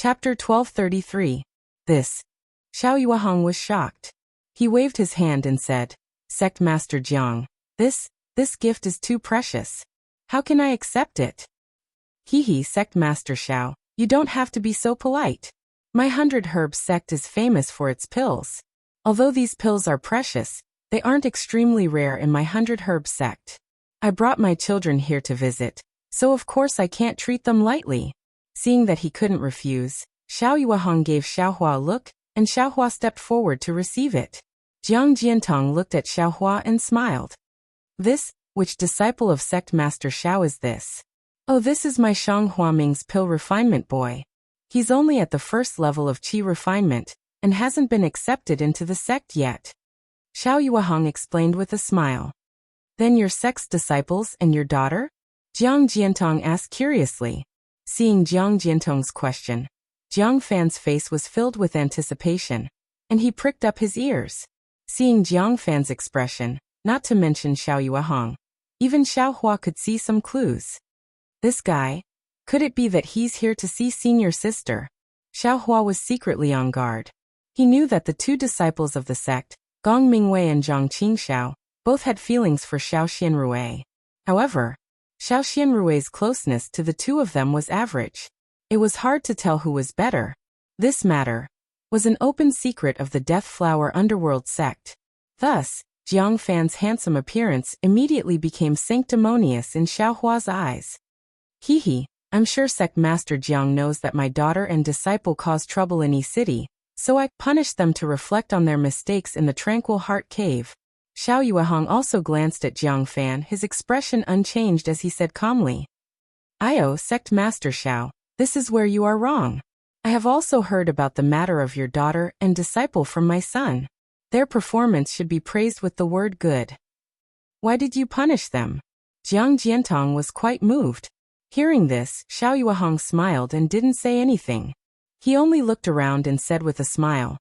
Chapter 1233. This. Xiao Yuehong was shocked. He waved his hand and said, Sect Master Jiang, this gift is too precious. How can I accept it? Hehe, Sect Master Xiao, you don't have to be so polite. My 100 Herbs sect is famous for its pills. Although these pills are precious, they aren't extremely rare in my 100 Herbs sect. I brought my children here to visit, so of course I can't treat them lightly. Seeing that he couldn't refuse, Xiao Yuehong gave Xiaohua a look, and Xiaohua stepped forward to receive it. Jiang Jiantong looked at Xiaohua and smiled. Which disciple of Sect Master Xiao is this? Oh, this is my Shang Huaming's pill refinement boy. He's only at the first level of qi refinement, and hasn't been accepted into the sect yet. Xiao Yuehong explained with a smile. Then your sect's disciples and your daughter? Jiang Jiantong asked curiously. Seeing Jiang Jiantong's question, Jiang Fan's face was filled with anticipation, and he pricked up his ears. Seeing Jiang Fan's expression, not to mention Xiao Yuehong, even Xiaohua could see some clues. This guy? Could it be that he's here to see senior sister? Xiaohua was secretly on guard. He knew that the two disciples of the sect, Gong Mingwei and Zhang Qingxiao, both had feelings for Xiao Xianrui. However, Xiao Xianrui's closeness to the two of them was average. It was hard to tell who was better. This matter was an open secret of the Death Flower Underworld sect. Thus, Jiang Fan's handsome appearance immediately became sanctimonious in Xiaohua's eyes. Hehe, I'm sure Sect Master Jiang knows that my daughter and disciple caused trouble in Yi City, so I punished them to reflect on their mistakes in the Tranquil Heart Cave. Xiao Yuehong also glanced at Jiang Fan, his expression unchanged as he said calmly. Io, Sect Master Xiao, this is where you are wrong. I have also heard about the matter of your daughter and disciple from my son. Their performance should be praised with the word good. Why did you punish them? Jiang Jiantong was quite moved. Hearing this, Xiao Yuehong smiled and didn't say anything. He only looked around and said with a smile,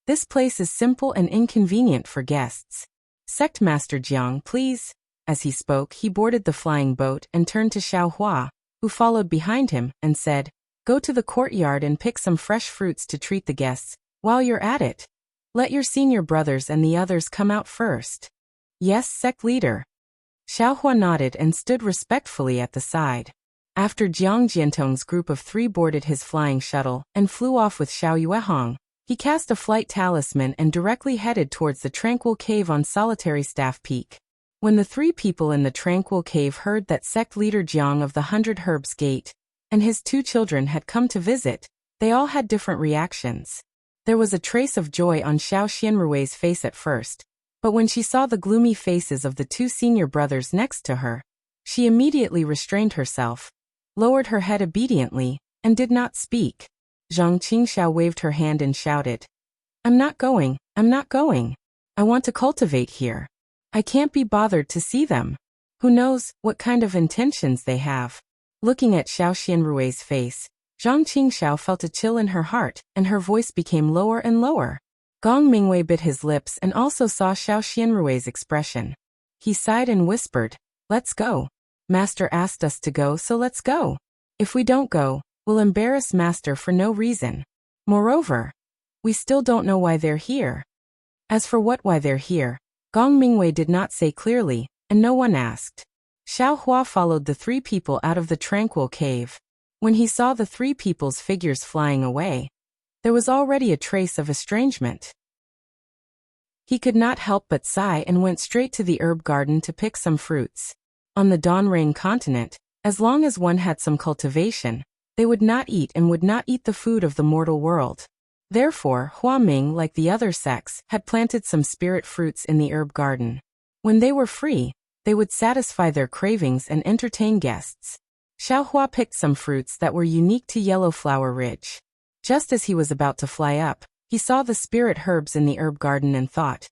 This place is simple and inconvenient for guests. Sect Master Jiang, please. As he spoke, he boarded the flying boat and turned to Xiaohua, who followed behind him, and said, Go to the courtyard and pick some fresh fruits to treat the guests. While you're at it, let your senior brothers and the others come out first. Yes, sect leader. Xiaohua nodded and stood respectfully at the side. After Jiang Jiantong's group of 3 boarded his flying shuttle and flew off with Xiao Yuehong, he cast a flight talisman and directly headed towards the Tranquil Cave on Solitary Staff Peak. When the 3 people in the Tranquil Cave heard that sect leader Jiang of the 100 Herbs Gate and his 2 children had come to visit, they all had different reactions. There was a trace of joy on Xiao Xianrui's face at first, but when she saw the gloomy faces of the 2 senior brothers next to her, she immediately restrained herself, lowered her head obediently, and did not speak. Zhang Qingxiao waved her hand and shouted, I'm not going. I want to cultivate here. I can't be bothered to see them. Who knows what kind of intentions they have. Looking at Xiao Xianrui's face, Zhang Qingxiao felt a chill in her heart, and her voice became lower and lower. Gong Mingwei bit his lips and also saw Xiao Xianrui's expression. He sighed and whispered, Let's go. Master asked us to go, so let's go. If we don't go, we'll embarrass Master for no reason. Moreover, we still don't know why they're here. As for why they're here, Gong Mingwei did not say clearly, and no one asked. Xiaohua followed the 3 people out of the Tranquil Cave. When he saw the 3 people's figures flying away, there was already a trace of estrangement. He could not help but sigh and went straight to the herb garden to pick some fruits. On the Donrain continent, as long as one had some cultivation, they would not eat the food of the mortal world. Therefore, Huaming, like the other sects, had planted some spirit fruits in the herb garden. When they were free, they would satisfy their cravings and entertain guests. Xiaohua picked some fruits that were unique to Yellow Flower Ridge. Just as he was about to fly up, he saw the spirit herbs in the herb garden and thought,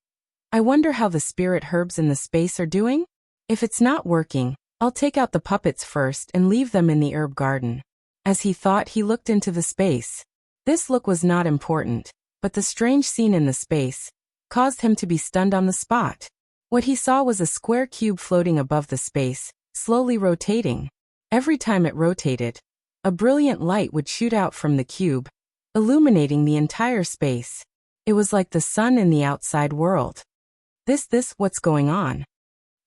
I wonder how the spirit herbs in the space are doing? If it's not working, I'll take out the puppets first and leave them in the herb garden. As he thought, he looked into the space. This look was not important, but the strange scene in the space caused him to be stunned on the spot. What he saw was a square cube floating above the space, slowly rotating. Every time it rotated, A brilliant light would shoot out from the cube, illuminating the entire space. It was like the sun in the outside world. What's going on?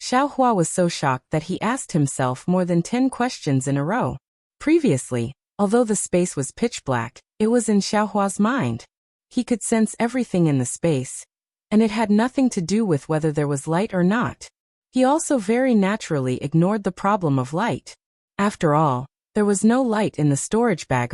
Xiao Hua was so shocked that he asked himself more than 10 questions in a row. Previously, although the space was pitch black, it was in Xiao Hua's mind. He could sense everything in the space, and it had nothing to do with whether there was light or not. He also very naturally ignored the problem of light. After all, there was no light in the storage bag.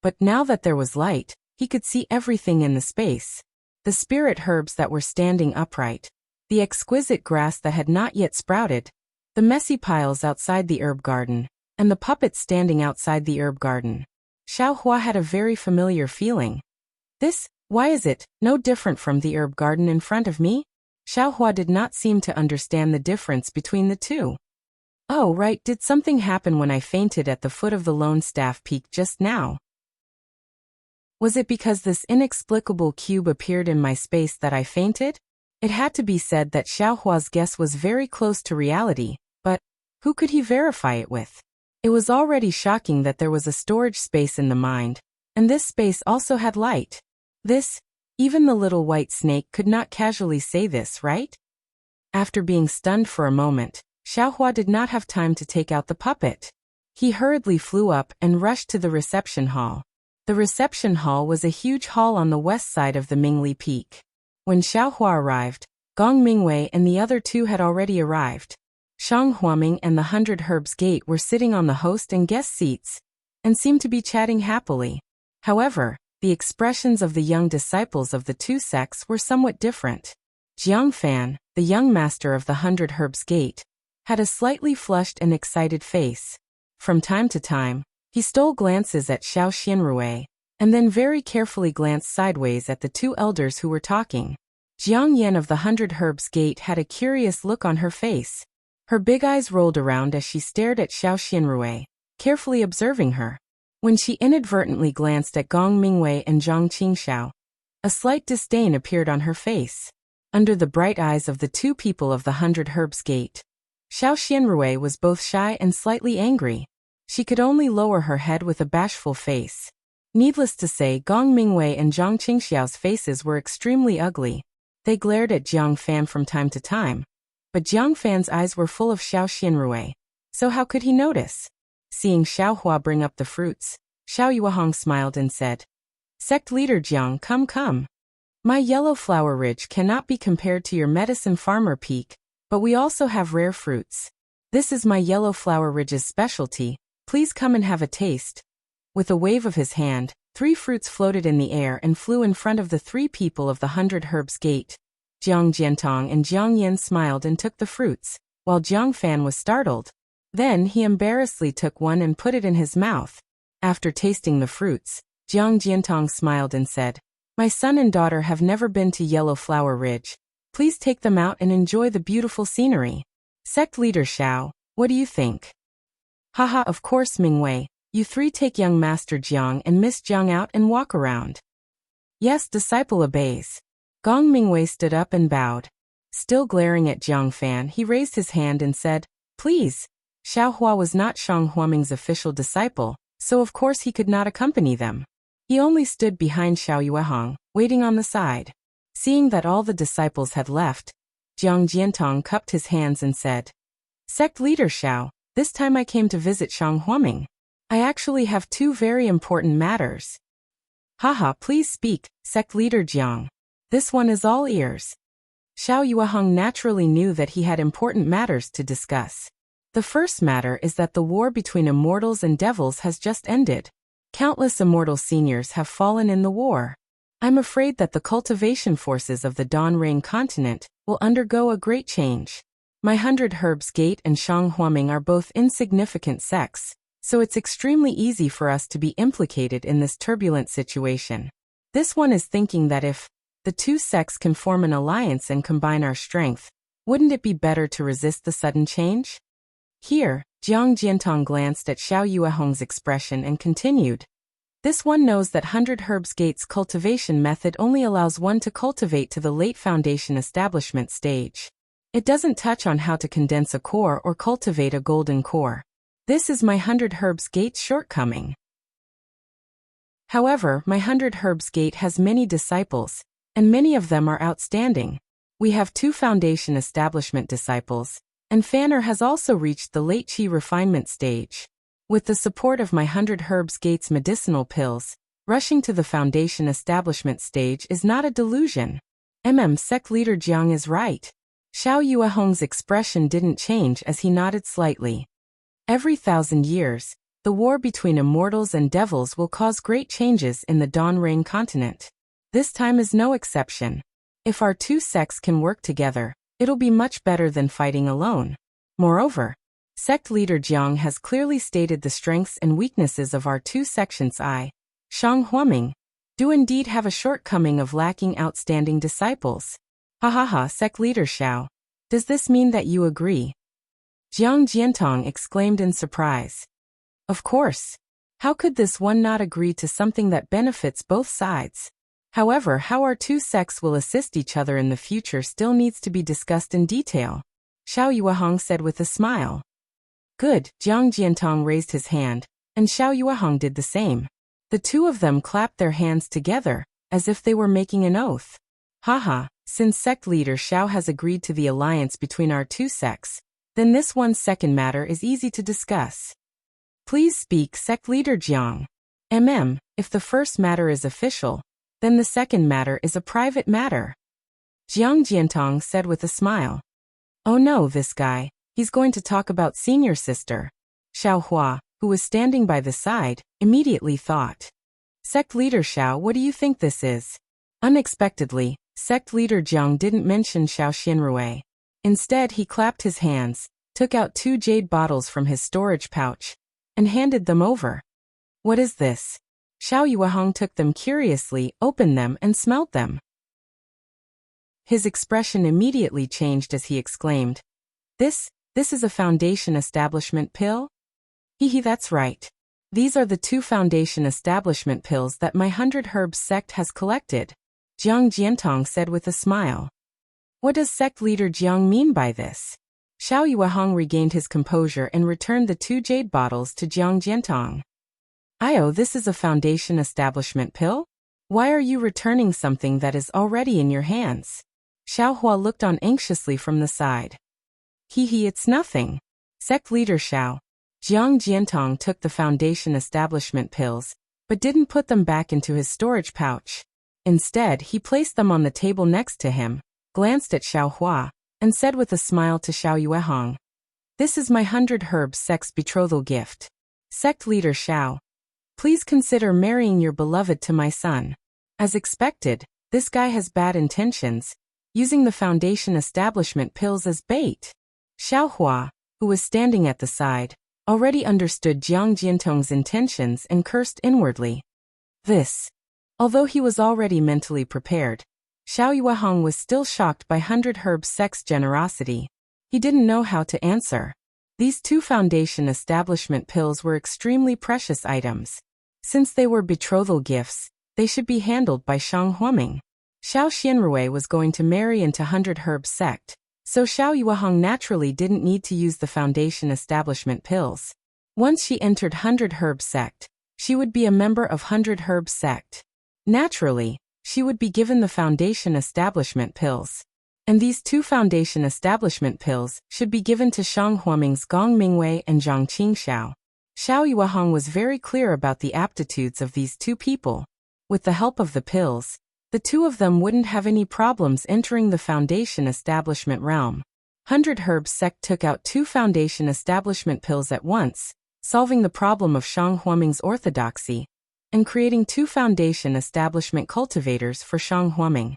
But now that there was light, he could see everything in the space. The spirit herbs that were standing upright, the exquisite grass that had not yet sprouted, the messy piles outside the herb garden, and the puppets standing outside the herb garden. Xiao Hua had a very familiar feeling. Why is it no different from the herb garden in front of me? Xiao Hua did not seem to understand the difference between the two. Oh right, did something happen when I fainted at the foot of the lone staff peak just now? Was it because this inexplicable cube appeared in my space that I fainted? It had to be said that Xiao Hua's guess was very close to reality, but who could he verify it with? It was already shocking that there was a storage space in the mind, and this space also had light. Even the little white snake could not casually say this, right? After being stunned for a moment, Xiao Hua did not have time to take out the puppet. He hurriedly flew up and rushed to the reception hall. The reception hall was a huge hall on the west side of the Mingli Peak. When Xiao Hua arrived, Gong Mingwei and the other two had already arrived. Shang Huaming and the 100 Herbs Gate were sitting on the host and guest seats, and seemed to be chatting happily. However, the expressions of the young disciples of the two sects were somewhat different. Jiang Fan, the young master of the 100 Herbs Gate, had a slightly flushed and excited face. From time to time, he stole glances at Xiao Xianrui, and then very carefully glanced sideways at the two elders who were talking. Jiang Yan of the 100 Herbs Gate had a curious look on her face. Her big eyes rolled around as she stared at Xiao Xianrui, carefully observing her. When she inadvertently glanced at Gong Mingwei and Zhang Qingxiao, a slight disdain appeared on her face. Under the bright eyes of the two people of the 100 Herbs Gate, Xiao Xianrui was both shy and slightly angry. She could only lower her head with a bashful face. Needless to say, Gong Mingwei and Zhang Qingxiao's faces were extremely ugly. They glared at Jiang Fan from time to time, but Jiang Fan's eyes were full of Xiao Xianrui, so how could he notice? Seeing Xiao Hua bring up the fruits, Xiao Yuehong smiled and said, "Sect leader Jiang, come. My yellow flower ridge cannot be compared to your medicine farmer peak, but we also have rare fruits. This is my yellow flower ridge's specialty. Please come and have a taste." With a wave of his hand, 3 fruits floated in the air and flew in front of the 3 people of the 100 Herbs Gate. Jiang Jiantong and Jiang Yin smiled and took the fruits, while Jiang Fan was startled. Then he embarrassedly took one and put it in his mouth. After tasting the fruits, Jiang Jiantong smiled and said, "My son and daughter have never been to Yellow Flower Ridge. Please take them out and enjoy the beautiful scenery. Sect leader Xiao, what do you think?" "Haha, of course Mingwei. You 3 take young Master Jiang and Miss Jiang out and walk around." "Yes, disciple obeys." Gong Mingwei stood up and bowed. Still glaring at Jiang Fan, he raised his hand and said, "Please." Xiao Hua was not Shang Huaming's official disciple, so of course he could not accompany them. He only stood behind Xiao Yuehong, waiting on the side. Seeing that all the disciples had left, Jiang Jiantong cupped his hands and said, "Sect leader Xiao, this time I came to visit Shang Huaming. I actually have 2 very important matters." "Haha, please speak, sect leader Jiang. This one is all ears." Xiao Yuehong naturally knew that he had important matters to discuss. The first matter is that the war between immortals and devils has just ended. Countless immortal seniors have fallen in the war. I'm afraid that the cultivation forces of the Dawn Rain continent will undergo a great change. My 100 Herbs Gate and Shang Huaming are both insignificant sects, so it's extremely easy for us to be implicated in this turbulent situation. This one is thinking that if the 2 sects can form an alliance and combine our strength, wouldn't it be better to resist the sudden change? Here, Jiang Jiantong glanced at Xiao Yuehong's expression and continued. This one knows that 100 Herbs Gate's cultivation method only allows one to cultivate to the late foundation establishment stage. It doesn't touch on how to condense a core or cultivate a golden core. This is my 100 Herbs Gate's shortcoming. However, my 100 Herbs Gate has many disciples, and many of them are outstanding. We have 2 foundation establishment disciples, and Fanner has also reached the late Qi refinement stage. With the support of my 100 Herbs Gate's medicinal pills, rushing to the foundation establishment stage is not a delusion. Sect leader Jiang is right. Xiao Yuehong's expression didn't change as he nodded slightly. Every 1,000 years, the war between immortals and devils will cause great changes in the Dawn-Rain continent. This time is no exception. If our 2 sects can work together, it'll be much better than fighting alone. Moreover, sect leader Jiang has clearly stated the strengths and weaknesses of our 2 sections. Shang Huaming, do indeed have a shortcoming of lacking outstanding disciples. Sect leader Xiao. Does this mean that you agree? Jiang Jiantong exclaimed in surprise. Of course. How could this one not agree to something that benefits both sides? However, how our 2 sects will assist each other in the future still needs to be discussed in detail, Xiao Yuehong said with a smile. Good, Jiang Jiantong raised his hand, and Xiao Yuehong did the same. The 2 of them clapped their hands together, as if they were making an oath. Since sect leader Xiao has agreed to the alliance between our 2 sects, then this one second matter is easy to discuss. Please speak, sect leader Jiang. If the first matter is official, then the second matter is a private matter. Jiang Jiantong said with a smile. Oh no, this guy, he's going to talk about senior sister. Xiao Hua, who was standing by the side, immediately thought. Sect leader Xiao, what do you think this is? Unexpectedly, sect leader Jiang didn't mention Xiao Xianrui. Instead, he clapped his hands, took out 2 jade bottles from his storage pouch, and handed them over. What is this? Xiao Yuehong took them curiously, opened them and smelled them. His expression immediately changed as he exclaimed, This is a foundation establishment pill? That's right. These are the 2 foundation establishment pills that my 100 Herbs sect has collected, Jiang Jiantong said with a smile. What does sect leader Jiang mean by this? Xiao Yuehong regained his composure and returned the 2 jade bottles to Jiang Jiantong. This is a foundation establishment pill? Why are you returning something that is already in your hands? Xiao Hua looked on anxiously from the side. It's nothing. Sect leader Xiao. Jiang Jiantong took the foundation establishment pills, but didn't put them back into his storage pouch. Instead, he placed them on the table next to him, glanced at Xiao Hua, and said with a smile to Xiao Yuehong. This is my 100 Herbs sect's betrothal gift. Sect leader Xiao. Please consider marrying your beloved to my son. As expected, this guy has bad intentions, using the foundation establishment pills as bait. Xiao Hua, who was standing at the side, already understood Jiang Jiantong's intentions and cursed inwardly. Although he was already mentally prepared, Xiao Yuehong was still shocked by 100 Herbs sect's generosity. He didn't know how to answer. These 2 foundation establishment pills were extremely precious items. Since they were betrothal gifts, they should be handled by Shang Huaming. Xiao Xianrui was going to marry into 100 Herbs sect, so Xiao Yuehong naturally didn't need to use the foundation establishment pills. Once she entered 100 Herbs sect, she would be a member of 100 Herbs sect. Naturally, she would be given the foundation establishment pills. And these 2 foundation establishment pills should be given to Shang Huaming's Gong Mingwei and Zhang Qingxiao. Xiao Yuehong was very clear about the aptitudes of these 2 people. With the help of the pills, the 2 of them wouldn't have any problems entering the foundation establishment realm. 100 Herbs sect took out 2 foundation establishment pills at once, solving the problem of Shang Huaming's orthodoxy, and creating 2 foundation establishment cultivators for Shang Huaming.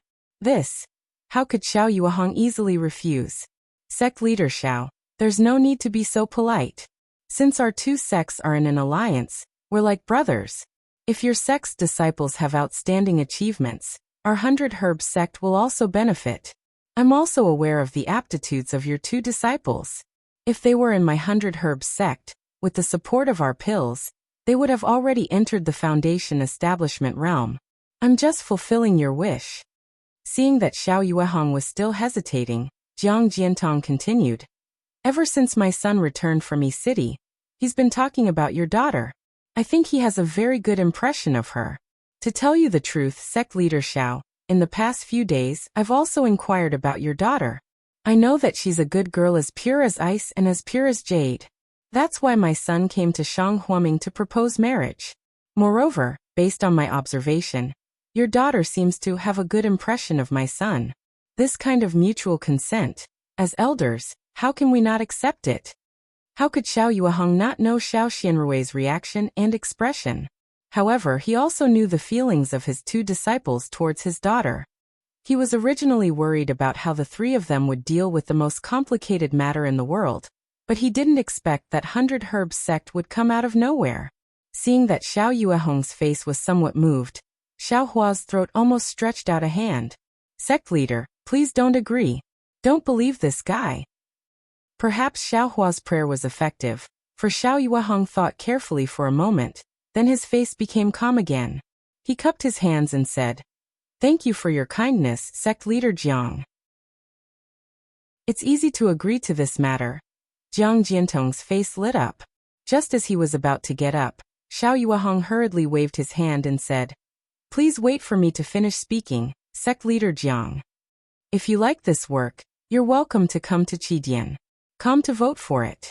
How could Xiao Yuehong easily refuse? Sect leader Xiao, there's no need to be so polite. Since our 2 sects are in an alliance, we're like brothers. If your sect's disciples have outstanding achievements, our 100 Herbs sect will also benefit. I'm also aware of the aptitudes of your 2 disciples. If they were in my 100 Herbs sect, with the support of our pills, they would have already entered the foundation establishment realm. I'm just fulfilling your wish. Seeing that Xiao Yuehong was still hesitating, Jiang Jiantong continued. Ever since my son returned from E City, He's been talking about your daughter. I think he has a very good impression of her. To tell you the truth, sect leader Xiao, in the past few days, I've also inquired about your daughter. I know that she's a good girl, as pure as ice and as pure as jade. That's why my son came to Shang Huaming to propose marriage. Moreover, based on my observation, your daughter seems to have a good impression of my son. This kind of mutual consent, as elders, how can we not accept it? How could Xiao Yuehong not know Xiao Xianrui's reaction and expression? However, he also knew the feelings of his two disciples towards his daughter. He was originally worried about how the three of them would deal with the most complicated matter in the world, but he didn't expect that 100 Herbs sect would come out of nowhere. Seeing that Xiao Yuehong's face was somewhat moved, Xiao Hua's throat almost stretched out a hand. Sect leader, please don't agree. Don't believe this guy. Perhaps Xiao Hua's prayer was effective, for Xiao Yuehong thought carefully for a moment, then his face became calm again. He cupped his hands and said, "Thank you for your kindness, sect leader Jiang. It's easy to agree to this matter." Jiang Jiantong's face lit up. Just as he was about to get up, Xiao Yuehong hurriedly waved his hand and said, "Please wait for me to finish speaking, sect leader Jiang. If you like this work, you're welcome to come to Qidian. Come to vote for it."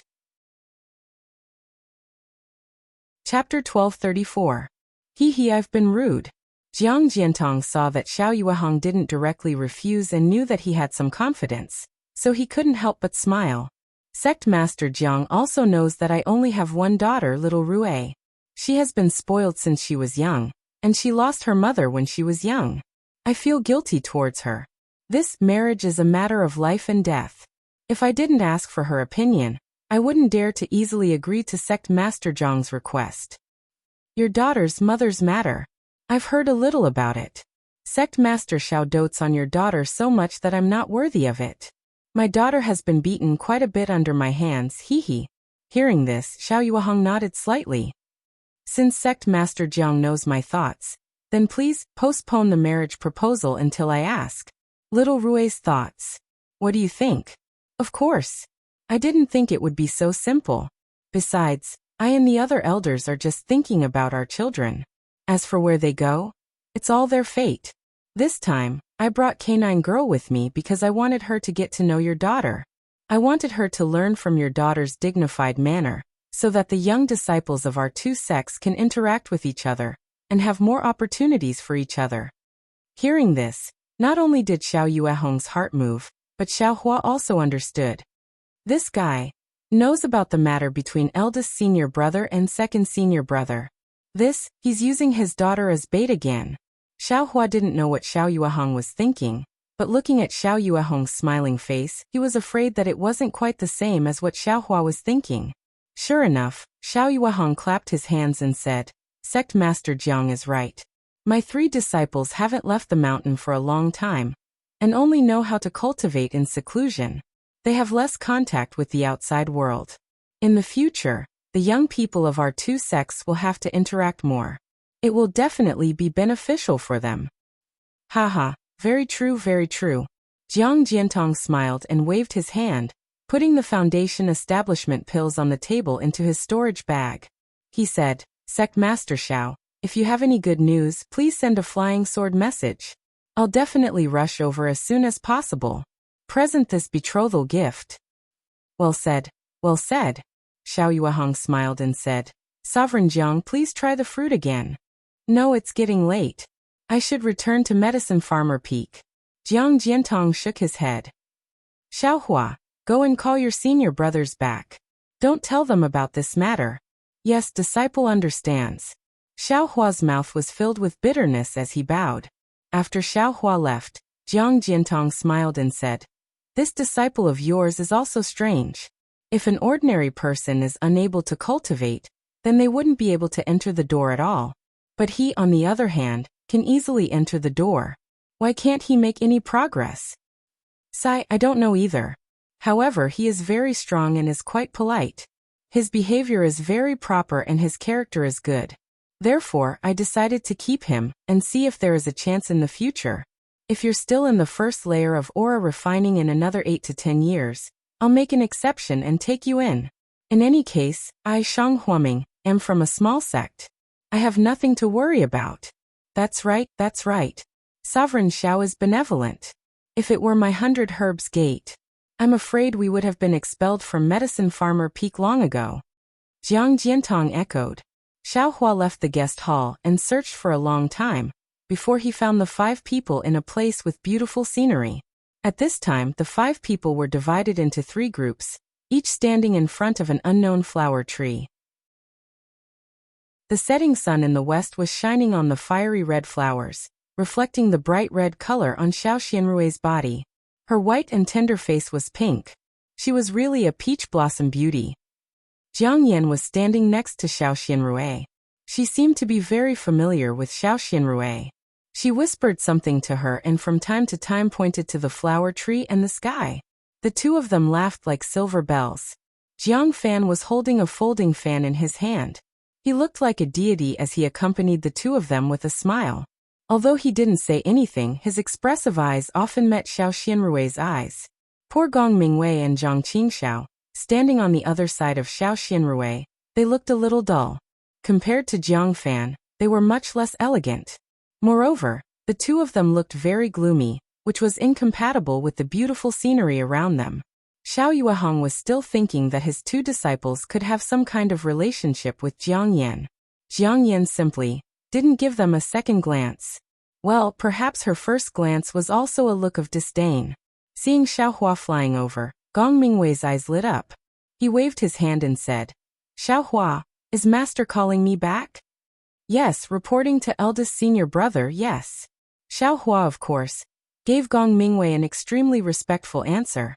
Chapter 1234. I've been rude. Jiang Jiantong saw that Xiao Yuehong didn't directly refuse and knew that he had some confidence, so he couldn't help but smile. Sect Master Jiang also knows that I only have one daughter, little Rui. She has been spoiled since she was young, and she lost her mother when she was young. I feel guilty towards her. This marriage is a matter of life and death. If I didn't ask for her opinion, I wouldn't dare to easily agree to Sect Master Zhang's request. Your daughter's mother's matter. I've heard a little about it. Sect Master Xiao dotes on your daughter so much that I'm not worthy of it. My daughter has been beaten quite a bit under my hands, Hearing this, Xiao Yuehong nodded slightly. Since Sect Master Jiang knows my thoughts, then please postpone the marriage proposal until I ask. Little Rui's thoughts. What do you think? Of course. I didn't think it would be so simple. Besides, I and the other elders are just thinking about our children. As for where they go, it's all their fate. This time, I brought Canine Girl with me because I wanted her to get to know your daughter. I wanted her to learn from your daughter's dignified manner, so that the young disciples of our two sects can interact with each other, and have more opportunities for each other. Hearing this, not only did Xiao Yuehong's heart move, but Xiao Hua also understood. This guy knows about the matter between eldest senior brother and second senior brother. He's using his daughter as bait again. Xiao Hua didn't know what Xiao Yuehong was thinking, but looking at Xiao Yuehong's smiling face, he was afraid that it wasn't quite the same as what Xiao Hua was thinking. Sure enough, Xiao Yuehong clapped his hands and said, "Sect Master Jiang is right. My three disciples haven't left the mountain for a long time, and only know how to cultivate in seclusion. They have less contact with the outside world. In the future, the young people of our two sects will have to interact more. It will definitely be beneficial for them." Haha, very true, very true. Jiang Jiantong smiled and waved his hand, putting the foundation establishment pills on the table into his storage bag. He said, "Sect Master Xiao, if you have any good news, please send a flying sword message. I'll definitely rush over as soon as possible. Present this betrothal gift." Well said, well said. Xiao Yuehong smiled and said, "Sovereign Jiang, please try the fruit again." "No, it's getting late. I should return to Medicine Farmer Peak." Jiang Jiantong shook his head. "Xiao Hua, go and call your senior brothers back. Don't tell them about this matter." "Yes, disciple understands." Xiao Hua's mouth was filled with bitterness as he bowed. After Xiao Hua left, Jiang Jiantong smiled and said, "This disciple of yours is also strange. If an ordinary person is unable to cultivate, then they wouldn't be able to enter the door at all. But he, on the other hand, can easily enter the door. Why can't he make any progress?" I don't know either. However, he is very strong and is quite polite. His behavior is very proper and his character is good. Therefore, I decided to keep him and see if there is a chance in the future. If you're still in the first layer of aura refining in another 8 to 10 years, I'll make an exception and take you in." In any case, I, Shang Huaming, am from a small sect. I have nothing to worry about. That's right, that's right. Sovereign Xiao is benevolent. If it were my 100 Herbs Gate, I'm afraid we would have been expelled from Medicine Farmer Peak long ago. Jiang Jiantong echoed. Xiao Hua left the guest hall and searched for a long time, before he found the 5 people in a place with beautiful scenery. At this time, the 5 people were divided into 3 groups, each standing in front of an unknown flower tree. The setting sun in the west was shining on the fiery red flowers, reflecting the bright red color on Xiao Xianrui's body. Her white and tender face was pink. She was really a peach blossom beauty. Jiang Yan was standing next to Xiao Xianrui. She seemed to be very familiar with Xiao Xianrui. She whispered something to her and from time to time pointed to the flower tree and the sky. The two of them laughed like silver bells. Jiang Fan was holding a folding fan in his hand. He looked like a deity as he accompanied the two of them with a smile. Although he didn't say anything, his expressive eyes often met Xiao Xianrui's eyes. Poor Gong Mingwei and Zhang Qingxiao, standing on the other side of Xiao Xianrui, they looked a little dull. Compared to Jiang Fan, they were much less elegant. Moreover, the two of them looked very gloomy, which was incompatible with the beautiful scenery around them. Xiao Yuehong was still thinking that his 2 disciples could have some kind of relationship with Jiang Yan. Jiang Yan simply didn't give them a second glance. Well, perhaps her first glance was also a look of disdain. Seeing Xiao Hua flying over, Gong Mingwei's eyes lit up. He waved his hand and said, "Xiao Hua, is Master calling me back?" "Yes, reporting to eldest senior brother, yes." Xiao Hua, of course, gave Gong Mingwei an extremely respectful answer.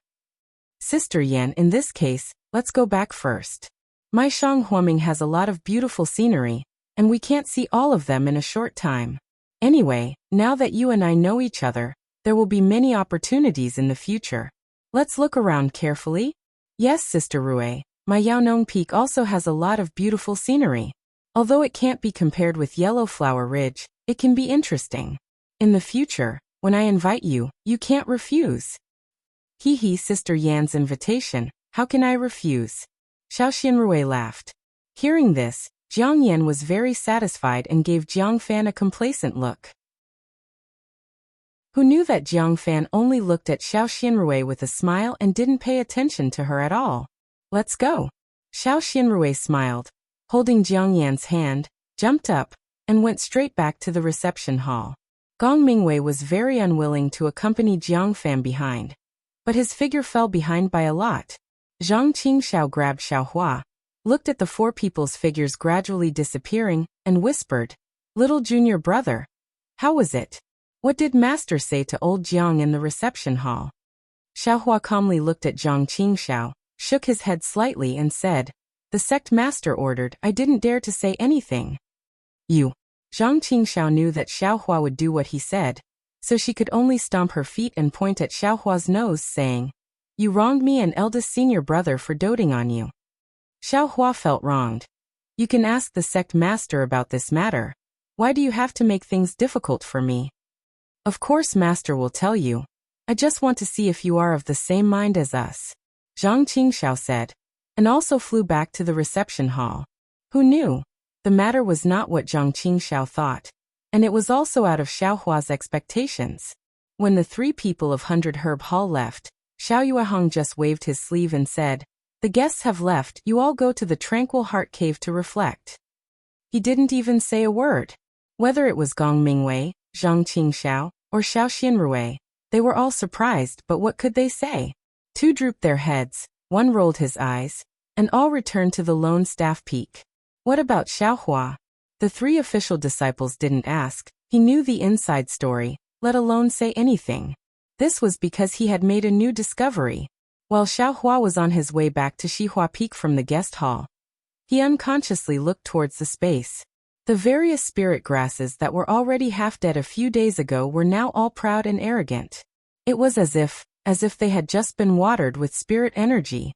"Sister Yan, in this case, let's go back first. My Shang Huaming has a lot of beautiful scenery, and we can't see all of them in a short time. Anyway, now that you and I know each other, there will be many opportunities in the future. Let's look around carefully." "Yes, Sister Rui, my Yaonong Peak also has a lot of beautiful scenery. Although it can't be compared with Yellow Flower Ridge, it can be interesting. In the future, when I invite you, you can't refuse." "Hee, Sister Yan's invitation, how can I refuse?" Xiao Xianrui laughed. Hearing this, Jiang Yan was very satisfied and gave Jiang Fan a complacent look. Who knew that Jiang Fan only looked at Xiao Xianrui with a smile and didn't pay attention to her at all? "Let's go." Xiao Xianrui smiled, holding Jiang Yan's hand, jumped up, and went straight back to the reception hall. Gong Mingwei was very unwilling to accompany Jiang Fan behind, but his figure fell behind by a lot. Zhang Qingxiao grabbed Xiao Hua, looked at the 4 people's figures gradually disappearing, and whispered, "Little junior brother, how was it? What did Master say to old Jiang in the reception hall?" Xiao Hua calmly looked at Zhang Qingxiao, shook his head slightly and said, "The sect master ordered, I didn't dare to say anything." "You." Zhang Qingxiao knew that Xiao Hua would do what he said, so she could only stomp her feet and point at Xiao Hua's nose, saying, "You wronged me and eldest senior brother for doting on you." Xiao Hua felt wronged. "You can ask the sect master about this matter. Why do you have to make things difficult for me?" "Of course master will tell you. I just want to see if you are of the same mind as us," Zhang Qingxiao said, and also flew back to the reception hall. Who knew? The matter was not what Zhang Qingxiao thought, and it was also out of Xiao Hua's expectations. When the 3 people of 100 Herb Hall left, Xiao Yuehong just waved his sleeve and said, "The guests have left, you all go to the Tranquil Heart Cave to reflect." He didn't even say a word. Whether it was Gong Mingwei, Zhang Qingxiao, or Xiao Xianrui, they were all surprised, but what could they say? 2 drooped their heads, 1 rolled his eyes, and all returned to the lone staff peak. What about Xiao Hua? The 3 official disciples didn't ask. He knew the inside story, let alone say anything. This was because he had made a new discovery. While Xiao Hua was on his way back to Xihua Peak from the guest hall, he unconsciously looked towards the space. The various spirit grasses that were already half dead a few days ago were now all proud and arrogant. It was as if they had just been watered with spirit energy.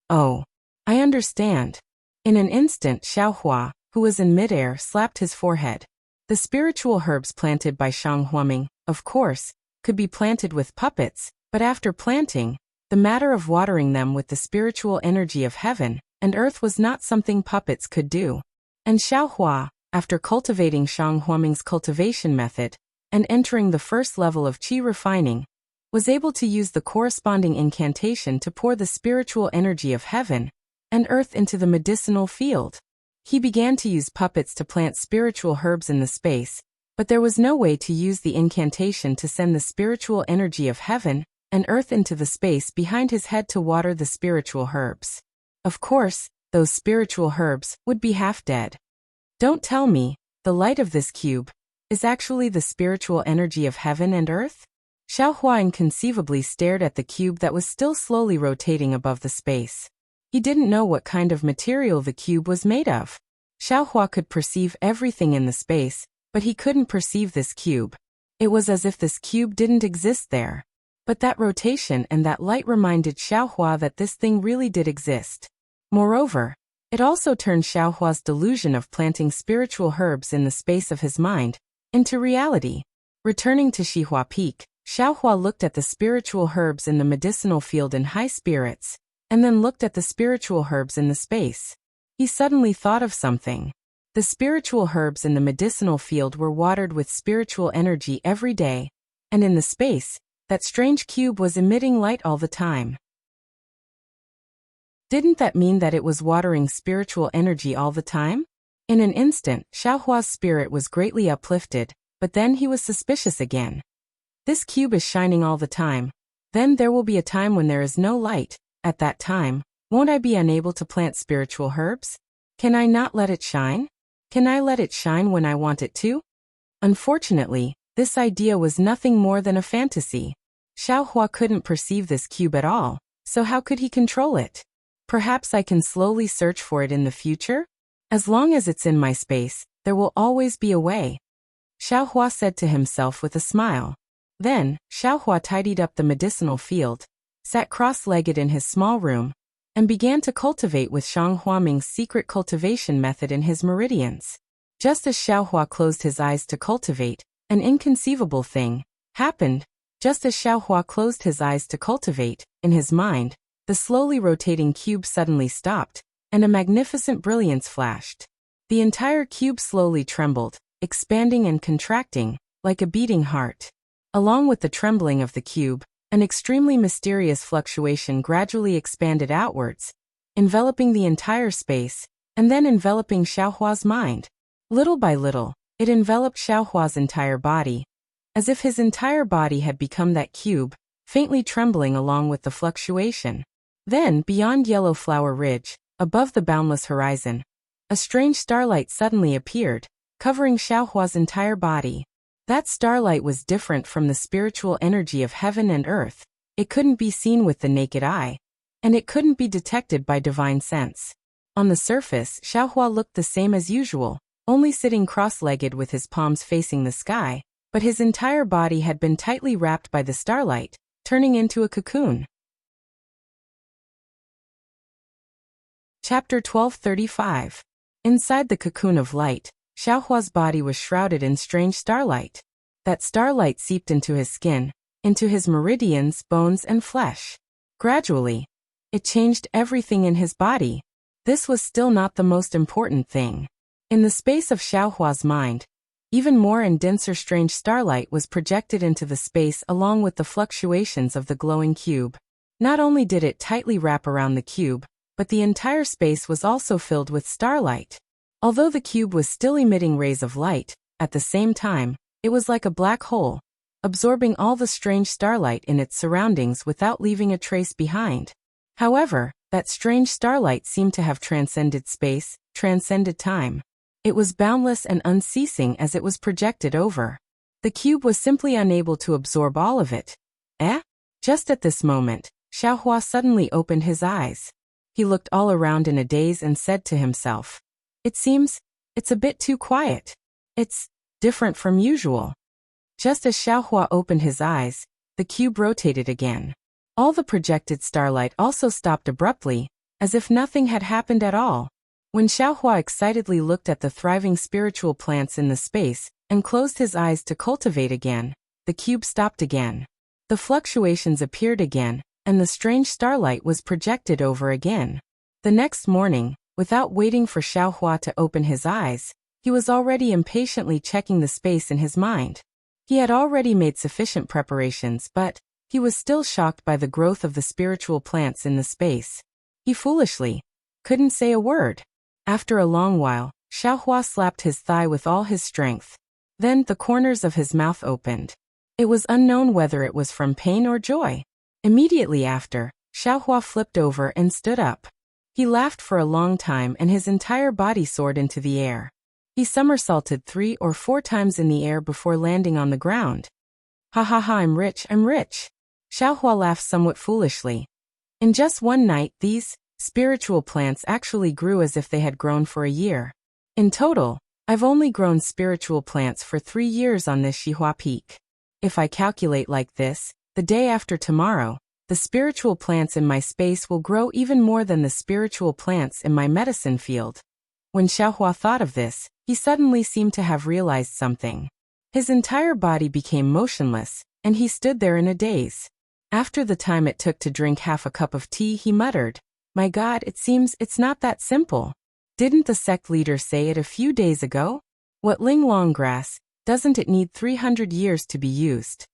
"Oh, I understand." In an instant, Xiao Hua, who was in midair, slapped his forehead. The spiritual herbs planted by Shang Huaming, of course, could be planted with puppets, but after planting, the matter of watering them with the spiritual energy of heaven and earth was not something puppets could do. And Xiaohua, after cultivating Shang Huaming's cultivation method, and entering the first level of qi refining, was able to use the corresponding incantation to pour the spiritual energy of heaven and earth into the medicinal field. He began to use puppets to plant spiritual herbs in the space, but there was no way to use the incantation to send the spiritual energy of heaven and earth into the space behind his head to water the spiritual herbs. Of course, those spiritual herbs would be half dead. Don't tell me, the light of this cube is actually the spiritual energy of heaven and earth? Xiaohua inconceivably stared at the cube that was still slowly rotating above the space. He didn't know what kind of material the cube was made of. Xiaohua could perceive everything in the space, but he couldn't perceive this cube. It was as if this cube didn't exist there. But that rotation and that light reminded Xiaohua that this thing really did exist. Moreover, it also turned Xiaohua's delusion of planting spiritual herbs in the space of his mind into reality. Returning to Xihua Peak, Xiaohua looked at the spiritual herbs in the medicinal field in high spirits, and then looked at the spiritual herbs in the space. He suddenly thought of something. The spiritual herbs in the medicinal field were watered with spiritual energy every day, and in the space, that strange cube was emitting light all the time. Didn't that mean that it was watering spiritual energy all the time? In an instant, Xiaohua's spirit was greatly uplifted, but then he was suspicious again. This cube is shining all the time. Then there will be a time when there is no light. At that time, won't I be unable to plant spiritual herbs? Can I not let it shine? Can I let it shine when I want it to? Unfortunately, this idea was nothing more than a fantasy. Xiaohua couldn't perceive this cube at all, so how could he control it? Perhaps I can slowly search for it in the future? As long as it's in my space, there will always be a way. Xiaohua said to himself with a smile. Then, Xiaohua tidied up the medicinal field, sat cross-legged in his small room, and began to cultivate with Shang Huaming's secret cultivation method in his meridians. Just as Xiaohua closed his eyes to cultivate, an inconceivable thing happened. Just as Xiaohua closed his eyes to cultivate, in his mind, the slowly rotating cube suddenly stopped, and a magnificent brilliance flashed. The entire cube slowly trembled, expanding and contracting, like a beating heart. Along with the trembling of the cube, an extremely mysterious fluctuation gradually expanded outwards, enveloping the entire space, and then enveloping Xiaohua's mind. Little by little, it enveloped Xiaohua's entire body, as if his entire body had become that cube, faintly trembling along with the fluctuation. Then, beyond Yellow Flower Ridge, above the boundless horizon, a strange starlight suddenly appeared, covering Xiaohua's entire body. That starlight was different from the spiritual energy of heaven and earth. It couldn't be seen with the naked eye, and it couldn't be detected by divine sense. On the surface, Xiaohua looked the same as usual, only sitting cross-legged with his palms facing the sky, but his entire body had been tightly wrapped by the starlight, turning into a cocoon. Chapter 1235. Inside the cocoon of light, Xiaohua's body was shrouded in strange starlight. That starlight seeped into his skin, into his meridians, bones, and flesh. Gradually, it changed everything in his body. This was still not the most important thing. In the space of Xiaohua's mind, even more and denser strange starlight was projected into the space along with the fluctuations of the glowing cube. Not only did it tightly wrap around the cube, but the entire space was also filled with starlight. Although the cube was still emitting rays of light, at the same time, it was like a black hole, absorbing all the strange starlight in its surroundings without leaving a trace behind. However, that strange starlight seemed to have transcended space, transcended time. It was boundless and unceasing as it was projected over. The cube was simply unable to absorb all of it. Just at this moment, Xiaohua suddenly opened his eyes. He looked all around in a daze and said to himself, it's a bit too quiet. It's different from usual. Just as Xiaohua opened his eyes, the cube rotated again. All the projected starlight also stopped abruptly, as if nothing had happened at all. When Xiaohua excitedly looked at the thriving spiritual plants in the space and closed his eyes to cultivate again, the cube stopped again. The fluctuations appeared again, and the strange starlight was projected over again. The next morning, without waiting for Xiaohua to open his eyes, he was already impatiently checking the space in his mind. He had already made sufficient preparations, but he was still shocked by the growth of the spiritual plants in the space. He foolishly couldn't say a word. After a long while, Xiaohua slapped his thigh with all his strength. Then the corners of his mouth opened. It was unknown whether it was from pain or joy. Immediately after, Xiaohua flipped over and stood up. He laughed for a long time and his entire body soared into the air. He somersaulted 3 or 4 times in the air before landing on the ground. Ha ha ha, I'm rich, I'm rich. Xiaohua laughed somewhat foolishly. In just one night, these spiritual plants actually grew as if they had grown for a year. In total, I've only grown spiritual plants for 3 years on this Xihua Peak. If I calculate like this, the day after tomorrow, the spiritual plants in my space will grow even more than the spiritual plants in my medicine field. When Xiaohua thought of this, he suddenly seemed to have realized something. His entire body became motionless, and he stood there in a daze. After the time it took to drink half a cup of tea, he muttered, "My God, it seems it's not that simple. Didn't the sect leader say it a few days ago? What linglong grass, doesn't it need 300 years to be used?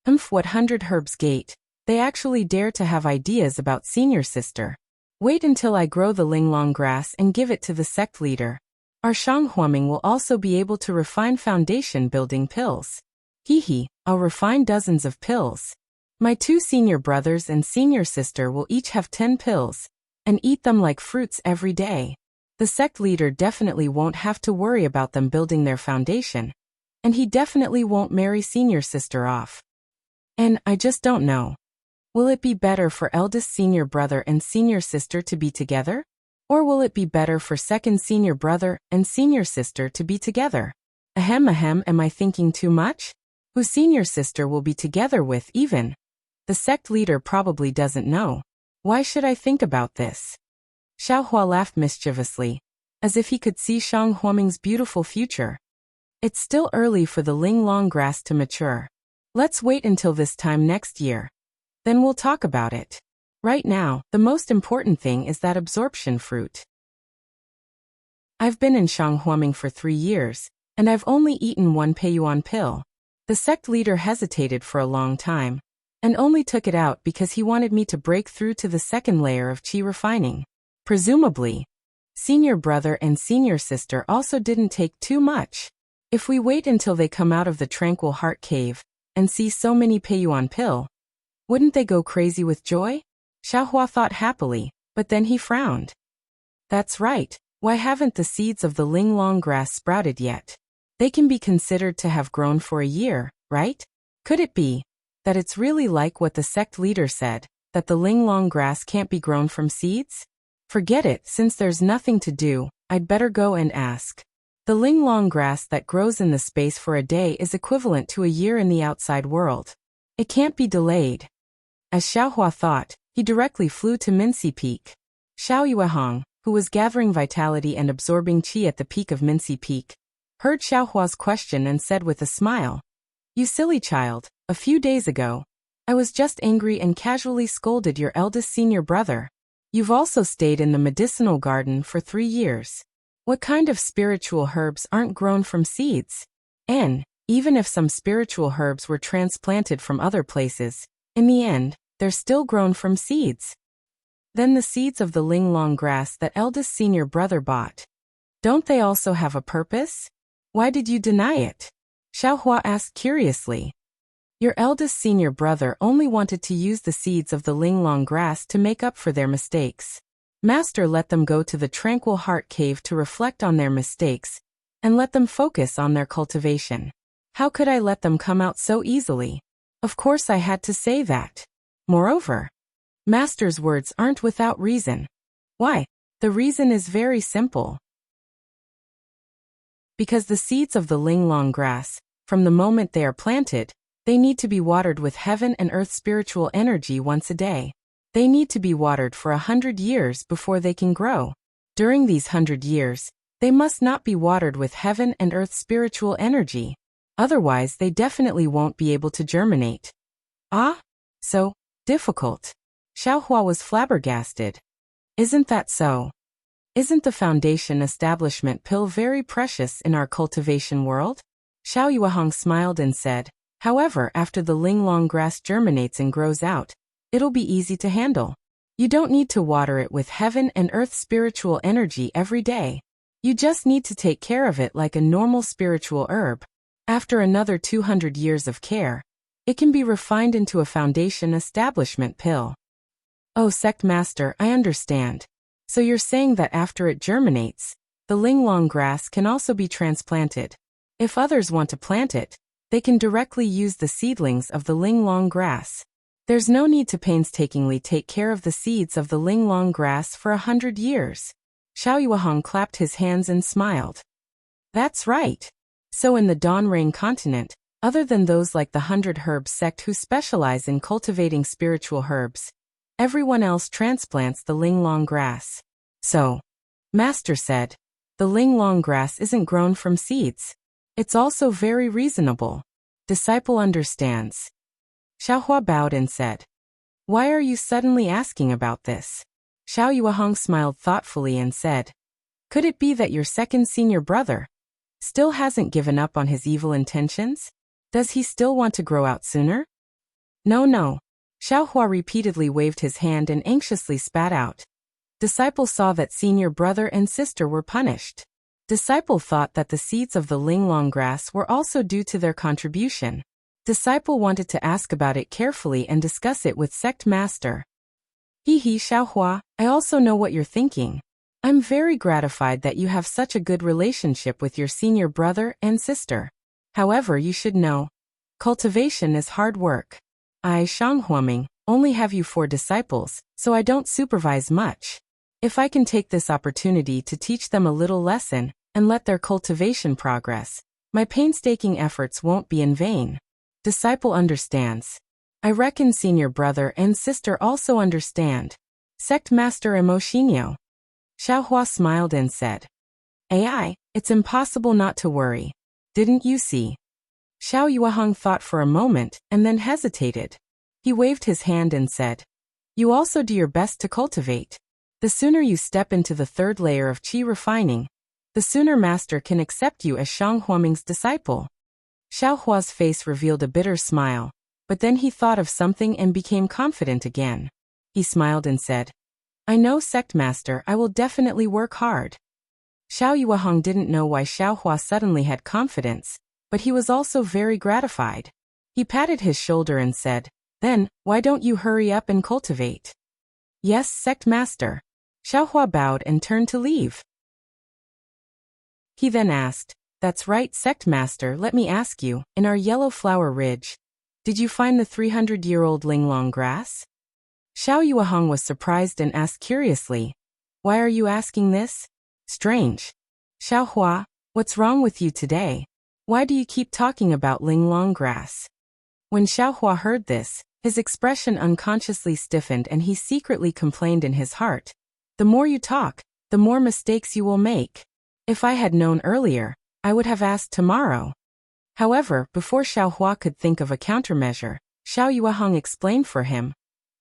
What 100 herbs gate, they actually dare to have ideas about senior sister. Wait until I grow the linglong grass and give it to the sect leader. Our Shanghuaming will also be able to refine foundation building pills. Hee, I'll refine dozens of pills. My 2 senior brothers and senior sister will each have 10 pills, and eat them like fruits every day. The sect leader definitely won't have to worry about them building their foundation, and he definitely won't marry senior sister off. And I just don't know. Will it be better for eldest senior brother and senior sister to be together? Or will it be better for second senior brother and senior sister to be together? Ahem, am I thinking too much? Who senior sister will be together with even? The sect leader probably doesn't know. Why should I think about this?" Xiaohua laughed mischievously, as if he could see Shang Huaming's beautiful future. "It's still early for the linglong grass to mature. Let's wait until this time next year. Then we'll talk about it. Right now, the most important thing is that absorption fruit. I've been in Shang Huaming for 3 years, and I've only eaten 1 Peiyuan pill." The sect leader hesitated for a long time, and only took it out because he wanted me to break through to the second layer of qi refining. Presumably, senior brother and senior sister also didn't take too much. If we wait until they come out of the tranquil heart cave and see so many Peiyuan pill, wouldn't they go crazy with joy? Xiaohua thought happily, but then he frowned. That's right, why haven't the seeds of the linglong grass sprouted yet? They can be considered to have grown for a year, right? Could it be that it's really like what the sect leader said, that the linglong grass can't be grown from seeds? Forget it, since there's nothing to do, I'd better go and ask. The linglong grass that grows in the space for a day is equivalent to a year in the outside world. It can't be delayed. As Xiaohua thought, he directly flew to Minci Peak. Xiao Yuehong, who was gathering vitality and absorbing qi at the peak of Minci Peak, heard Xiaohua's question and said with a smile, "You silly child, a few days ago, I was just angry and casually scolded your eldest senior brother. You've also stayed in the medicinal garden for 3 years. What kind of spiritual herbs aren't grown from seeds? And, even if some spiritual herbs were transplanted from other places, in the end, they're still grown from seeds. Then the seeds of the linglong grass that eldest senior brother bought, don't they also have a purpose? Why did you deny it?" Xiaohua asked curiously. "Your eldest senior brother only wanted to use the seeds of the linglong grass to make up for their mistakes. Master let them go to the tranquil heart cave to reflect on their mistakes, and let them focus on their cultivation. How could I let them come out so easily? Of course I had to say that. Moreover, Master's words aren't without reason. Why? The reason is very simple. Because the seeds of the linglong grass, from the moment they are planted, they need to be watered with heaven and earth spiritual energy once a day. They need to be watered for 100 years before they can grow. During these 100 years, they must not be watered with heaven and earth spiritual energy. Otherwise they definitely won't be able to germinate." "Ah? So difficult." Xiaohua was flabbergasted. Isn't that so? Isn't the foundation establishment pill very precious in our cultivation world? Xiao Yuehong smiled and said, however, after the linglong grass germinates and grows out, it'll be easy to handle. You don't need to water it with heaven and earth spiritual energy every day. You just need to take care of it like a normal spiritual herb. After another 200 years of care, it can be refined into a foundation establishment pill. Oh, Sect Master, I understand. So you're saying that after it germinates, the linglong grass can also be transplanted. If others want to plant it, they can directly use the seedlings of the linglong grass. There's no need to painstakingly take care of the seeds of the linglong grass for 100 years. Xiao Yuehong clapped his hands and smiled. That's right. So in the Dawnrain continent, other than those like the 100 Herbs sect who specialize in cultivating spiritual herbs, everyone else transplants the linglong grass. So, Master said, the linglong grass isn't grown from seeds. It's also very reasonable. Disciple understands. Xiaohua bowed and said, why are you suddenly asking about this? Xiao Yuehong smiled thoughtfully and said, could it be that your second senior brother still hasn't given up on his evil intentions? Does he still want to grow out sooner? No. Xiaohua repeatedly waved his hand and anxiously spat out. Disciple saw that senior brother and sister were punished. Disciple thought that the seeds of the linglong grass were also due to their contribution. Disciple wanted to ask about it carefully and discuss it with Sect Master. Xiaohua, I also know what you're thinking. I'm very gratified that you have such a good relationship with your senior brother and sister. However, you should know, cultivation is hard work. I, Shang Huaming, only have you 4 disciples, so I don't supervise much. If I can take this opportunity to teach them a little lesson and let their cultivation progress, my painstaking efforts won't be in vain. Disciple understands. I reckon senior brother and sister also understand. Sect Master Emoshinyo. Xiaohua smiled and said, AI, it's impossible not to worry. Didn't you see? Xiao Yuehong thought for a moment and then hesitated. He waved his hand and said, you also do your best to cultivate. The sooner you step into the 3rd layer of qi refining, the sooner Master can accept you as Shang Huaming's disciple. Xiaohua's face revealed a bitter smile, but then he thought of something and became confident again. He smiled and said, I know, Sect Master, I will definitely work hard. Xiao Yuehong didn't know why Xiaohua suddenly had confidence, but he was also very gratified. He patted his shoulder and said, then, why don't you hurry up and cultivate? Yes, Sect Master. Xiaohua bowed and turned to leave. He then asked, that's right, Sect Master, let me ask you, in our Yellow Flower Ridge, did you find the 300-year-old linglong grass? Xiao Yuehong was surprised and asked curiously, why are you asking this? Strange. Xiaohua, what's wrong with you today? Why do you keep talking about linglong grass? When Xiaohua heard this, his expression unconsciously stiffened and he secretly complained in his heart, the more you talk, the more mistakes you will make. If I had known earlier, I would have asked tomorrow. However, before Xiaohua could think of a countermeasure, Xiao Yuehong explained for him.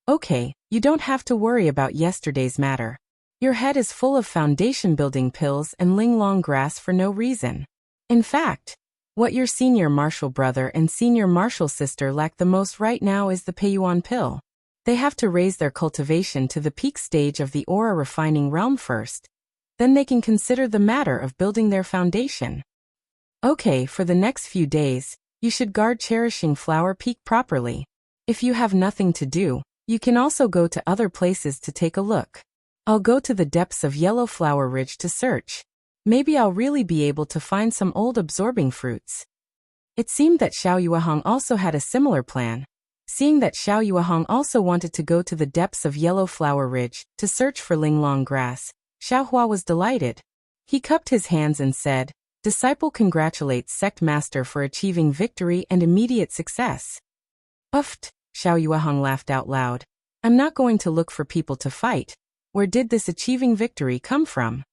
Okay, you don't have to worry about yesterday's matter. Your head is full of foundation-building pills and linglong grass for no reason. In fact, what your senior martial brother and senior martial sister lack the most right now is the Peiyuan pill. They have to raise their cultivation to the peak stage of the aura refining realm first. Then they can consider the matter of building their foundation. Okay, for the next few days, you should guard Cherishing Flower Peak properly. If you have nothing to do, you can also go to other places to take a look. I'll go to the depths of Yellow Flower Ridge to search. Maybe I'll really be able to find some old absorbing fruits. It seemed that Xiao Yuehong also had a similar plan. Seeing that Xiao Yuehong also wanted to go to the depths of Yellow Flower Ridge to search for linglong grass, Xiaohua was delighted. He cupped his hands and said, Disciple congratulates Sect Master for achieving victory and immediate success. Uffed, Xiao Yuehong laughed out loud. I'm not going to look for people to fight. Where did this achieving victory come from?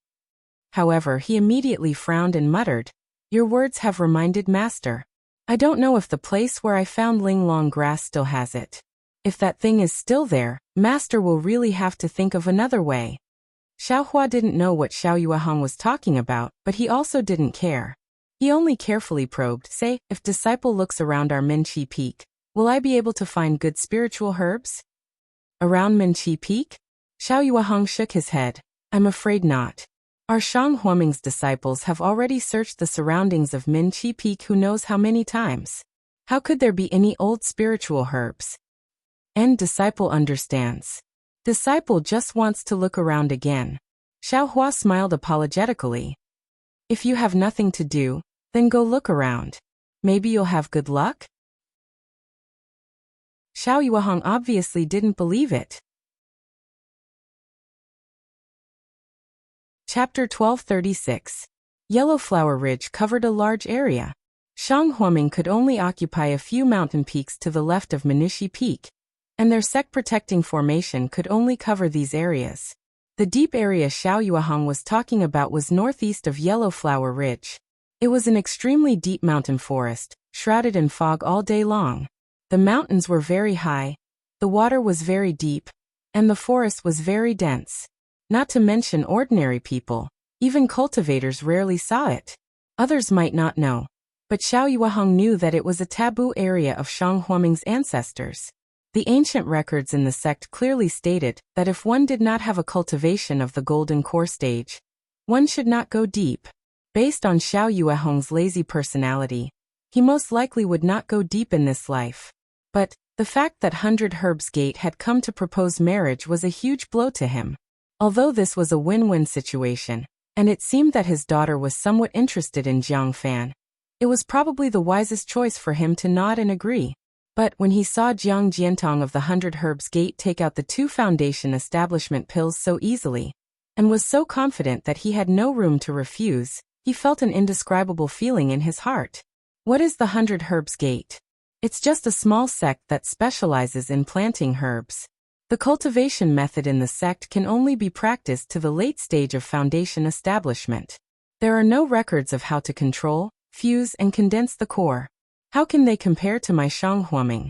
However, he immediately frowned and muttered, Your words have reminded Master. I don't know if the place where I found linglong grass still has it. If that thing is still there, Master will really have to think of another way. Xiao Hua didn't know what Xiao Yueheng was talking about, but he also didn't care. He only carefully probed, say, if disciple looks around our Minqi Peak, will I be able to find good spiritual herbs? Around Minqi Peak? Xiao Yueheng shook his head. I'm afraid not. Our Shang Huoming's disciples have already searched the surroundings of Minqi Peak who knows how many times. How could there be any old spiritual herbs? And disciple understands. Disciple just wants to look around again. Xiao Hua smiled apologetically. If you have nothing to do, then go look around. Maybe you'll have good luck? Xiao Yueheng obviously didn't believe it. Chapter 1236. Yellowflower Ridge covered a large area. Shang Huoming could only occupy a few mountain peaks to the left of Minqi Peak, and their sect-protecting formation could only cover these areas. The deep area Xiao Yueheng was talking about was northeast of Yellowflower Ridge. It was an extremely deep mountain forest, shrouded in fog all day long. The mountains were very high, the water was very deep, and the forest was very dense. Not to mention ordinary people, even cultivators rarely saw it. Others might not know, but Xiao Yueheng knew that it was a taboo area of Shang Huoming's ancestors. The ancient records in the sect clearly stated that if one did not have a cultivation of the golden core stage, one should not go deep. Based on Xiao Yueheng's lazy personality, he most likely would not go deep in this life. But the fact that 100 Herbs Gate had come to propose marriage was a huge blow to him. Although this was a win-win situation, and it seemed that his daughter was somewhat interested in Jiang Fan, it was probably the wisest choice for him to nod and agree. But when he saw Jiang Jiantong of the 100 Herbs Gate take out the 2 foundation establishment pills so easily, and was so confident that he had no room to refuse, he felt an indescribable feeling in his heart. What is the 100 Herbs Gate? It's just a small sect that specializes in planting herbs. The cultivation method in the sect can only be practiced to the late stage of foundation establishment. There are no records of how to control, fuse and condense the core. How can they compare to my Shang Huoming?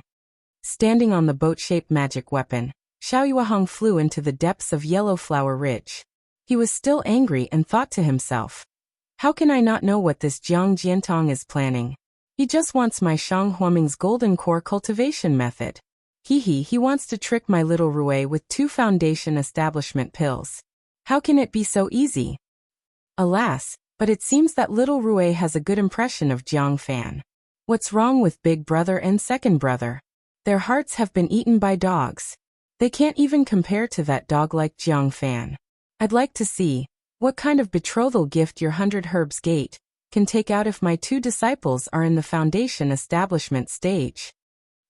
Standing on the boat-shaped magic weapon, Xiao Yueheng flew into the depths of Yellowflower Ridge. He was still angry and thought to himself, how can I not know what this Jiang Jiantong is planning? He just wants my Shang Huoming's golden core cultivation method. He wants to trick my little Rue with 2 foundation establishment pills. How can it be so easy? Alas, but it seems that little Rue has a good impression of Jiang Fan. What's wrong with big brother and second brother? Their hearts have been eaten by dogs. They can't even compare to that dog like Jiang Fan. I'd like to see what kind of betrothal gift your 100 Herbs Gate can take out if my 2 disciples are in the foundation establishment stage.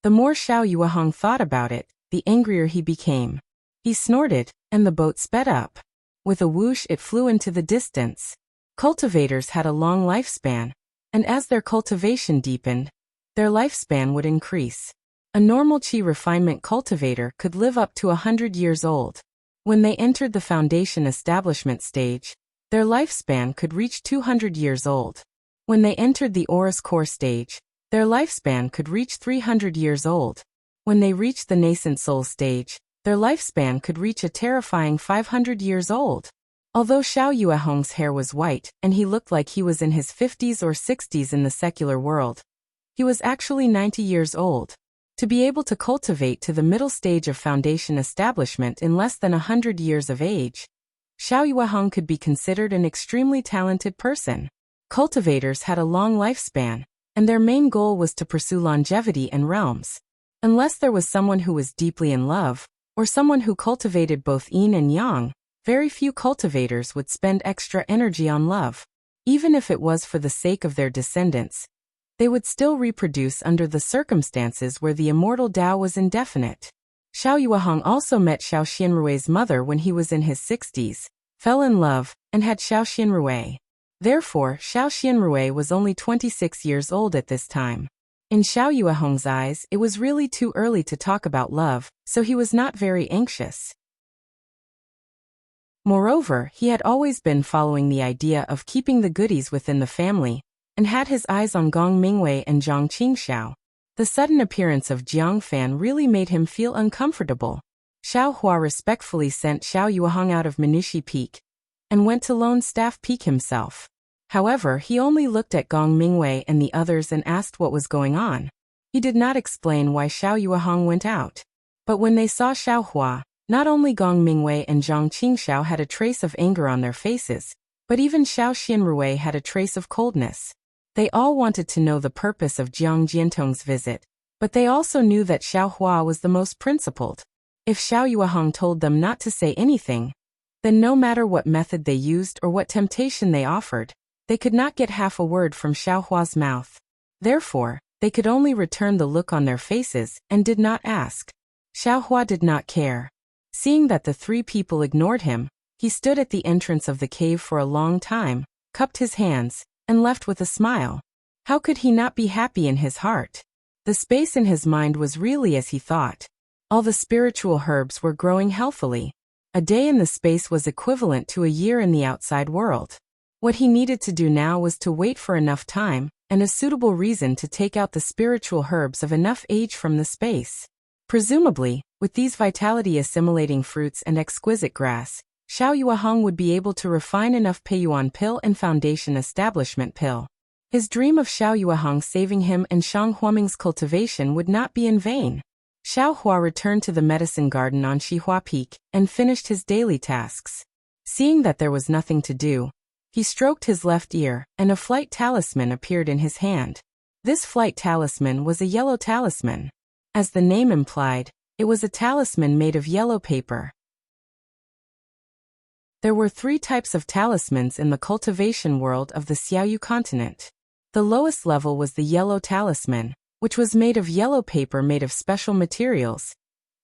The more Xiao Yueheng thought about it, the angrier he became. He snorted, and the boat sped up. With a whoosh it flew into the distance. Cultivators had a long lifespan, and as their cultivation deepened, their lifespan would increase. A normal qi refinement cultivator could live up to 100 years old. When they entered the foundation establishment stage, their lifespan could reach 200 years old. When they entered the Aurus core stage, their lifespan could reach 300 years old. When they reached the nascent soul stage, their lifespan could reach a terrifying 500 years old. Although Xiao Yueheng's hair was white and he looked like he was in his 50s or 60s in the secular world, he was actually 90 years old. To be able to cultivate to the middle stage of foundation establishment in less than 100 years of age, Xiao Yueheng could be considered an extremely talented person. Cultivators had a long lifespan, and their main goal was to pursue longevity and realms. Unless there was someone who was deeply in love, or someone who cultivated both yin and yang, very few cultivators would spend extra energy on love. Even if it was for the sake of their descendants, they would still reproduce under the circumstances where the immortal Tao was indefinite. Xiao Yueheng also met Xiao Xianrui's mother when he was in his 60s, fell in love, and had Xiao Xianrui. Therefore, Xiao Xianrui was only 26 years old at this time. In Xiao Yueheng's eyes, it was really too early to talk about love, so he was not very anxious. Moreover, he had always been following the idea of keeping the goodies within the family, and had his eyes on Gong Mingwei and Zhang Qingxiao. The sudden appearance of Jiang Fan really made him feel uncomfortable. Xiao Hua respectfully sent Xiao Yuehang out of Manushi Peak and went to Lone Staff Peak himself. However, he only looked at Gong Mingwei and the others and asked what was going on. He did not explain why Xiao Yuehang went out. But when they saw Xiao Hua, not only Gong Mingwei and Zhang Qingxiao had a trace of anger on their faces, but even Xiao Xianrui had a trace of coldness. They all wanted to know the purpose of Jiang Jiantong's visit, but they also knew that Xiao Hua was the most principled. If Xiao Yuehang told them not to say anything, then no matter what method they used or what temptation they offered, they could not get half a word from Xiao Hua's mouth. Therefore, they could only return the look on their faces and did not ask. Xiao Hua did not care. Seeing that the three people ignored him, he stood at the entrance of the cave for a long time, cupped his hands, and left with a smile. How could he not be happy in his heart? The space in his mind was really as he thought. All the spiritual herbs were growing healthily. A day in the space was equivalent to a year in the outside world. What he needed to do now was to wait for enough time and a suitable reason to take out the spiritual herbs of enough age from the space. Presumably, with these vitality-assimilating fruits and exquisite grass, Xiao Yuehang would be able to refine enough Peiyuan pill and Foundation Establishment pill. His dream of Xiao Yuehang saving him and Shang Huaming's cultivation would not be in vain. Xiao Hua returned to the medicine garden on Xihua Peak and finished his daily tasks. Seeing that there was nothing to do, he stroked his left ear, and a flight talisman appeared in his hand. This flight talisman was a yellow talisman. As the name implied, it was a talisman made of yellow paper. There were 3 types of talismans in the cultivation world of the Xiaoyu continent. The lowest level was the yellow talisman, which was made of yellow paper made of special materials,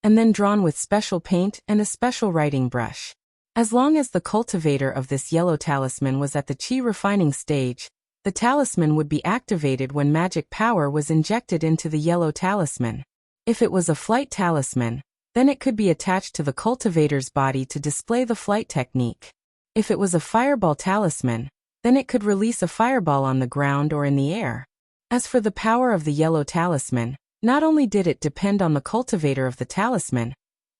and then drawn with special paint and a special writing brush. As long as the cultivator of this yellow talisman was at the qi refining stage, the talisman would be activated when magic power was injected into the yellow talisman. If it was a flight talisman, then it could be attached to the cultivator's body to display the flight technique. If it was a fireball talisman, then it could release a fireball on the ground or in the air. As for the power of the yellow talisman, not only did it depend on the cultivator of the talisman,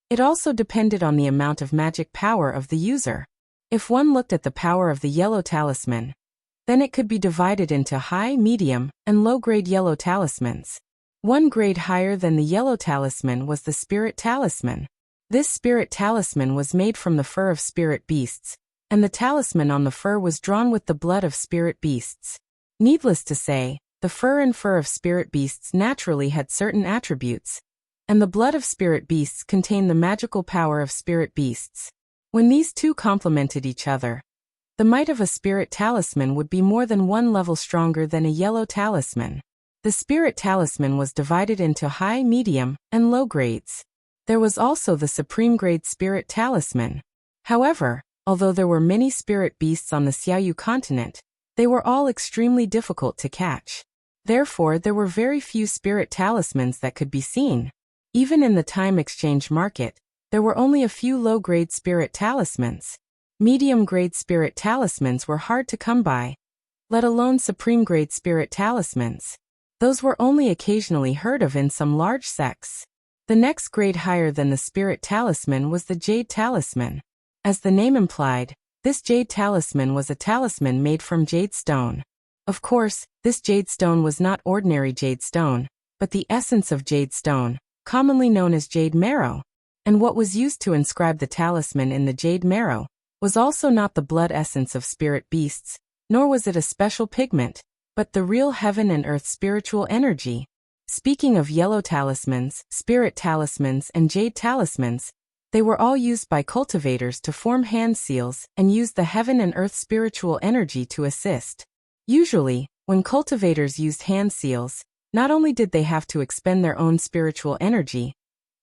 it also depended on the amount of magic power of the user. If one looked at the power of the yellow talisman, then it could be divided into high, medium, and low-grade yellow talismans. One grade higher than the yellow talisman was the spirit talisman. This spirit talisman was made from the fur of spirit beasts, and the talisman on the fur was drawn with the blood of spirit beasts. Needless to say, the fur of spirit beasts naturally had certain attributes, and the blood of spirit beasts contained the magical power of spirit beasts. When these two complemented each other, the might of a spirit talisman would be more than 1 level stronger than a yellow talisman. The spirit talisman was divided into high, medium, and low grades. There was also the supreme grade spirit talisman. However, although there were many spirit beasts on the Xiaoyu continent, they were all extremely difficult to catch. Therefore, there were very few spirit talismans that could be seen. Even in the time exchange market, there were only a few low-grade spirit talismans. Medium-grade spirit talismans were hard to come by, let alone supreme-grade spirit talismans. Those were only occasionally heard of in some large sects. The next grade higher than the spirit talisman was the jade talisman. As the name implied, this jade talisman was a talisman made from jade stone. Of course, this jade stone was not ordinary jade stone, but the essence of jade stone, commonly known as jade marrow. And what was used to inscribe the talisman in the jade marrow was also not the blood essence of spirit beasts, nor was it a special pigment, but the real heaven and earth spiritual energy. Speaking of yellow talismans, spirit talismans, and jade talismans, they were all used by cultivators to form hand seals and use the heaven and earth spiritual energy to assist. Usually, when cultivators used hand seals, not only did they have to expend their own spiritual energy,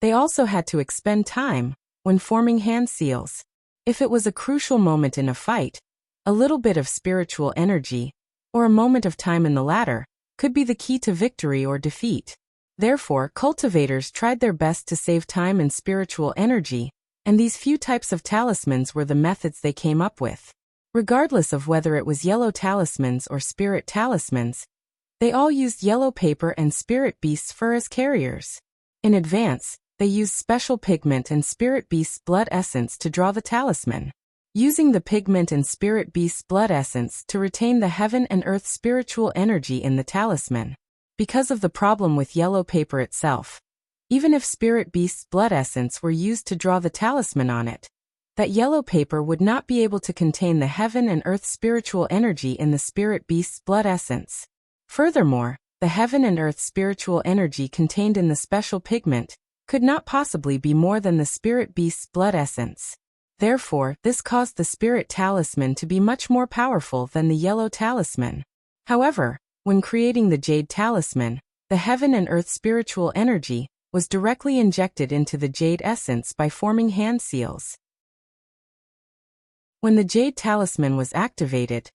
they also had to expend time when forming hand seals. If it was a crucial moment in a fight, a little bit of spiritual energy, or a moment of time in the latter, could be the key to victory or defeat. Therefore, cultivators tried their best to save time and spiritual energy, and these few types of talismans were the methods they came up with. Regardless of whether it was yellow talismans or spirit talismans, they all used yellow paper and spirit beasts' fur as carriers. In advance, they used special pigment and spirit beast's blood essence to draw the talisman. Using the pigment and spirit beast's blood essence to retain the heaven and earth spiritual energy in the talisman. Because of the problem with yellow paper itself, even if spirit beast's blood essence were used to draw the talisman on it, that yellow paper would not be able to contain the heaven and earth spiritual energy in the spirit beast's blood essence. Furthermore, the heaven and earth spiritual energy contained in the special pigment could not possibly be more than the spirit beast's blood essence. Therefore, this caused the spirit talisman to be much more powerful than the yellow talisman. However, when creating the jade talisman, the heaven and earth spiritual energy was directly injected into the jade essence by forming hand seals. When the jade talisman was activated,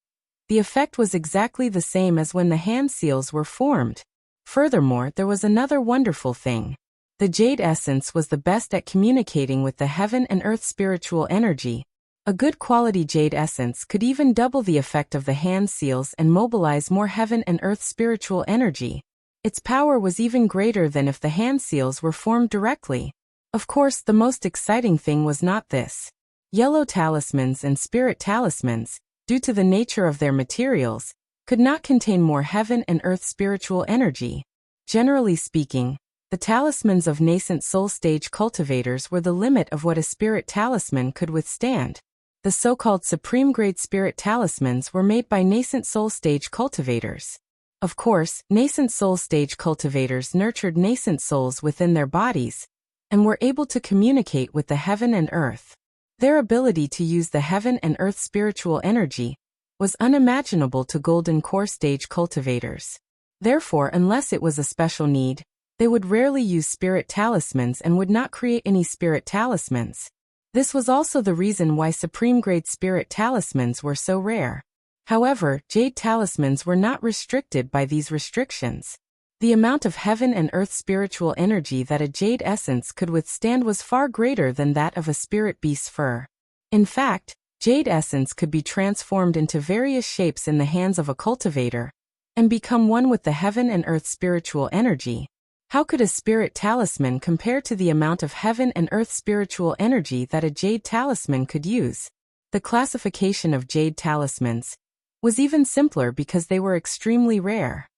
the effect was exactly the same as when the hand seals were formed. Furthermore, there was another wonderful thing. The jade essence was the best at communicating with the heaven and earth spiritual energy. A good quality jade essence could even double the effect of the hand seals and mobilize more heaven and earth spiritual energy. Its power was even greater than if the hand seals were formed directly. Of course, the most exciting thing was not this. Yellow talismans and spirit talismans, due to the nature of their materials, could not contain more heaven and earth spiritual energy. Generally speaking, the talismans of nascent soul stage cultivators were the limit of what a spirit talisman could withstand. The so-called supreme-grade spirit talismans were made by nascent soul stage cultivators. Of course, nascent soul stage cultivators nurtured nascent souls within their bodies and were able to communicate with the heaven and earth. Their ability to use the heaven and earth spiritual energy was unimaginable to golden core stage cultivators. Therefore, unless it was a special need, they would rarely use spirit talismans and would not create any spirit talismans. This was also the reason why supreme-grade spirit talismans were so rare. However, jade talismans were not restricted by these restrictions. The amount of heaven and earth spiritual energy that a jade essence could withstand was far greater than that of a spirit beast's fur. In fact, jade essence could be transformed into various shapes in the hands of a cultivator and become one with the heaven and earth spiritual energy. How could a spirit talisman compare to the amount of heaven and earth spiritual energy that a jade talisman could use? The classification of jade talismans was even simpler because they were extremely rare.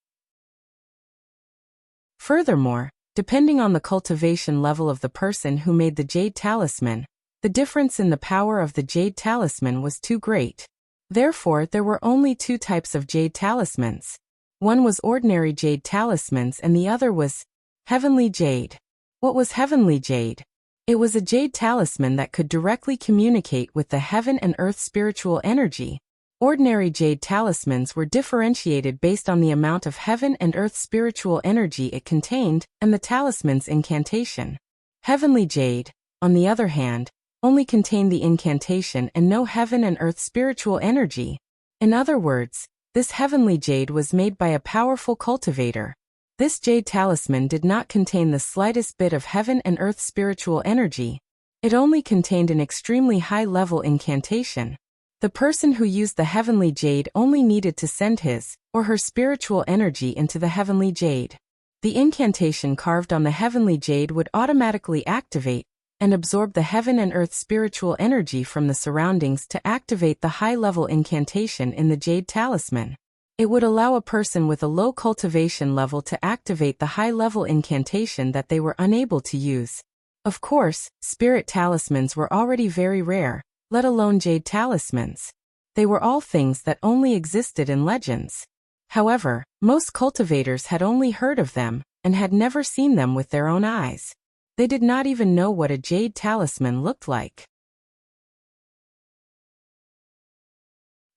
Furthermore, depending on the cultivation level of the person who made the jade talisman, the difference in the power of the jade talisman was too great. Therefore, there were only two types of jade talismans. One was ordinary jade talismans and the other was heavenly jade. What was heavenly jade? It was a jade talisman that could directly communicate with the heaven and earth spiritual energy. Ordinary jade talismans were differentiated based on the amount of heaven and earth spiritual energy it contained and the talisman's incantation. Heavenly jade, on the other hand, only contained the incantation and no heaven and earth spiritual energy. In other words, this heavenly jade was made by a powerful cultivator. This jade talisman did not contain the slightest bit of heaven and earth spiritual energy. It only contained an extremely high-level incantation. The person who used the heavenly jade only needed to send his or her spiritual energy into the heavenly jade. The incantation carved on the heavenly jade would automatically activate and absorb the heaven and earth spiritual energy from the surroundings to activate the high-level incantation in the jade talisman. It would allow a person with a low cultivation level to activate the high-level incantation that they were unable to use. Of course, spirit talismans were already very rare, let alone jade talismans. They were all things that only existed in legends. However, most cultivators had only heard of them and had never seen them with their own eyes. They did not even know what a jade talisman looked like.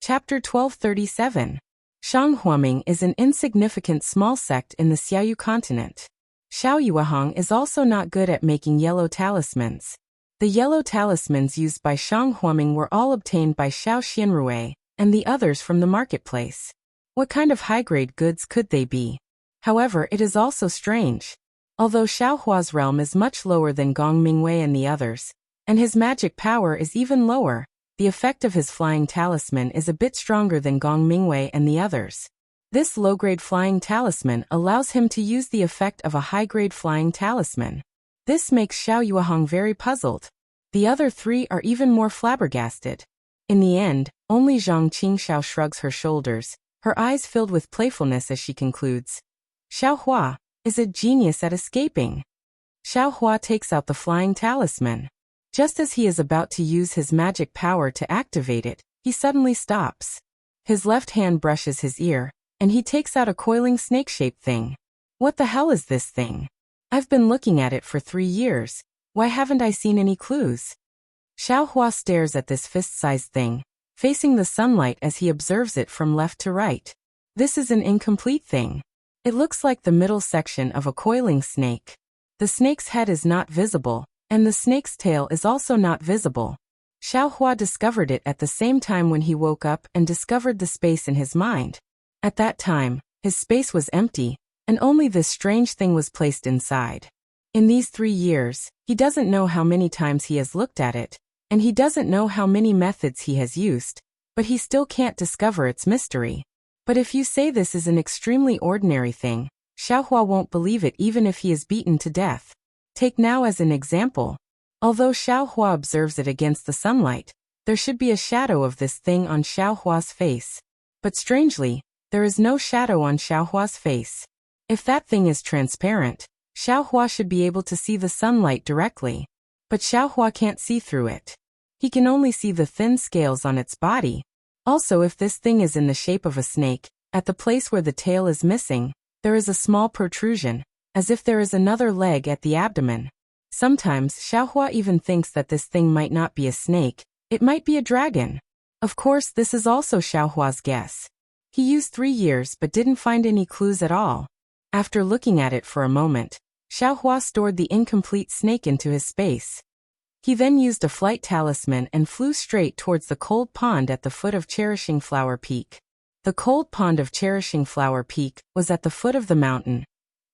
Chapter 1237. Shanghuaming is an insignificant small sect in the Xiaoyu continent. Xiaoyuahong is also not good at making yellow talismans. The yellow talismans used by Shanghuaming were all obtained by Xiao Xianrui and the others from the marketplace. What kind of high-grade goods could they be? However, it is also strange. Although Xiaohua's realm is much lower than Gong Mingwei and the others, and his magic power is even lower, the effect of his flying talisman is a bit stronger than Gong Mingwei and the others. This low-grade flying talisman allows him to use the effect of a high-grade flying talisman. This makes Xiao Yuehong very puzzled. The other three are even more flabbergasted. In the end, only Zhang Qingxiao shrugs her shoulders, her eyes filled with playfulness as she concludes. Xiao Hua is a genius at escaping. Xiao Hua takes out the flying talisman. Just as he is about to use his magic power to activate it, he suddenly stops. His left hand brushes his ear, and he takes out a coiling snake-shaped thing. What the hell is this thing? I've been looking at it for 3 years. Why haven't I seen any clues? Xiao Hua stares at this fist-sized thing, facing the sunlight as he observes it from left to right. This is an incomplete thing. It looks like the middle section of a coiling snake. The snake's head is not visible, and the snake's tail is also not visible. Xiao Hua discovered it at the same time when he woke up and discovered the space in his mind. At that time, his space was empty, and only this strange thing was placed inside. In these 3 years, he doesn't know how many times he has looked at it, and he doesn't know how many methods he has used, but he still can't discover its mystery. But if you say this is an extremely ordinary thing, Xiao Hua won't believe it even if he is beaten to death. Take now as an example. Although Xiao Hua observes it against the sunlight, there should be a shadow of this thing on Xiao Hua's face. But strangely, there is no shadow on Xiao Hua's face. If that thing is transparent, Xiao Hua should be able to see the sunlight directly. But Xiao Hua can't see through it. He can only see the thin scales on its body. Also, if this thing is in the shape of a snake, at the place where the tail is missing, there is a small protrusion, as if there is another leg at the abdomen. Sometimes Xiao Hua even thinks that this thing might not be a snake, it might be a dragon. Of course, this is also Xiao Hua's guess. He used 3 years but didn't find any clues at all. After looking at it for a moment, Xiao Hua stored the incomplete snake into his space. He then used a flight talisman and flew straight towards the cold pond at the foot of Cherishing Flower Peak. The cold pond of Cherishing Flower Peak was at the foot of the mountain,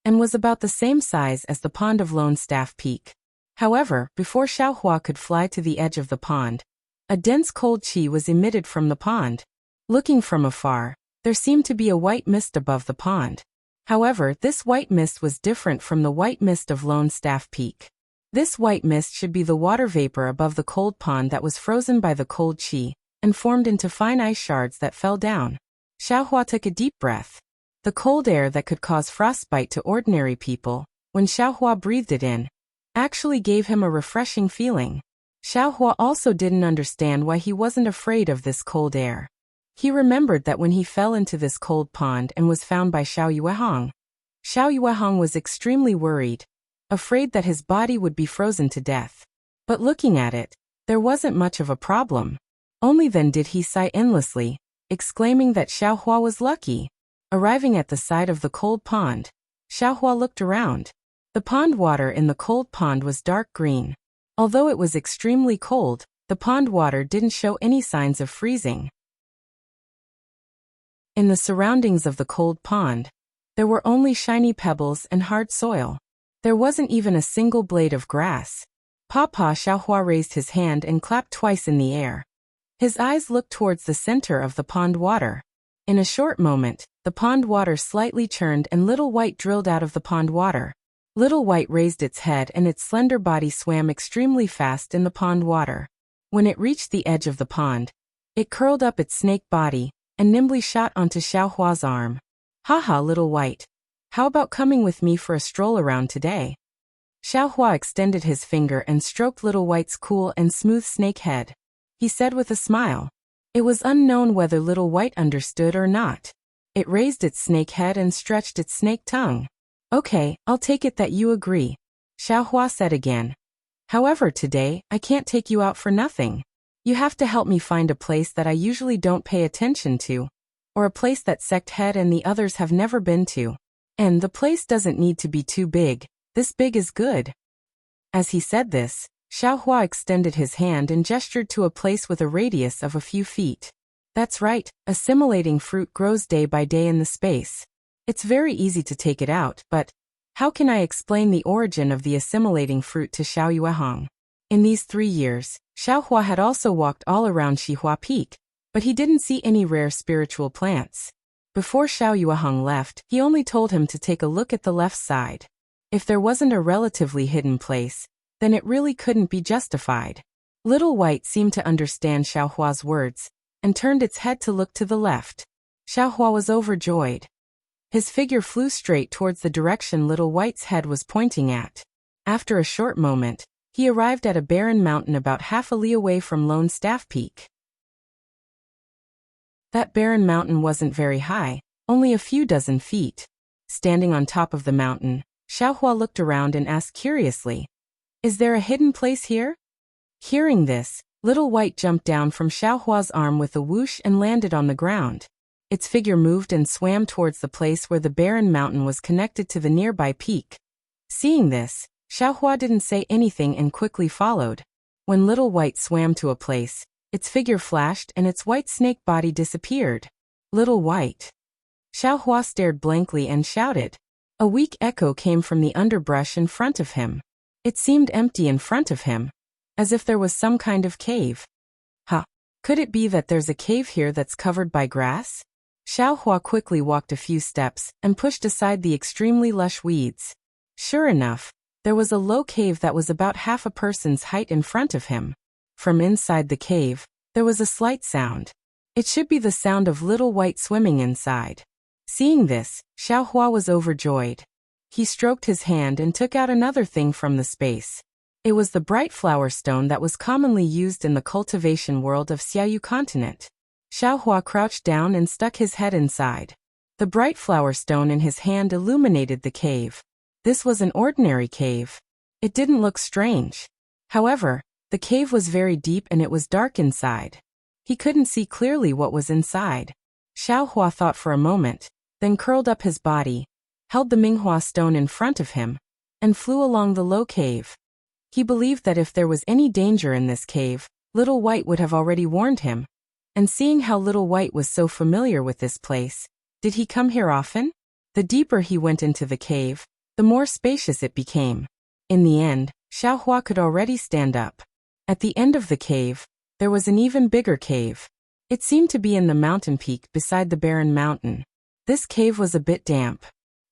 and was about the same size as the pond of Lone Staff Peak. However, before Xiao Hua could fly to the edge of the pond, a dense cold qi was emitted from the pond. Looking from afar, there seemed to be a white mist above the pond. However, this white mist was different from the white mist of Lone Staff Peak. This white mist should be the water vapor above the cold pond that was frozen by the cold qi, and formed into fine ice shards that fell down. Xiao Hua took a deep breath. The cold air that could cause frostbite to ordinary people, when Xiao Hua breathed it in, actually gave him a refreshing feeling. Xiao Hua also didn't understand why he wasn't afraid of this cold air. He remembered that when he fell into this cold pond and was found by Xiao Yuehong was extremely worried, afraid that his body would be frozen to death. But looking at it, there wasn't much of a problem. Only then did he sigh endlessly, exclaiming that Xiao Hua was lucky. Arriving at the side of the cold pond, Xiao Hua looked around. The pond water in the cold pond was dark green. Although it was extremely cold, the pond water didn't show any signs of freezing. In the surroundings of the cold pond, there were only shiny pebbles and hard soil. There wasn't even a single blade of grass. Papa Xiao Hua raised his hand and clapped twice in the air. His eyes looked towards the center of the pond water. In a short moment, the pond water slightly churned and Little White drilled out of the pond water. Little White raised its head and its slender body swam extremely fast in the pond water. When it reached the edge of the pond, it curled up its snake body and nimbly shot onto Xiao Hua's arm. Haha, Little White. How about coming with me for a stroll around today? Xiao Hua extended his finger and stroked Little White's cool and smooth snake head. He said with a smile. It was unknown whether Little White understood or not. It raised its snake head and stretched its snake tongue. Okay, I'll take it that you agree, Xiao Hua said again. However, today, I can't take you out for nothing. You have to help me find a place that I usually don't pay attention to, or a place that Sect Head and the others have never been to. And the place doesn't need to be too big, this big is good. As he said this, Xiao Hua extended his hand and gestured to a place with a radius of a few feet. That's right, assimilating fruit grows day by day in the space. It's very easy to take it out, but how can I explain the origin of the assimilating fruit to Xiao Yuehong? In these 3 years, Xiao Hua had also walked all around Xihua Peak, but he didn't see any rare spiritual plants. Before Xiao Yuehong left, he only told him to take a look at the left side. If there wasn't a relatively hidden place, then it really couldn't be justified. Little White seemed to understand Xiaohua's words, and turned its head to look to the left. Xiaohua was overjoyed. His figure flew straight towards the direction Little White's head was pointing at. After a short moment, he arrived at a barren mountain about half a li away from Lone Staff Peak. That barren mountain wasn't very high, only a few dozen feet. Standing on top of the mountain, Xiaohua looked around and asked curiously, "Is there a hidden place here?" Hearing this, Little White jumped down from Xiaohua's arm with a whoosh and landed on the ground. Its figure moved and swam towards the place where the barren mountain was connected to the nearby peak. Seeing this, Xiaohua didn't say anything and quickly followed. When Little White swam to a place, its figure flashed and its white snake body disappeared. "Little White." Xiaohua stared blankly and shouted. A weak echo came from the underbrush in front of him. It seemed empty in front of him, as if there was some kind of cave. Huh. Could it be that there's a cave here that's covered by grass? Xiaohua quickly walked a few steps and pushed aside the extremely lush weeds. Sure enough, there was a low cave that was about half a person's height in front of him. From inside the cave, there was a slight sound. It should be the sound of Little White swimming inside. Seeing this, Xiaohua was overjoyed. He stroked his hand and took out another thing from the space. It was the bright flower stone that was commonly used in the cultivation world of Xiaoyu continent. Xiaohua crouched down and stuck his head inside. The bright flower stone in his hand illuminated the cave. This was an ordinary cave. It didn't look strange. However, the cave was very deep and it was dark inside. He couldn't see clearly what was inside. Xiaohua thought for a moment, then curled up his body, held the Minghua stone in front of him, and flew along the low cave. He believed that if there was any danger in this cave, Little White would have already warned him. And seeing how Little White was so familiar with this place, did he come here often? The deeper he went into the cave, the more spacious it became. In the end, Xiaohua could already stand up. At the end of the cave, there was an even bigger cave. It seemed to be in the mountain peak beside the barren mountain. This cave was a bit damp.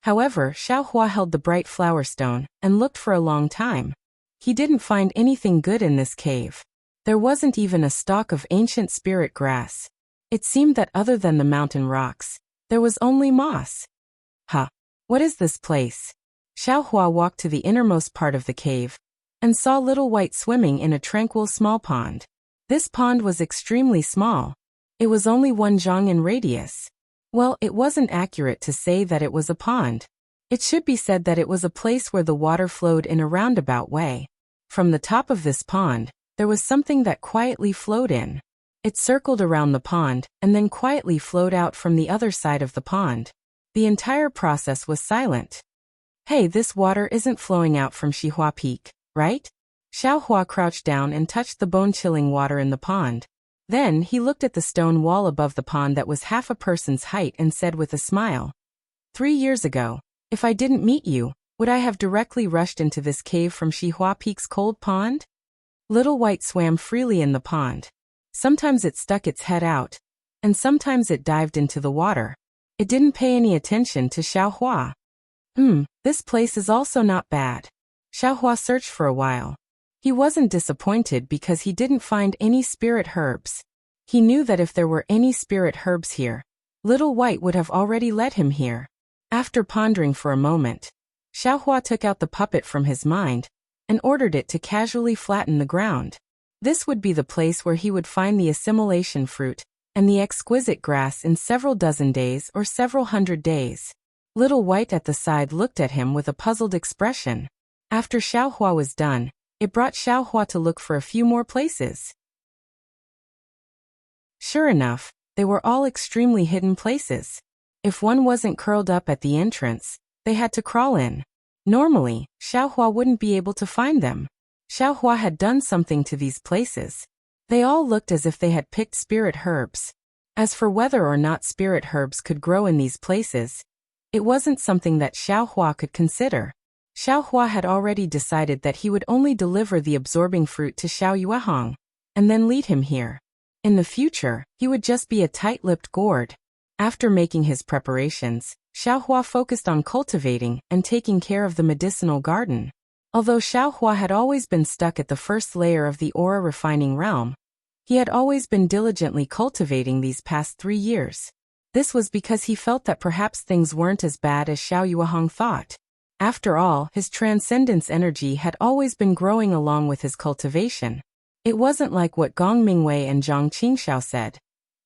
However, Xiaohua held the bright flower stone and looked for a long time. He didn't find anything good in this cave. There wasn't even a stalk of ancient spirit grass. It seemed that other than the mountain rocks, there was only moss. Huh. What is this place? Xiaohua walked to the innermost part of the cave and saw Little White swimming in a tranquil small pond. This pond was extremely small. It was only 1 zhang in radius. Well, it wasn't accurate to say that it was a pond. It should be said that it was a place where the water flowed in a roundabout way. From the top of this pond, there was something that quietly flowed in. It circled around the pond and then quietly flowed out from the other side of the pond. The entire process was silent. Hey, this water isn't flowing out from Xihua Peak, right? Xiaohua crouched down and touched the bone-chilling water in the pond. Then he looked at the stone wall above the pond that was half a person's height and said with a smile, 3 years ago, if I didn't meet you, would I have directly rushed into this cave from Xihua Peak's cold pond? Little White swam freely in the pond. Sometimes it stuck its head out, and sometimes it dived into the water. It didn't pay any attention to Xiaohua. This place is also not bad. Xiaohua searched for a while. He wasn't disappointed because he didn't find any spirit herbs. He knew that if there were any spirit herbs here, Little White would have already led him here. After pondering for a moment, Xiaohua took out the puppet from his mind and ordered it to casually flatten the ground. This would be the place where he would find the assimilation fruit and the exquisite grass in several dozen days or several hundred days. Little White at the side looked at him with a puzzled expression. After Xiaohua was done, it brought Xiaohua to look for a few more places. Sure enough, they were all extremely hidden places. If one wasn't curled up at the entrance, they had to crawl in. Normally, Xiaohua wouldn't be able to find them. Xiaohua had done something to these places. They all looked as if they had picked spirit herbs. As for whether or not spirit herbs could grow in these places, it wasn't something that Xiaohua could consider. Xiaohua had already decided that he would only deliver the absorbing fruit to Xiao Yuehong, and then lead him here. In the future, he would just be a tight-lipped gourd. After making his preparations, Xiaohua focused on cultivating and taking care of the medicinal garden. Although Xiaohua had always been stuck at the first layer of the aura refining realm, he had always been diligently cultivating these past 3 years. This was because he felt that perhaps things weren't as bad as Xiao Yuehong thought. After all, his transcendence energy had always been growing along with his cultivation. It wasn't like what Gong Mingwei and Zhang Qingxiao said,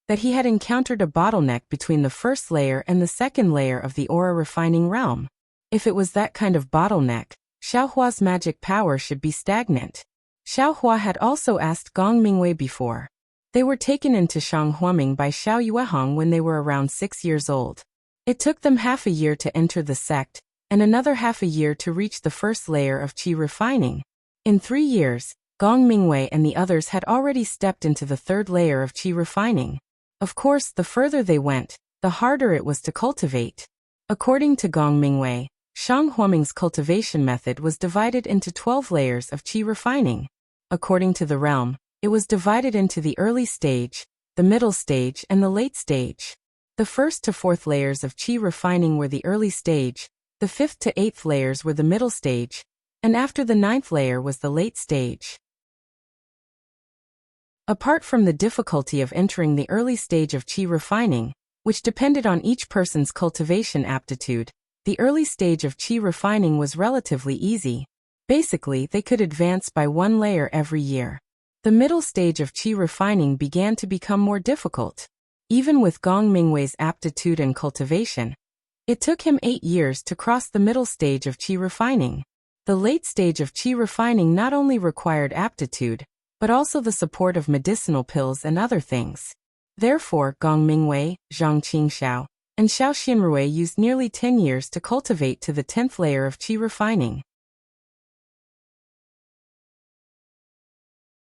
that he had encountered a bottleneck between the first layer and the second layer of the aura refining realm. If it was that kind of bottleneck, Xiaohua's magic power should be stagnant. Xiaohua had also asked Gong Mingwei before. They were taken into Shanghuaming by Xiao Yuehong when they were around 6 years old. It took them half a year to enter the sect, and another half a year to reach the first layer of qi refining. In 3 years, Gong Mingwei and the others had already stepped into the third layer of qi refining. Of course, the further they went, the harder it was to cultivate. According to Gong Mingwei, Shanghuaming's cultivation method was divided into 12 layers of qi refining. According to the realm, it was divided into the early stage, the middle stage, and the late stage. The first to fourth layers of qi refining were the early stage, the fifth to eighth layers were the middle stage, and after the ninth layer was the late stage. Apart from the difficulty of entering the early stage of qi refining, which depended on each person's cultivation aptitude, the early stage of qi refining was relatively easy. Basically, they could advance by 1 layer every year. The middle stage of qi refining began to become more difficult. Even with Gong Mingwei's aptitude and cultivation, it took him 8 years to cross the middle stage of qi refining. The late stage of qi refining not only required aptitude, but also the support of medicinal pills and other things. Therefore, Gong Mingwei, Zhang Qingxiao, and Xiao Xinrui used nearly 10 years to cultivate to the 10th layer of qi refining.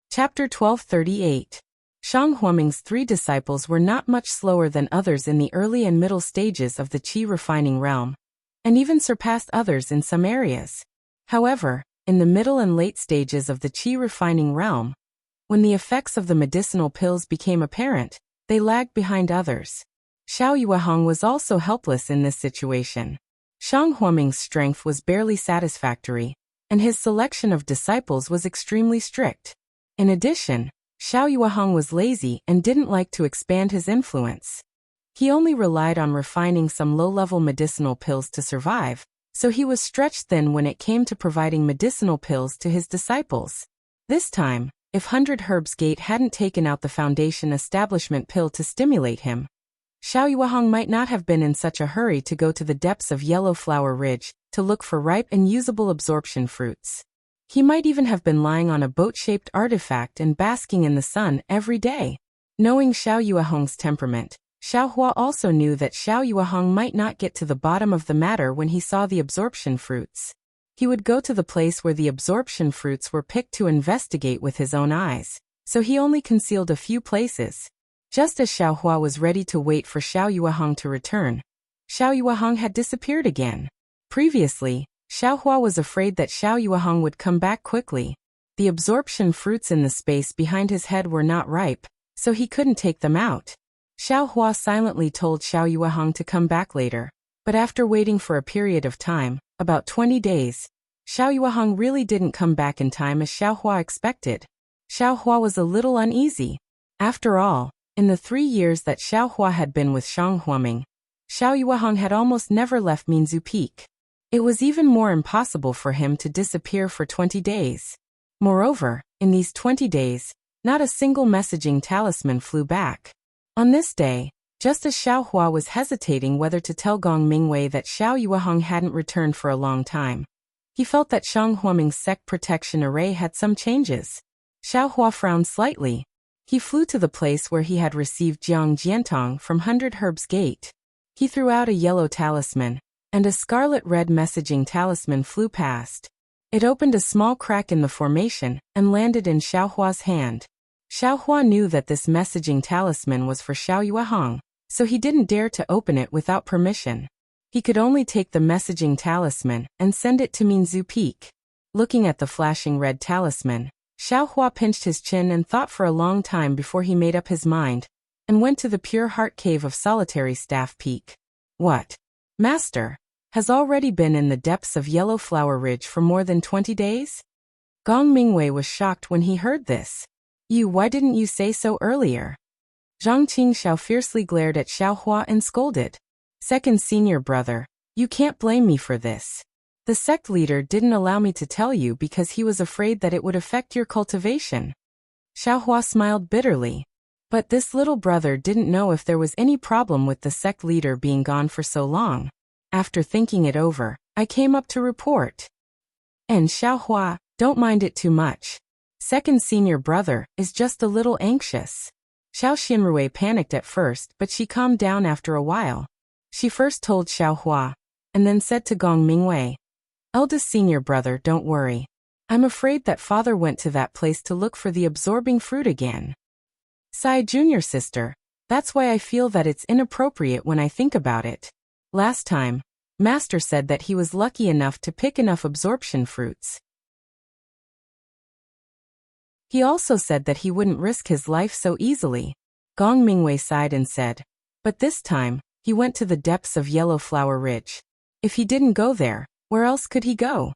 Chapter 1238. Shanghuaming's 3 disciples were not much slower than others in the early and middle stages of the qi refining realm, and even surpassed others in some areas. However, in the middle and late stages of the qi refining realm, when the effects of the medicinal pills became apparent, they lagged behind others. Xiao Yuehong was also helpless in this situation. Shanghuaming's strength was barely satisfactory, and his selection of disciples was extremely strict. In addition, Xiao Yuehong was lazy and didn't like to expand his influence. He only relied on refining some low-level medicinal pills to survive, so he was stretched thin when it came to providing medicinal pills to his disciples. This time, if 100 Herbs Gate hadn't taken out the Foundation Establishment pill to stimulate him, Xiao Yuehong might not have been in such a hurry to go to the depths of Yellow Flower Ridge to look for ripe and usable absorption fruits. He might even have been lying on a boat-shaped artifact and basking in the sun every day. Knowing Xiao Yuehong's temperament, Xiaohua also knew that Xiao Yuehong might not get to the bottom of the matter when he saw the absorption fruits. He would go to the place where the absorption fruits were picked to investigate with his own eyes, so he only concealed a few places. Just as Xiaohua was ready to wait for Xiao Yuehong to return, Xiao Yuehong had disappeared again. Previously, Xiaohua was afraid that Xiao Yuehong would come back quickly. The absorption fruits in the space behind his head were not ripe, so he couldn't take them out. Xiaohua silently told Xiao Yuehong to come back later, but after waiting for a period of time, about 20 days, Xiao Yuehong really didn't come back in time as Xiaohua expected. Xiaohua was a little uneasy. After all, in the 3 years that Xiaohua had been with Shanghuaming, Xiao Yuehong had almost never left Minzu Peak. It was even more impossible for him to disappear for 20 days. Moreover, in these 20 days, not a single messaging talisman flew back. On this day, just as Xiaohua was hesitating whether to tell Gong Mingwei that Xiao Yuehong hadn't returned for a long time, he felt that Shanghuaming's sect protection array had some changes. Xiaohua frowned slightly. He flew to the place where he had received Jiang Jiantong from 100 Herbs Gate. He threw out a yellow talisman, and a scarlet-red messaging talisman flew past. It opened a small crack in the formation and landed in Xiaohua's hand. Xiaohua knew that this messaging talisman was for Xiao Yuehong, so he didn't dare to open it without permission. He could only take the messaging talisman and send it to Minzu Peak. Looking at the flashing red talisman, Xiaohua pinched his chin and thought for a long time before he made up his mind, and went to the Pure Heart Cave of Solitary Staff Peak. What? Master, has already been in the depths of Yellow Flower Ridge for more than 20 days? Gong Mingwei was shocked when he heard this. Why didn't you say so earlier? Zhang Qingxiao fiercely glared at Xiaohua and scolded. Second senior brother, you can't blame me for this. The sect leader didn't allow me to tell you because he was afraid that it would affect your cultivation. Xiaohua smiled bitterly. But this little brother didn't know if there was any problem with the sect leader being gone for so long. After thinking it over, I came up to report. And Xiaohua, don't mind it too much. Second senior brother is just a little anxious. Xiao Xinrui panicked at first, but she calmed down after a while. She first told Xiaohua, and then said to Gong Mingwei, eldest senior brother, don't worry. I'm afraid that father went to that place to look for the absorbing fruit again. Sigh junior sister, that's why I feel that it's inappropriate when I think about it. Last time, Master said that he was lucky enough to pick enough absorption fruits. He also said that he wouldn't risk his life so easily. Gong Mingwei sighed and said, but this time, he went to the depths of Yellow Flower Ridge. If he didn't go there, where else could he go?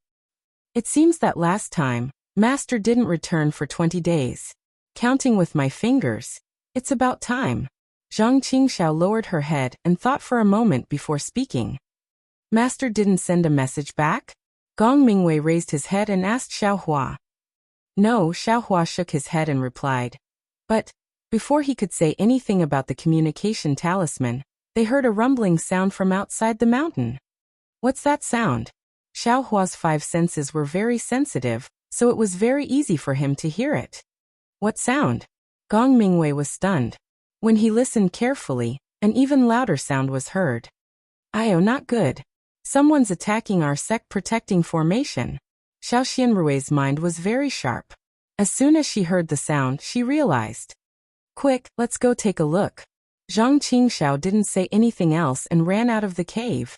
It seems that last time, Master didn't return for 20 days. Counting with my fingers, it's about time. Zhang Qingxiao lowered her head and thought for a moment before speaking. Master didn't send a message back? Gong Mingwei raised his head and asked Xiaohua. No, Xiaohua shook his head and replied. But, before he could say anything about the communication talisman, they heard a rumbling sound from outside the mountain. What's that sound? Xiaohua's 5 senses were very sensitive, so it was very easy for him to hear it. What sound? Gong Mingwei was stunned. When he listened carefully, an even louder sound was heard. Ayo, not good. Someone's attacking our sect protecting formation. Xiao Xianrui's mind was very sharp. As soon as she heard the sound, she realized. Quick, let's go take a look. Zhang Qingxiao didn't say anything else and ran out of the cave.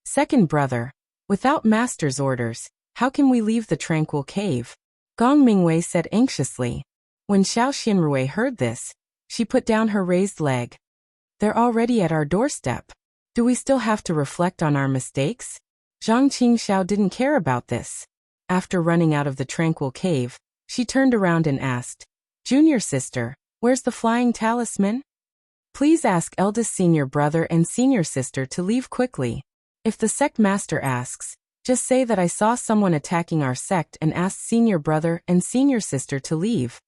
Second brother, without master's orders, how can we leave the tranquil cave? Gong Mingwei said anxiously. When Xiao Xianrui heard this, she put down her raised leg. They're already at our doorstep. Do we still have to reflect on our mistakes? Zhang Qingxiao didn't care about this. After running out of the tranquil cave, she turned around and asked, Junior sister, where's the flying talisman? Please ask eldest senior brother and senior sister to leave quickly. If the sect master asks, just say that I saw someone attacking our sect and asked senior brother and senior sister to leave.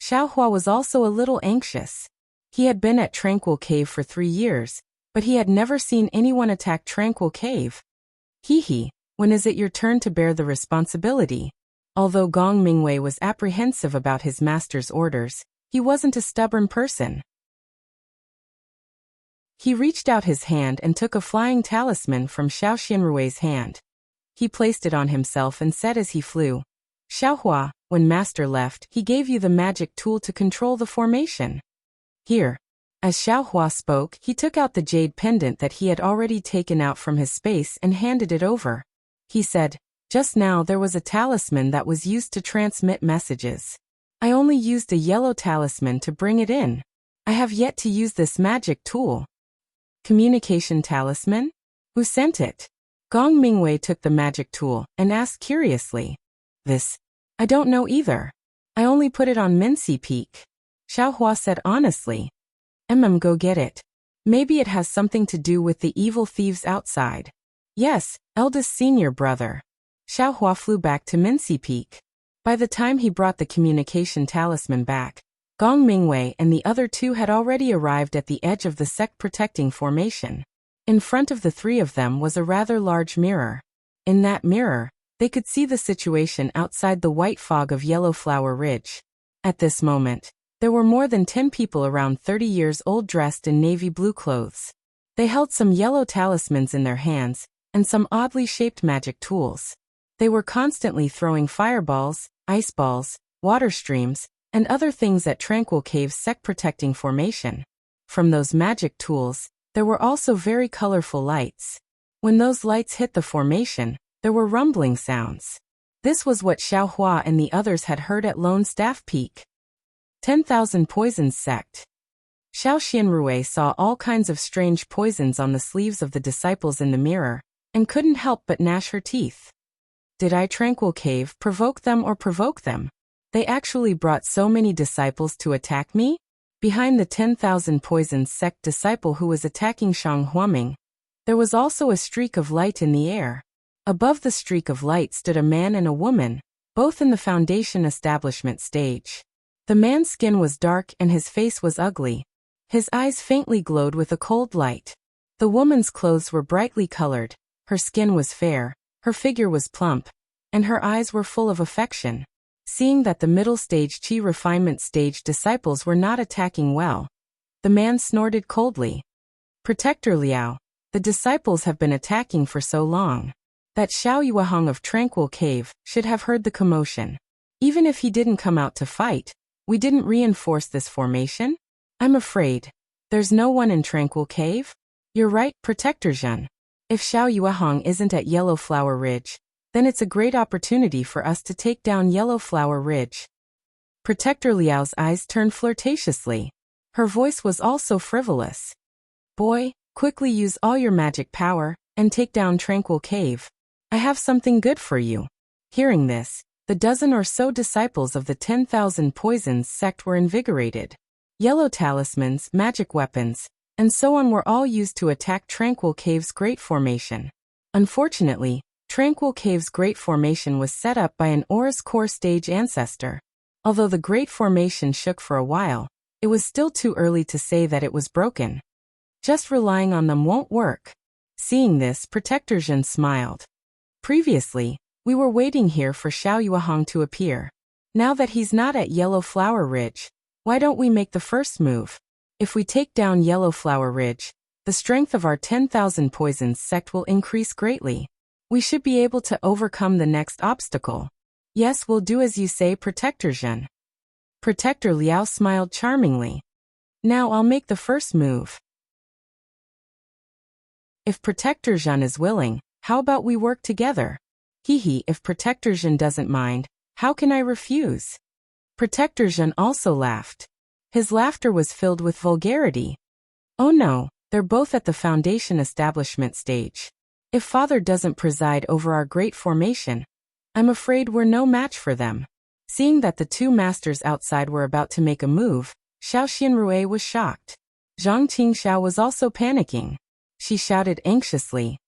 Xiaohua was also a little anxious. He had been at Tranquil Cave for 3 years, but he had never seen anyone attack Tranquil Cave. Hee, when is it your turn to bear the responsibility? Although Gong Mingwei was apprehensive about his master's orders, he wasn't a stubborn person. He reached out his hand and took a flying talisman from Xiao Xianrui's hand. He placed it on himself and said as he flew, Xiaohua, when master left, he gave you the magic tool to control the formation. Here. As Xiaohua spoke, he took out the jade pendant that he had already taken out from his space and handed it over. He said, just now there was a talisman that was used to transmit messages. I only used a yellow talisman to bring it in. I have yet to use this magic tool. Communication talisman? Who sent it? Gong Mingwei took the magic tool and asked curiously. This? I don't know either. I only put it on Mincy Peak. Xiaohua said honestly. Go get it. Maybe it has something to do with the evil thieves outside. Yes, eldest senior brother. Xiaohua flew back to Mincy Peak. By the time he brought the communication talisman back, Gong Mingwei and the other 2 had already arrived at the edge of the sect protecting formation. In front of the 3 of them was a rather large mirror. In that mirror, they could see the situation outside the white fog of Yellow Flower Ridge. At this moment, there were more than 10 people around 30 years old dressed in navy blue clothes. They held some yellow talismans in their hands, and some oddly shaped magic tools. They were constantly throwing fireballs, ice balls, water streams, and other things at Tranquil Cave's sect-protecting formation. From those magic tools, there were also very colorful lights. When those lights hit the formation, there were rumbling sounds. This was what Xiaohua and the others had heard at Lone Staff Peak. 10,000 Poisons Sect. Xiao Xianrui saw all kinds of strange poisons on the sleeves of the disciples in the mirror, and couldn't help but gnash her teeth. Did I, Tranquil Cave, provoke them or provoke them? They actually brought so many disciples to attack me? Behind the 10,000 poisons sect disciple who was attacking Shang Huaming, there was also a streak of light in the air. Above the streak of light stood a man and a woman, both in the foundation establishment stage. The man's skin was dark and his face was ugly. His eyes faintly glowed with a cold light. The woman's clothes were brightly colored, her skin was fair, her figure was plump, and her eyes were full of affection. Seeing that the middle stage Qi refinement stage disciples were not attacking well, the man snorted coldly. Protector Liao, the disciples have been attacking for so long. That Xiao Yuehong of Tranquil Cave should have heard the commotion. Even if he didn't come out to fight, we didn't reinforce this formation? I'm afraid. There's no one in Tranquil Cave? You're right, Protector Zhen. If Xiao Yuehong isn't at Yellow Flower Ridge, then it's a great opportunity for us to take down Yellow Flower Ridge. Protector Liao's eyes turned flirtatiously. Her voice was also frivolous. Boy, quickly use all your magic power, and take down Tranquil Cave. I have something good for you. Hearing this, the dozen or so disciples of the 10,000 poisons sect were invigorated. Yellow talismans, magic weapons, and so on were all used to attack Tranquil Cave's Great Formation. Unfortunately, Tranquil Cave's Great Formation was set up by an Aura's Core stage ancestor. Although the Great Formation shook for a while, it was still too early to say that it was broken. Just relying on them won't work. Seeing this, Protector Zhen smiled. Previously, we were waiting here for Xiao Yuehong to appear. Now that he's not at Yellow Flower Ridge, why don't we make the first move? If we take down Yellow Flower Ridge, the strength of our 10,000 poisons sect will increase greatly. We should be able to overcome the next obstacle. Yes, we'll do as you say, Protector Zhen. Protector Liao smiled charmingly. Now I'll make the first move. If Protector Zhen is willing, how about we work together? Hee, if Protector Zhen doesn't mind, how can I refuse? Protector Zhen also laughed. His laughter was filled with vulgarity. Oh no, they're both at the foundation establishment stage. If Father doesn't preside over our great formation, I'm afraid we're no match for them. Seeing that the two masters outside were about to make a move, Xiao Xianrui was shocked. Zhang Qingxiao was also panicking. She shouted anxiously.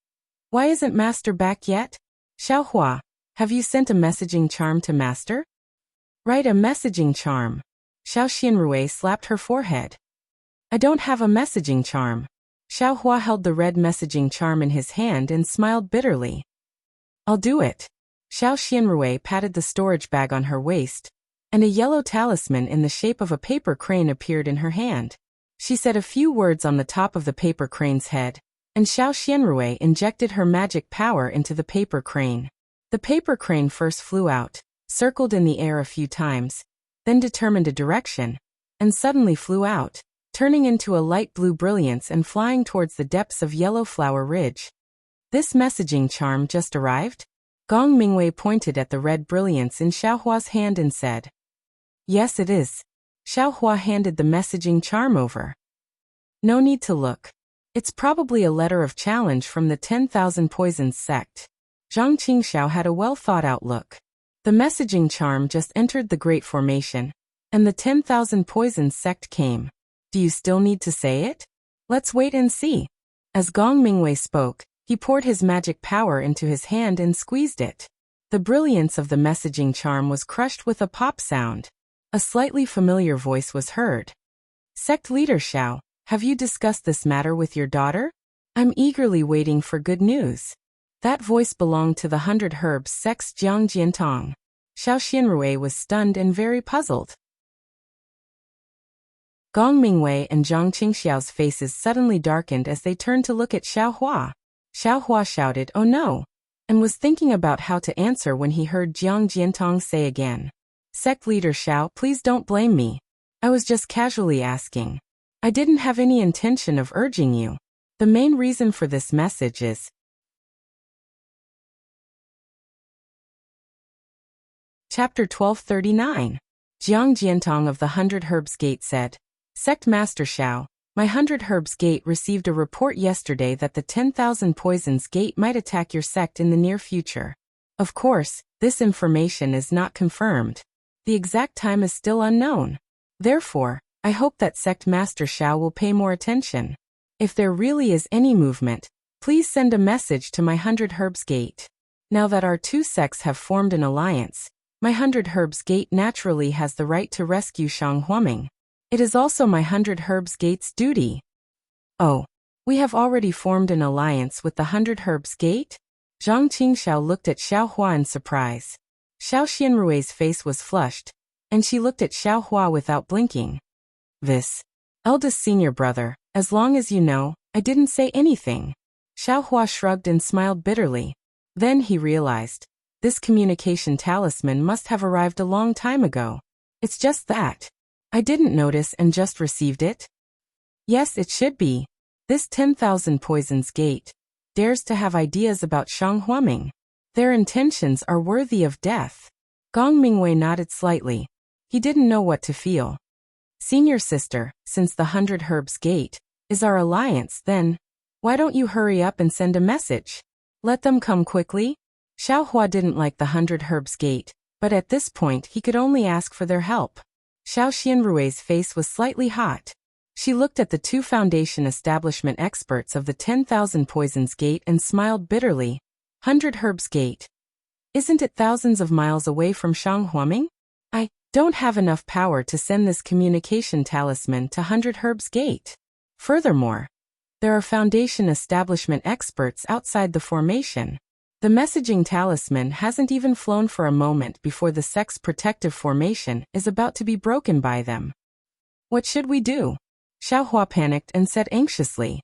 Why isn't Master back yet? Xiao Hua, have you sent a messaging charm to Master? Right, a messaging charm. Xiao Xianrui slapped her forehead. I don't have a messaging charm. Xiao Hua held the red messaging charm in his hand and smiled bitterly. I'll do it. Xiao Xianrui patted the storage bag on her waist, and a yellow talisman in the shape of a paper crane appeared in her hand. She said a few words on the top of the paper crane's head, and Xiao Xianrui injected her magic power into the paper crane. The paper crane first flew out, circled in the air a few times, then determined a direction, and suddenly flew out, turning into a light blue brilliance and flying towards the depths of Yellow Flower Ridge. This messaging charm just arrived? Gong Mingwei pointed at the red brilliance in Xiao Hua's hand and said, Yes, it is. Xiao Hua handed the messaging charm over. No need to look. It's probably a letter of challenge from the 10,000 Poisons sect. Zhang Qingxiao had a well-thought-out look. The messaging charm just entered the Great Formation, and the 10,000 Poisons sect came. Do you still need to say it? Let's wait and see. As Gong Mingwei spoke, he poured his magic power into his hand and squeezed it. The brilliance of the messaging charm was crushed with a pop sound. A slightly familiar voice was heard. Sect Leader Xiao, have you discussed this matter with your daughter? I'm eagerly waiting for good news. That voice belonged to the 100 Herbs sect's Jiang Jiantong. Xiao Xianrui was stunned and very puzzled. Gong Mingwei and Zhang Qingxiao's faces suddenly darkened as they turned to look at Xiao Hua. Xiao Hua shouted, "Oh no!" and was thinking about how to answer when he heard Jiang Jiantong say again, "Sect Leader Xiao, please don't blame me. I was just casually asking. I didn't have any intention of urging you. The main reason for this message is..." Chapter 1239. Jiang Jiantong of the 100 Herbs Gate said, Sect Master Xiao, my 100 Herbs Gate received a report yesterday that the 10,000 Poisons Gate might attack your sect in the near future. Of course, this information is not confirmed. The exact time is still unknown. Therefore, I hope that Sect Master Xiao will pay more attention. If there really is any movement, please send a message to my 100 Herbs Gate. Now that our two sects have formed an alliance, my 100 Herbs Gate naturally has the right to rescue Shang Huaming. It is also my 100 Herbs Gate's duty. Oh, we have already formed an alliance with the 100 Herbs Gate? Zhang Qingxiao looked at Xiao Hua in surprise. Xiao Xianrui's face was flushed, and she looked at Xiao Hua without blinking. This eldest senior brother, as long as you know, I didn't say anything. Xiao Hua shrugged and smiled bitterly. Then he realized, this communication talisman must have arrived a long time ago. It's just that I didn't notice and just received it. Yes, it should be. This 10,000 Poisons Gate dares to have ideas about Shang Huaming. Their intentions are worthy of death. Gong Mingwei nodded slightly. He didn't know what to feel. Senior sister, since the 100 Herbs Gate is our alliance, then why don't you hurry up and send a message? Let them come quickly? Xiao Hua didn't like the 100 Herbs Gate, but at this point he could only ask for their help. Xiao Xianrui's face was slightly hot. She looked at the two Foundation establishment experts of the 10,000 Poisons Gate and smiled bitterly. 100 Herbs Gate. Isn't it thousands of miles away from Shang Huaming? I don't have enough power to send this communication talisman to 100 Herbs Gate. Furthermore, there are Foundation establishment experts outside the formation. The messaging talisman hasn't even flown for a moment before the sect's protective formation is about to be broken by them. What should we do? Xiao Hua panicked and said anxiously.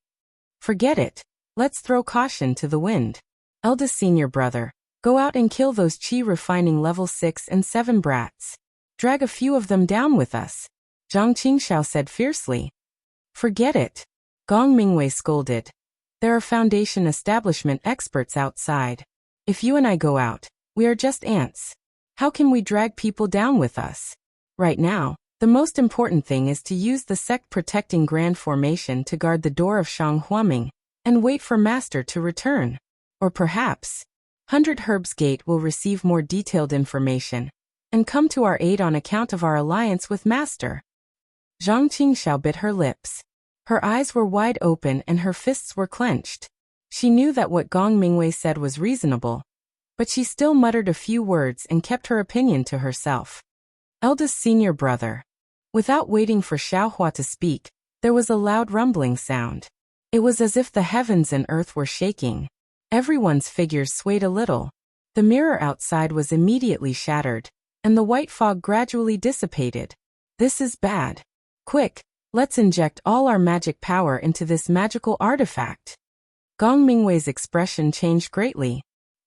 Forget it. Let's throw caution to the wind. Eldest senior brother, go out and kill those Qi refining level 6 and 7 brats. Drag a few of them down with us. Zhang Qingxiao said fiercely. Forget it. Gong Mingwei scolded. There are Foundation establishment experts outside. If you and I go out, we are just ants. How can we drag people down with us? Right now, the most important thing is to use the sect protecting Grand Formation to guard the door of Shang Huaming, and wait for Master to return. Or perhaps 100 Herbs Gate will receive more detailed information and come to our aid on account of our alliance with Master. Zhang Qingxiao bit her lips. Her eyes were wide open and her fists were clenched. She knew that what Gong Mingwei said was reasonable, but she still muttered a few words and kept her opinion to herself. Eldest senior brother. Without waiting for Xiao Hua to speak, there was a loud rumbling sound. It was as if the heavens and earth were shaking. Everyone's figures swayed a little. The mirror outside was immediately shattered, and the white fog gradually dissipated. This is bad. Quick, let's inject all our magic power into this magical artifact. Gong Mingwei's expression changed greatly.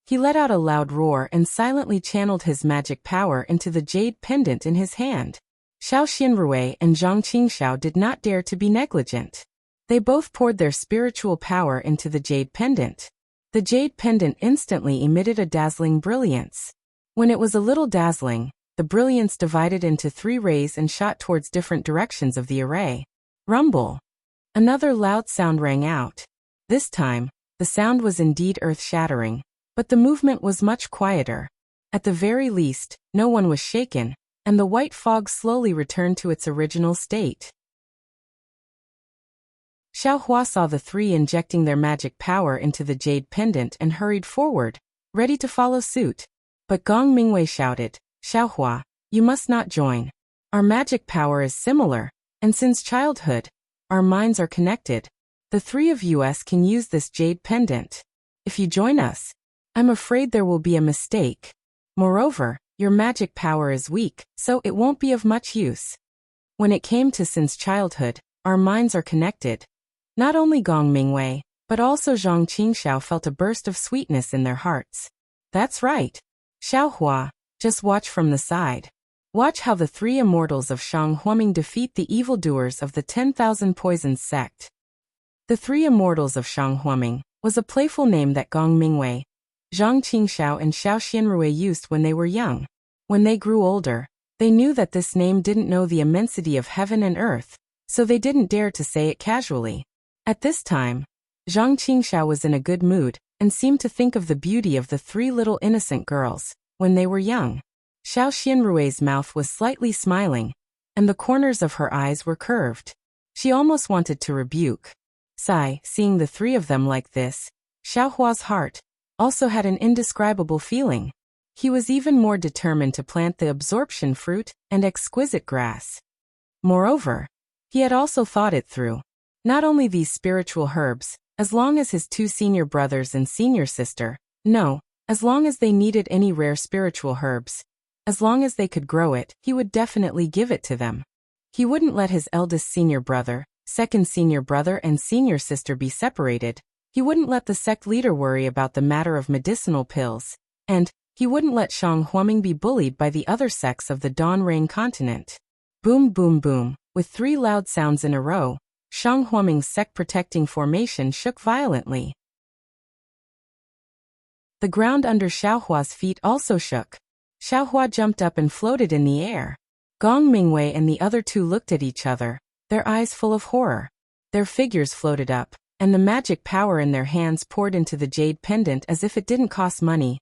He let out a loud roar and silently channeled his magic power into the jade pendant in his hand. Xiao Xianrui and Zhang Qingxiao did not dare to be negligent. They both poured their spiritual power into the jade pendant. The jade pendant instantly emitted a dazzling brilliance. When it was a little dazzling, the brilliance divided into 3 rays and shot towards different directions of the array. Rumble. Another loud sound rang out. This time, the sound was indeed earth-shattering, but the movement was much quieter. At the very least, no one was shaken, and the white fog slowly returned to its original state. Xiao Hua saw the 3 injecting their magic power into the jade pendant and hurried forward, ready to follow suit. But Gong Mingwei shouted, Xiao Hua, you must not join. Our magic power is similar, and since childhood, our minds are connected. The 3 of us can use this jade pendant. If you join us, I'm afraid there will be a mistake. Moreover, your magic power is weak, so it won't be of much use. When it came to since childhood, our minds are connected. Not only Gong Mingwei, but also Zhang Qingxiao felt a burst of sweetness in their hearts. That's right. Xiao Hua, just watch from the side. Watch how the 3 immortals of Shang Huaming defeat the evildoers of the 10,000 Poisons sect. The 3 immortals of Shang Huaming was a playful name that Gong Mingwei, Zhang Qingxiao and Xiao Xianrui used when they were young. When they grew older, they knew that this name didn't know the immensity of heaven and earth, so they didn't dare to say it casually. At this time, Zhang Qingxiao was in a good mood and seemed to think of the beauty of the three little innocent girls when they were young. Xiao Xianrui's mouth was slightly smiling, and the corners of her eyes were curved. She almost wanted to rebuke Sai, seeing the three of them like this. Xiaohua's heart also had an indescribable feeling. He was even more determined to plant the absorption fruit and exquisite grass. Moreover, he had also thought it through. Not only these spiritual herbs, as long as his two senior brothers and senior sister, no, as long as they needed any rare spiritual herbs, as long as they could grow it, he would definitely give it to them. He wouldn't let his eldest senior brother, second senior brother and senior sister be separated. He wouldn't let the sect leader worry about the matter of medicinal pills, and he wouldn't let Shang Huaming be bullied by the other sects of the Dawn Rain continent. Boom boom boom, with three loud sounds in a row, Shang Huaming's sect-protecting formation shook violently. The ground under Xiaohua's feet also shook. Xiaohua jumped up and floated in the air. Gong Mingwei and the other two looked at each other, their eyes full of horror. Their figures floated up, and the magic power in their hands poured into the jade pendant as if it didn't cost money.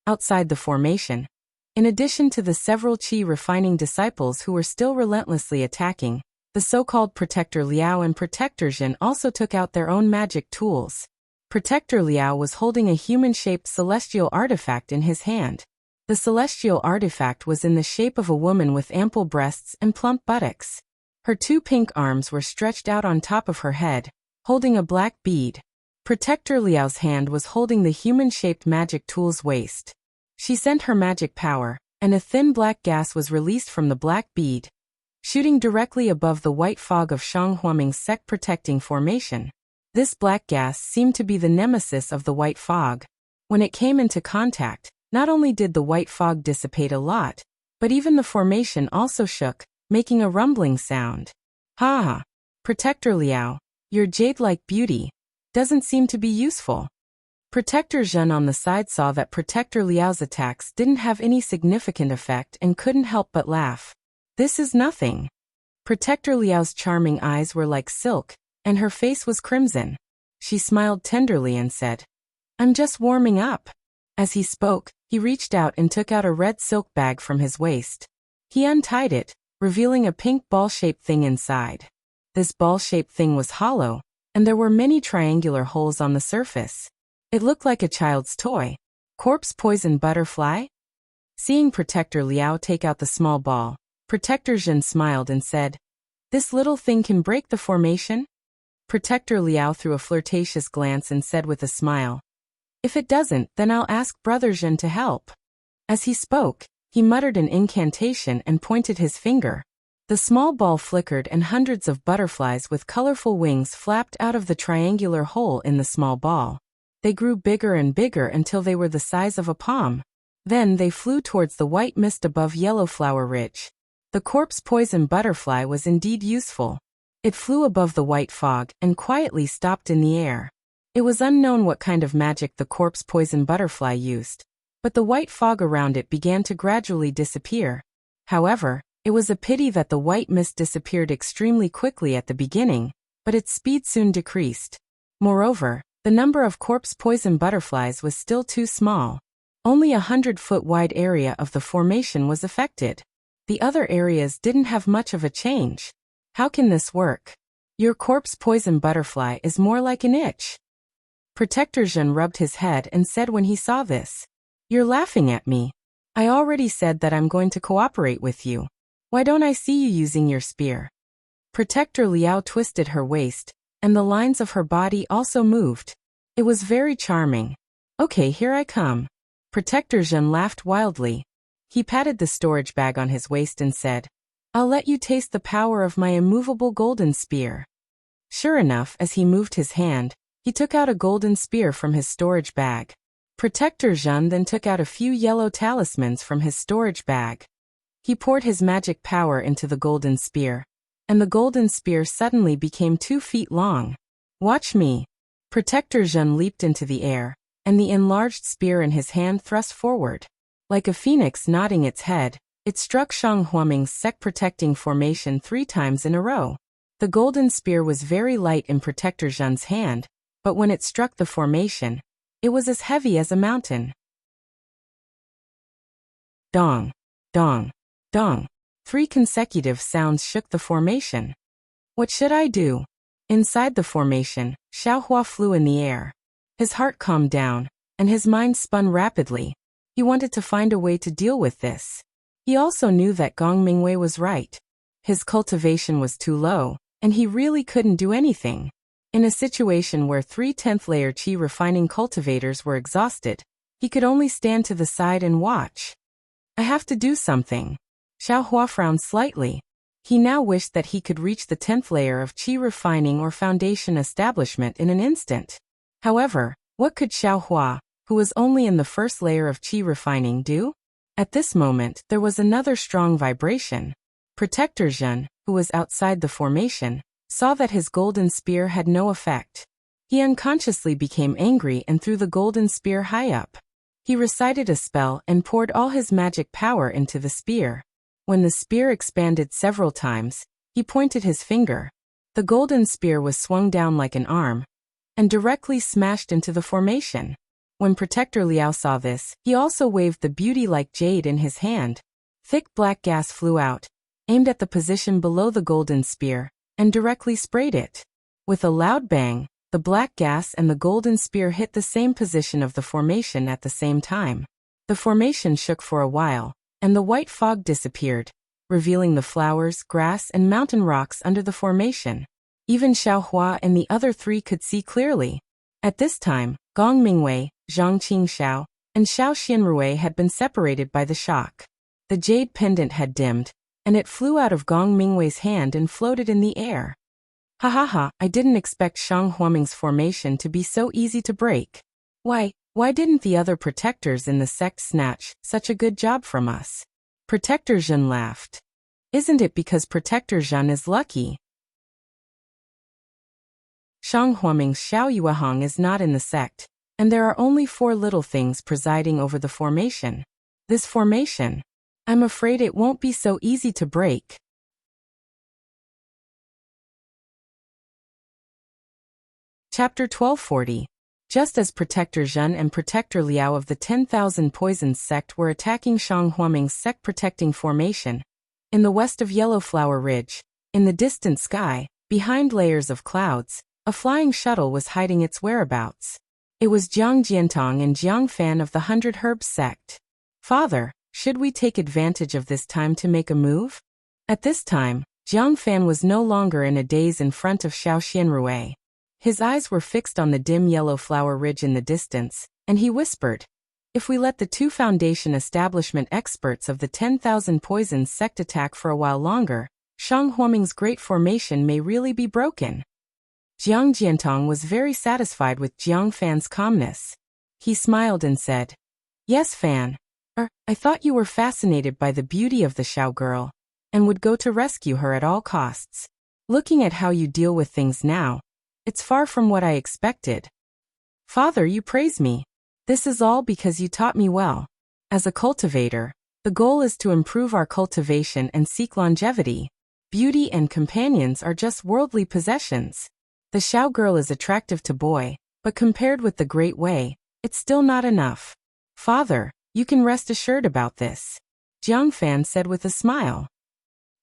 Outside the formation, in addition to the several qi refining disciples who were still relentlessly attacking, the so-called Protector Liao and Protector Zhen also took out their own magic tools. Protector Liao was holding a human-shaped celestial artifact in his hand. The celestial artifact was in the shape of a woman with ample breasts and plump buttocks. Her two pink arms were stretched out on top of her head, holding a black bead. Protector Liao's hand was holding the human-shaped magic tool's waist. She sent her magic power, and a thin black gas was released from the black bead, shooting directly above the white fog of Shang Huaming's sect-protecting formation. This black gas seemed to be the nemesis of the white fog. When it came into contact, not only did the white fog dissipate a lot, but even the formation also shook, making a rumbling sound. Ha ha! Protector Liao, your jade-like beauty doesn't seem to be useful. Protector Zhen on the side saw that Protector Liao's attacks didn't have any significant effect and couldn't help but laugh. This is nothing. Protector Liao's charming eyes were like silk, and her face was crimson. She smiled tenderly and said, "I'm just warming up." As he spoke, he reached out and took out a red silk bag from his waist. He untied it, revealing a pink ball-shaped thing inside. This ball-shaped thing was hollow, and there were many triangular holes on the surface. It looked like a child's toy. Corpse poison butterfly? Seeing Protector Liao take out the small ball, Protector Zhen smiled and said, "This little thing can break the formation?" Protector Liao threw a flirtatious glance and said with a smile, "If it doesn't, then I'll ask Brother Zhen to help." As he spoke, he muttered an incantation and pointed his finger. The small ball flickered and hundreds of butterflies with colorful wings flapped out of the triangular hole in the small ball. They grew bigger and bigger until they were the size of a palm. Then they flew towards the white mist above Yellow Flower Ridge. The corpse poison butterfly was indeed useful. It flew above the white fog and quietly stopped in the air. It was unknown what kind of magic the corpse poison butterfly used, but the white fog around it began to gradually disappear. However, it was a pity that the white mist disappeared extremely quickly at the beginning, but its speed soon decreased. Moreover, the number of corpse poison butterflies was still too small. Only a 100-foot wide area of the formation was affected. The other areas didn't have much of a change. How can this work? Your corpse poison butterfly is more like an itch. Protector Zhen rubbed his head and said when he saw this, "You're laughing at me. I already said that I'm going to cooperate with you. Why don't I see you using your spear?" Protector Liao twisted her waist, and the lines of her body also moved. It was very charming. "Okay, here I come." Protector Zhen laughed wildly. He patted the storage bag on his waist and said, "I'll let you taste the power of my immovable golden spear." Sure enough, as he moved his hand, he took out a golden spear from his storage bag. Protector Zhen then took out a few yellow talismans from his storage bag. He poured his magic power into the golden spear, and the golden spear suddenly became 2 feet long. "Watch me." Protector Zhen leaped into the air, and the enlarged spear in his hand thrust forward. Like a phoenix nodding its head, it struck Shang Huaming's sect-protecting formation 3 times in a row. The golden spear was very light in Protector Zhen's hand, but when it struck the formation, it was as heavy as a mountain. Dong, dong, dong. 3 consecutive sounds shook the formation. What should I do? Inside the formation, Xiaohua flew in the air. His heart calmed down, and his mind spun rapidly. He wanted to find a way to deal with this. He also knew that Gong Mingwei was right. His cultivation was too low, and he really couldn't do anything. In a situation where 3 10th layer qi refining cultivators were exhausted, he could only stand to the side and watch. I have to do something. Xiaohua frowned slightly. He now wished that he could reach the 10th layer of qi refining or foundation establishment in an instant. However, what could Xiaohua, who was only in the first layer of qi refining, do? At this moment, there was another strong vibration. Protector Zhen, who was outside the formation, saw that his golden spear had no effect. He unconsciously became angry and threw the golden spear high up. He recited a spell and poured all his magic power into the spear. When the spear expanded several times, he pointed his finger. The golden spear was swung down like an arm and directly smashed into the formation. When Protector Liao saw this, he also waved the beauty-like jade in his hand. Thick black gas flew out, aimed at the position below the golden spear, and directly sprayed it. With a loud bang, the black gas and the golden spear hit the same position of the formation at the same time. The formation shook for a while, and the white fog disappeared, revealing the flowers, grass, and mountain rocks under the formation. Even Xiaohua and the other 3 could see clearly. At this time, Gong Mingwei, Zhang Qingxiao, and Xiao Xianrui had been separated by the shock. The jade pendant had dimmed, and it flew out of Gong Mingwei's hand and floated in the air. Ha ha ha, I didn't expect Shang Huaming's formation to be so easy to break. Why didn't the other protectors in the sect snatch such a good job from us? Protector Zhen laughed. Isn't it because Protector Zhen is lucky? Shang Huaming's Xiao Yuehang is not in the sect, and there are only 4 little things presiding over the formation. This formation, I'm afraid it won't be so easy to break. Chapter 1240. Just as Protector Zhen and Protector Liao of the 10,000 Poisons sect were attacking Shang Huaming's sect-protecting formation, in the west of Yellowflower Ridge, in the distant sky, behind layers of clouds, a flying shuttle was hiding its whereabouts. It was Jiang Jiantong and Jiang Fan of the 100 Herbs sect. Father, should we take advantage of this time to make a move? At this time, Jiang Fan was no longer in a daze in front of Xiao Xianrui. His eyes were fixed on the dim yellow flower ridge in the distance, and he whispered, if we let the 2 foundation establishment experts of the 10,000 Poisons sect attack for a while longer, Shang Huaming's great formation may really be broken. Jiang Jiantong was very satisfied with Jiang Fan's calmness. He smiled and said, yes, Fan. I thought you were fascinated by the beauty of the Xiao girl, and would go to rescue her at all costs. Looking at how you deal with things now, it's far from what I expected. Father, you praise me. This is all because you taught me well. As a cultivator, the goal is to improve our cultivation and seek longevity. Beauty and companions are just worldly possessions. The Xiao girl is attractive to boy, but compared with the Great Way, it's still not enough. Father, you can rest assured about this, Jiang Fan said with a smile.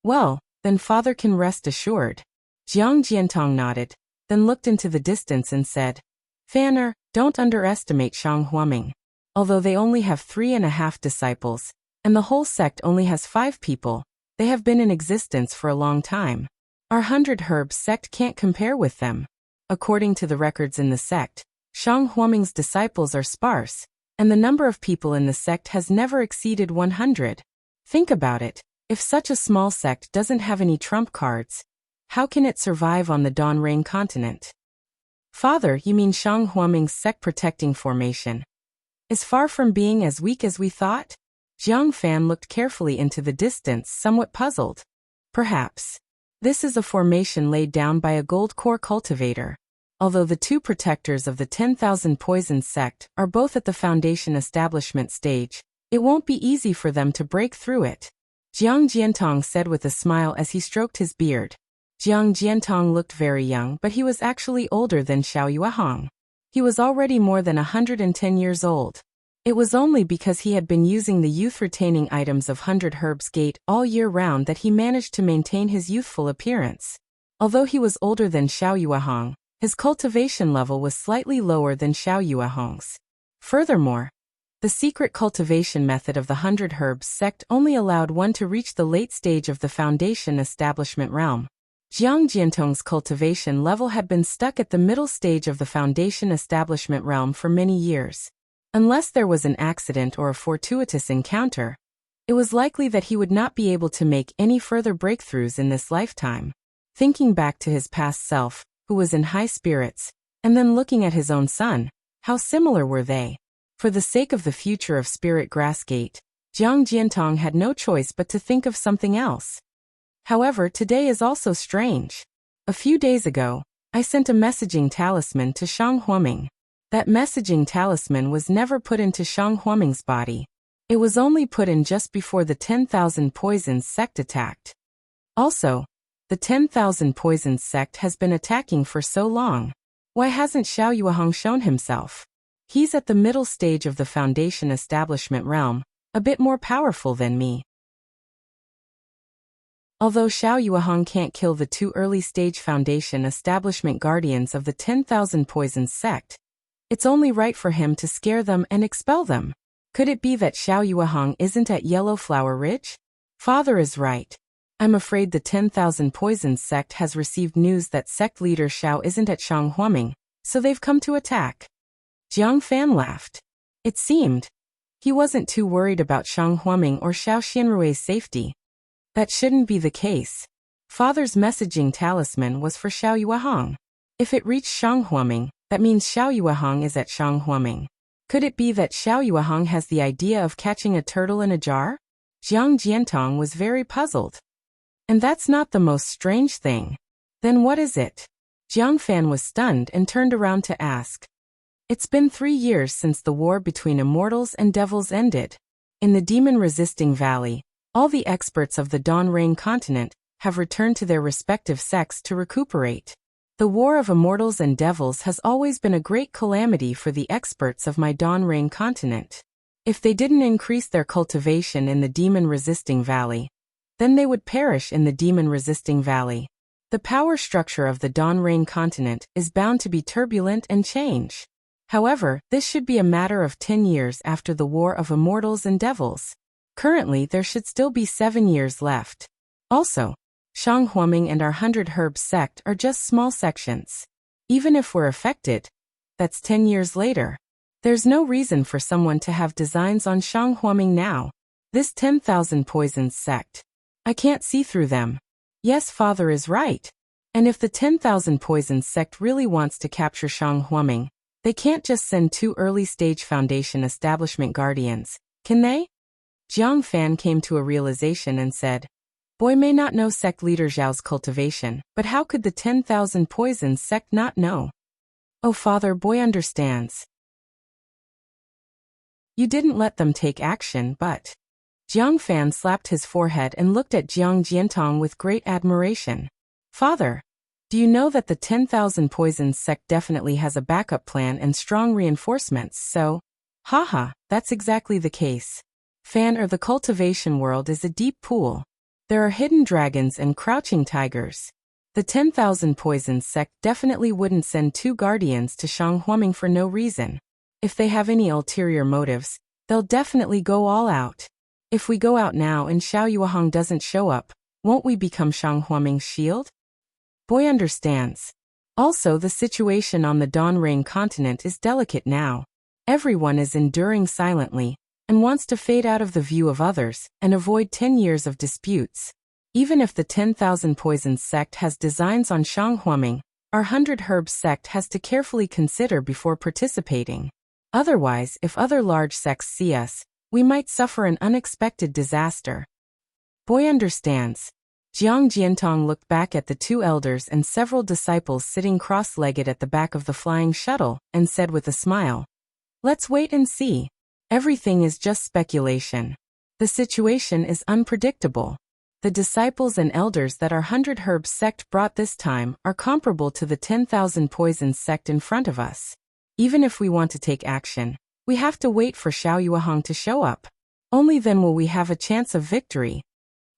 Well, then Father can rest assured. Jiang Jiantong nodded, then looked into the distance and said, Fanner, don't underestimate Shang Huaming. Although they only have 3.5 disciples, and the whole sect only has 5 people, they have been in existence for a long time. Our 100 Herbs sect can't compare with them. According to the records in the sect, Shang Huaming's disciples are sparse, and the number of people in the sect has never exceeded 100. Think about it, if such a small sect doesn't have any trump cards, how can it survive on the Donrain continent? Father, you mean Shang Huaming's sect-protecting formation is far from being as weak as we thought? Jiang Fan looked carefully into the distance, somewhat puzzled. Perhaps. This is a formation laid down by a gold core cultivator. Although the 2 protectors of the 10,000 Poisons sect are both at the foundation establishment stage, it won't be easy for them to break through it. Jiang Jiantong said with a smile as he stroked his beard. Jiang Jiantong looked very young, but he was actually older than Xiao Yuehong. He was already more than 110 years old. It was only because he had been using the youth-retaining items of 100 Herbs Gate all year round that he managed to maintain his youthful appearance. Although he was older than Xiao Yuehong, his cultivation level was slightly lower than Xiao Yuehong's. Furthermore, the secret cultivation method of the 100 Herbs sect only allowed one to reach the late stage of the Foundation Establishment realm. Jiang Jiantong's cultivation level had been stuck at the middle stage of the Foundation Establishment realm for many years. Unless there was an accident or a fortuitous encounter, it was likely that he would not be able to make any further breakthroughs in this lifetime. Thinking back to his past self, who was in high spirits, and then looking at his own son, how similar were they? For the sake of the future of Spirit Grassgate, Jiang Jiantong had no choice but to think of something else. However, today is also strange. A few days ago, I sent a messaging talisman to Shang Huoming. That messaging talisman was never put into Shang Huoming's body. It was only put in just before the 10,000 Poisons sect attacked. Also, the 10,000 Poisons sect has been attacking for so long. Why hasn't Xiao Yuehong shown himself? He's at the middle stage of the Foundation Establishment realm, a bit more powerful than me. Although Xiao Yuehong can't kill the two early-stage Foundation Establishment Guardians of the 10,000 Poisons sect, it's only right for him to scare them and expel them. Could it be that Xiao Yuehong isn't at Yellow Flower Ridge? Father is right. I'm afraid the 10,000 Poisons sect has received news that sect leader Xiao isn't at Shang Huoming, so they've come to attack. Jiang Fan laughed. It seemed he wasn't too worried about Shang Huoming or Xiao Xianrui's safety. That shouldn't be the case. Father's messaging talisman was for Xiao Yuehong. If it reached Shang Huoming, that means Xiao Yuehong is at Shang Huoming. Could it be that Xiao Yuehong has the idea of catching a turtle in a jar? Jiang Jiantong was very puzzled. And that's not the most strange thing. Then what is it? Jiang Fan was stunned and turned around to ask. It's been 3 years since the war between immortals and devils ended. In the demon-resisting valley, all the experts of the Dawn Rain continent have returned to their respective sects to recuperate. The war of immortals and devils has always been a great calamity for the experts of my Dawn Rain continent. If they didn't increase their cultivation in the demon-resisting valley, then they would perish in the demon-resisting valley. The power structure of the Dawn Rain continent is bound to be turbulent and change. However, this should be a matter of 10 years after the war of immortals and devils. Currently, there should still be 7 years left. Also, Shang Huoming and our 100 Herbs sect are just small sections. Even if we're affected, that's 10 years later. There's no reason for someone to have designs on Shang Huoming now. This 10,000 Poisons sect. I can't see through them. Yes, Father is right. And if the 10,000 Poisons sect really wants to capture Shang Huoming, they can't just send 2 early-stage Foundation Establishment Guardians, can they? Jiang Fan came to a realization and said, Boy may not know sect leader Zhao's cultivation, but how could the 10,000 Poisons sect not know? Oh, Father, Boy understands. You didn't let them take action, but... Jiang Fan slapped his forehead and looked at Jiang Jiantong with great admiration. Father, do you know that the 10,000 Poisons sect definitely has a backup plan and strong reinforcements, so... Haha, that's exactly the case. Fan, or the cultivation world is a deep pool. There are hidden dragons and crouching tigers. The 10,000 Poisons sect definitely wouldn't send 2 guardians to Shang Huoming for no reason. If they have any ulterior motives, they'll definitely go all out. If we go out now and Xiao Yuehong doesn't show up, won't we become Shang Huoming's shield? Boy understands. Also, the situation on the Dawn Rain continent is delicate now. Everyone is enduring silently, and wants to fade out of the view of others, and avoid 10 years of disputes. Even if the 10,000 Poisons sect has designs on Shang Huoming, our 100 Herbs sect has to carefully consider before participating. Otherwise, if other large sects see us, we might suffer an unexpected disaster. Boy understands. Jiang Jiantong looked back at the 2 elders and several disciples sitting cross-legged at the back of the flying shuttle, and said with a smile, Let's wait and see. Everything is just speculation. The situation is unpredictable. The disciples and elders that our 100 Herbs sect brought this time are comparable to the 10,000 Poisons sect in front of us. Even if we want to take action, we have to wait for Xiao Yuehong to show up. Only then will we have a chance of victory.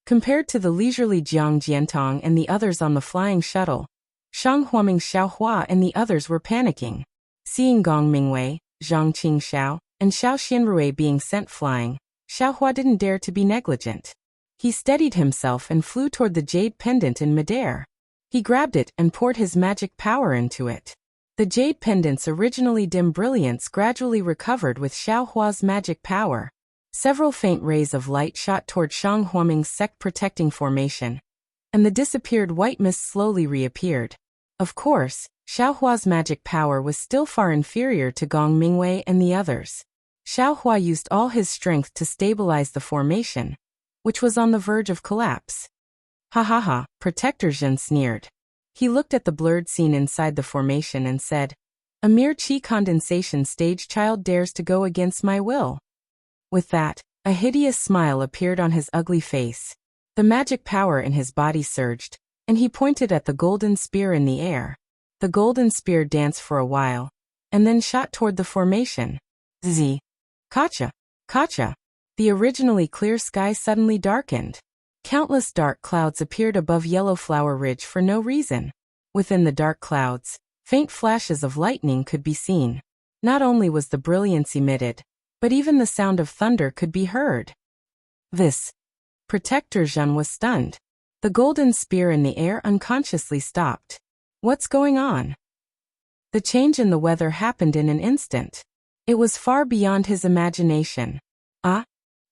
Compared to the leisurely Jiang Jiantong and the others on the flying shuttle, Shang Huaming Xiaohua and the others were panicking. Seeing Gong Mingwei, Zhang Qingxiao, and Xiao Xianrui being sent flying, Xiaohua didn't dare to be negligent. He steadied himself and flew toward the jade pendant in midair. He grabbed it and poured his magic power into it. The jade pendant's originally dim brilliance gradually recovered with Xiaohua's magic power. Several faint rays of light shot toward Shang Huaming's sect-protecting formation, and the disappeared white mist slowly reappeared. Of course, Xiaohua's magic power was still far inferior to Gong Mingwei and the others. Xiaohua used all his strength to stabilize the formation, which was on the verge of collapse. Ha ha ha, Protector Zhen sneered. He looked at the blurred scene inside the formation and said, "A mere qi condensation stage child dares to go against my will." With that, a hideous smile appeared on his ugly face. The magic power in his body surged, and he pointed at the golden spear in the air. The golden spear danced for a while, and then shot toward the formation. Zzz. Kacha! Kacha! The originally clear sky suddenly darkened. Countless dark clouds appeared above Yellow Flower Ridge for no reason. Within the dark clouds, faint flashes of lightning could be seen. Not only was the brilliance emitted, but even the sound of thunder could be heard. This. Protector Zhen was stunned. The golden spear in the air unconsciously stopped. What's going on? The change in the weather happened in an instant. It was far beyond his imagination. Ah?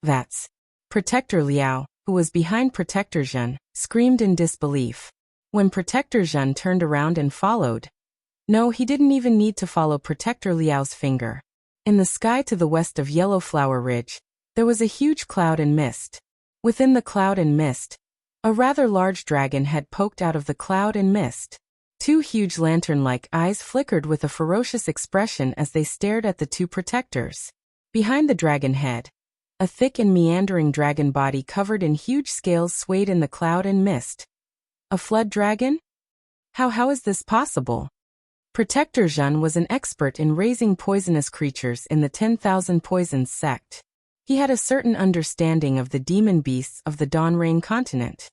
That's. Protector Liao, who was behind Protector Zhen, screamed in disbelief. When Protector Zhen turned around and followed. No, he didn't even need to follow Protector Liao's finger. In the sky to the west of Yellow Flower Ridge, there was a huge cloud and mist. Within the cloud and mist, a rather large dragon had poked out of the cloud and mist. Two huge lantern-like eyes flickered with a ferocious expression as they stared at the two protectors. Behind the dragon head, a thick and meandering dragon body covered in huge scales swayed in the cloud and mist. A flood dragon? How is this possible? Protector Zhen was an expert in raising poisonous creatures in the 10,000 Poisons sect. He had a certain understanding of the demon beasts of the Dawnrain continent.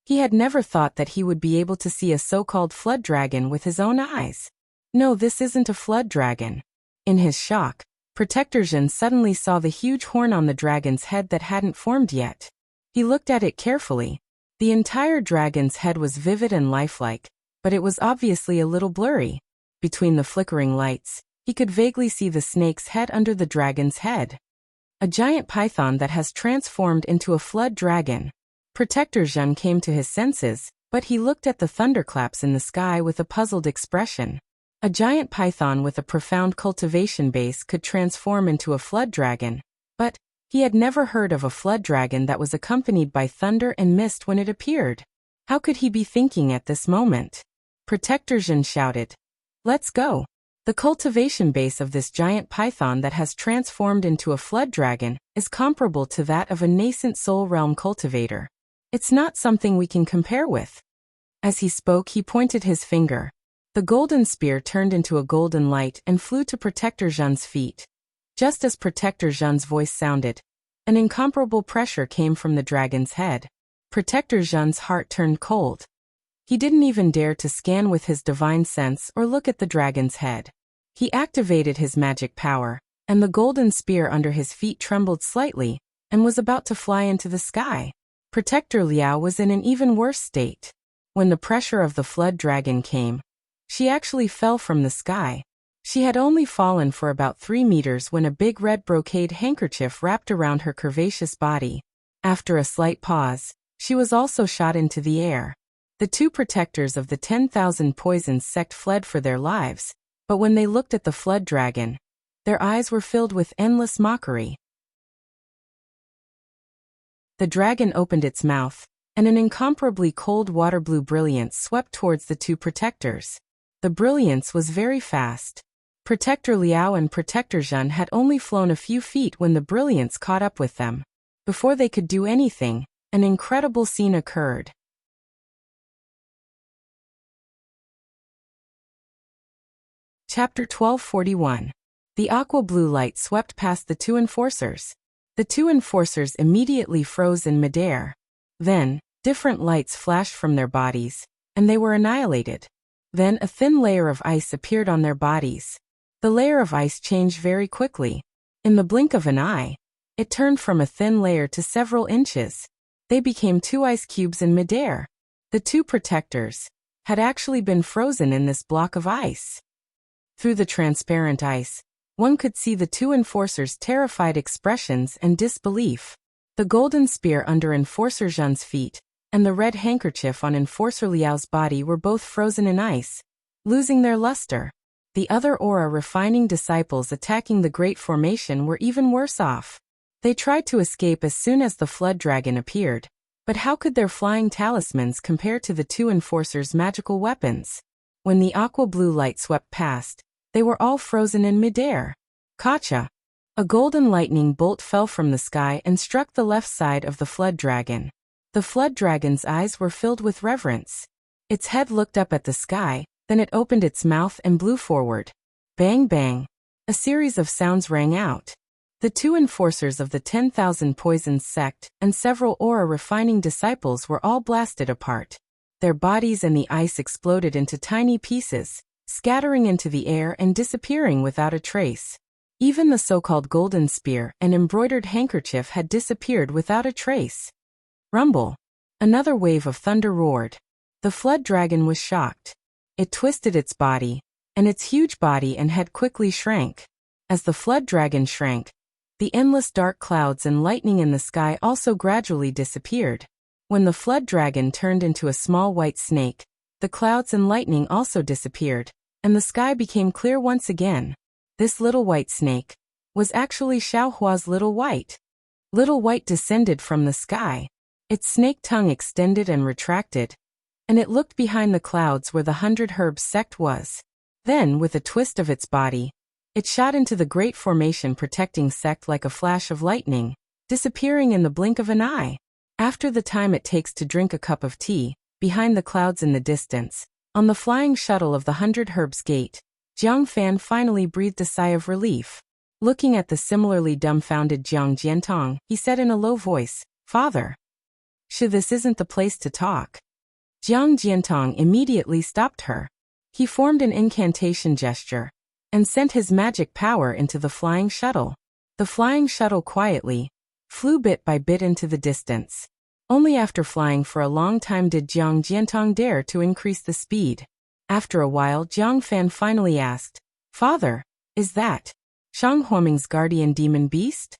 He had never thought that he would be able to see a so-called flood dragon with his own eyes. No, this isn't a flood dragon. In his shock, Protector Zhen suddenly saw the huge horn on the dragon's head that hadn't formed yet. He looked at it carefully. The entire dragon's head was vivid and lifelike, but it was obviously a little blurry. Between the flickering lights, he could vaguely see the snake's head under the dragon's head. A giant python that has transformed into a flood dragon. Protector Zhen came to his senses, but he looked at the thunderclaps in the sky with a puzzled expression. A giant python with a profound cultivation base could transform into a flood dragon, but he had never heard of a flood dragon that was accompanied by thunder and mist when it appeared. How could he be thinking at this moment? Protector Zhen shouted, "Let's go." The cultivation base of this giant python that has transformed into a flood dragon is comparable to that of a nascent soul realm cultivator. It's not something we can compare with. As he spoke, he pointed his finger. The golden spear turned into a golden light and flew to Protector Zhen's feet. Just as Protector Zhen's voice sounded, an incomparable pressure came from the dragon's head. Protector Zhen's heart turned cold. He didn't even dare to scan with his divine sense or look at the dragon's head. He activated his magic power, and the golden spear under his feet trembled slightly and was about to fly into the sky. Protector Liao was in an even worse state. When the pressure of the flood dragon came, she actually fell from the sky. She had only fallen for about 3 meters when a big red brocade handkerchief wrapped around her curvaceous body. After a slight pause, she was also shot into the air. The two protectors of the 10,000 Poisons sect fled for their lives, but when they looked at the flood dragon, their eyes were filled with endless mockery. The dragon opened its mouth, and an incomparably cold water-blue brilliance swept towards the two protectors. The brilliance was very fast. Protector Liao and Protector Zhen had only flown a few feet when the brilliance caught up with them. Before they could do anything, an incredible scene occurred. Chapter 1241. The aqua blue light swept past the two enforcers. The two enforcers immediately froze in midair. Then, different lights flashed from their bodies, and they were annihilated. Then a thin layer of ice appeared on their bodies. The layer of ice changed very quickly. In the blink of an eye, it turned from a thin layer to several inches. They became two ice cubes in midair. The two protectors had actually been frozen in this block of ice. Through the transparent ice, one could see the two enforcers' terrified expressions and disbelief. The golden spear under Enforcer Zhen's feet and the red handkerchief on Enforcer Liao's body were both frozen in ice, losing their luster. The other aura refining disciples attacking the Great Formation were even worse off. They tried to escape as soon as the flood dragon appeared, but how could their flying talismans compare to the two enforcers' magical weapons? When the aqua blue light swept past, they were all frozen in midair. Kacha! A golden lightning bolt fell from the sky and struck the left side of the flood dragon. The flood dragon's eyes were filled with reverence. Its head looked up at the sky, then it opened its mouth and blew forward. Bang bang! A series of sounds rang out. The two enforcers of the 10,000 Poisons sect and several aura-refining disciples were all blasted apart. Their bodies and the ice exploded into tiny pieces, scattering into the air and disappearing without a trace. Even the so-called golden spear and embroidered handkerchief had disappeared without a trace. Rumble! Another wave of thunder roared. The flood dragon was shocked. It twisted its body, and its huge body and head quickly shrank. As the flood dragon shrank, the endless dark clouds and lightning in the sky also gradually disappeared. When the flood dragon turned into a small white snake, the clouds and lightning also disappeared, and the sky became clear once again. This little white snake was actually Xiaohua's Little White. Little White descended from the sky. Its snake tongue extended and retracted, and it looked behind the clouds where the 100 Herbs sect was. Then, with a twist of its body, it shot into the Great Formation protecting sect like a flash of lightning, disappearing in the blink of an eye. After the time it takes to drink a cup of tea, behind the clouds in the distance, on the flying shuttle of the 100 Herbs gate, Jiang Fan finally breathed a sigh of relief. Looking at the similarly dumbfounded Jiang Jiantong, he said in a low voice, "Father. This isn't the place to talk." Jiang Jiantong immediately stopped her. He formed an incantation gesture and sent his magic power into the flying shuttle. The flying shuttle quietly flew bit by bit into the distance. Only after flying for a long time did Jiang Jiantong dare to increase the speed. After a while, Jiang Fan finally asked, "Father, is that Shang Huoming's guardian demon beast?"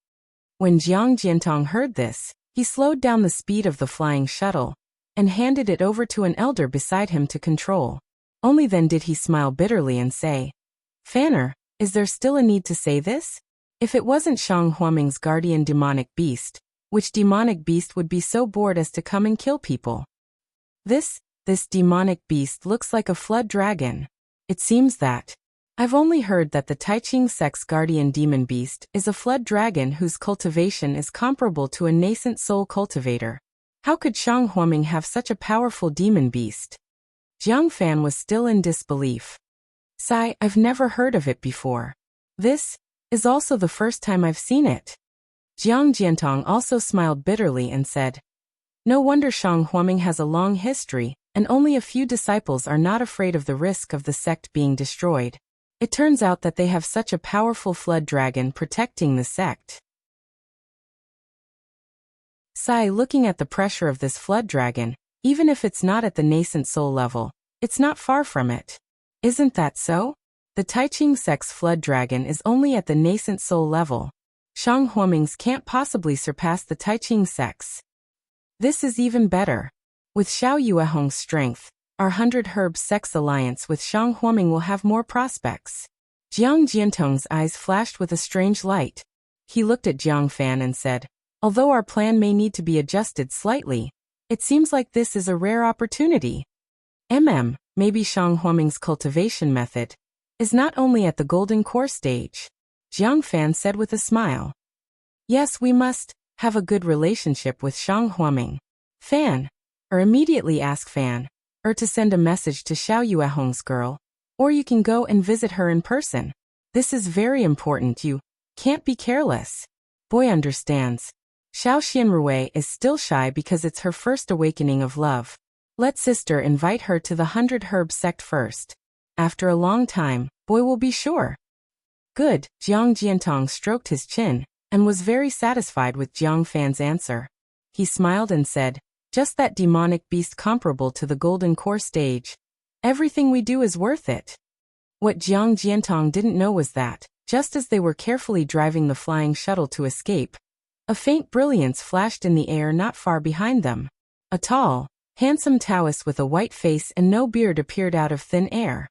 When Jiang Jiantong heard this, he slowed down the speed of the flying shuttle and handed it over to an elder beside him to control. Only then did he smile bitterly and say, "Fanner, is there still a need to say this? If it wasn't Shang Huoming's guardian demonic beast, which demonic beast would be so bored as to come and kill people? This demonic beast looks like a flood dragon. It seems that I've only heard that the Taiqing sect's guardian demon beast is a flood dragon whose cultivation is comparable to a nascent soul cultivator. How could Shang Huoming have such a powerful demon beast?" Jiang Fan was still in disbelief. "Sai, I've never heard of it before. This is also the first time I've seen it." Jiang Jiantong also smiled bitterly and said, "No wonder Shang Huoming has a long history, and only a few disciples are not afraid of the risk of the sect being destroyed. It turns out that they have such a powerful flood dragon protecting the sect." Sai, looking at the pressure of this flood dragon, even if it's not at the nascent soul level, it's not far from it. Isn't that so? The Taiqing sect's flood dragon is only at the nascent soul level. Shang Huoming's can't possibly surpass the Taiqing sect's. This is even better. With Xiao Yuehong's strength, our 100 Herbs sect's alliance with Shang Huoming will have more prospects. Jiang Jiantong's eyes flashed with a strange light. He looked at Jiang Fan and said, "Although our plan may need to be adjusted slightly, it seems like this is a rare opportunity. Maybe Shang Huoming's cultivation method is not only at the golden core stage," Jiang Fan said with a smile. "Yes, we must have a good relationship with Shang Huaming. Fan. Or immediately ask Fan. Or to send a message to Xiao Yuehong's girl. Or you can go and visit her in person. This is very important. You can't be careless. Boy understands. Xiao Xianrui is still shy because it's her first awakening of love. Let sister invite her to the 100 Herb sect first. After a long time, boy will be sure. Good. Jiang Jiantong stroked his chin and was very satisfied with Jiang Fan's answer. He smiled and said, just that demonic beast comparable to the golden core stage. Everything we do is worth it. What Jiang Jiantong didn't know was that, just as they were carefully driving the flying shuttle to escape, a faint brilliance flashed in the air not far behind them. A tall, handsome Taoist with a white face and no beard appeared out of thin air.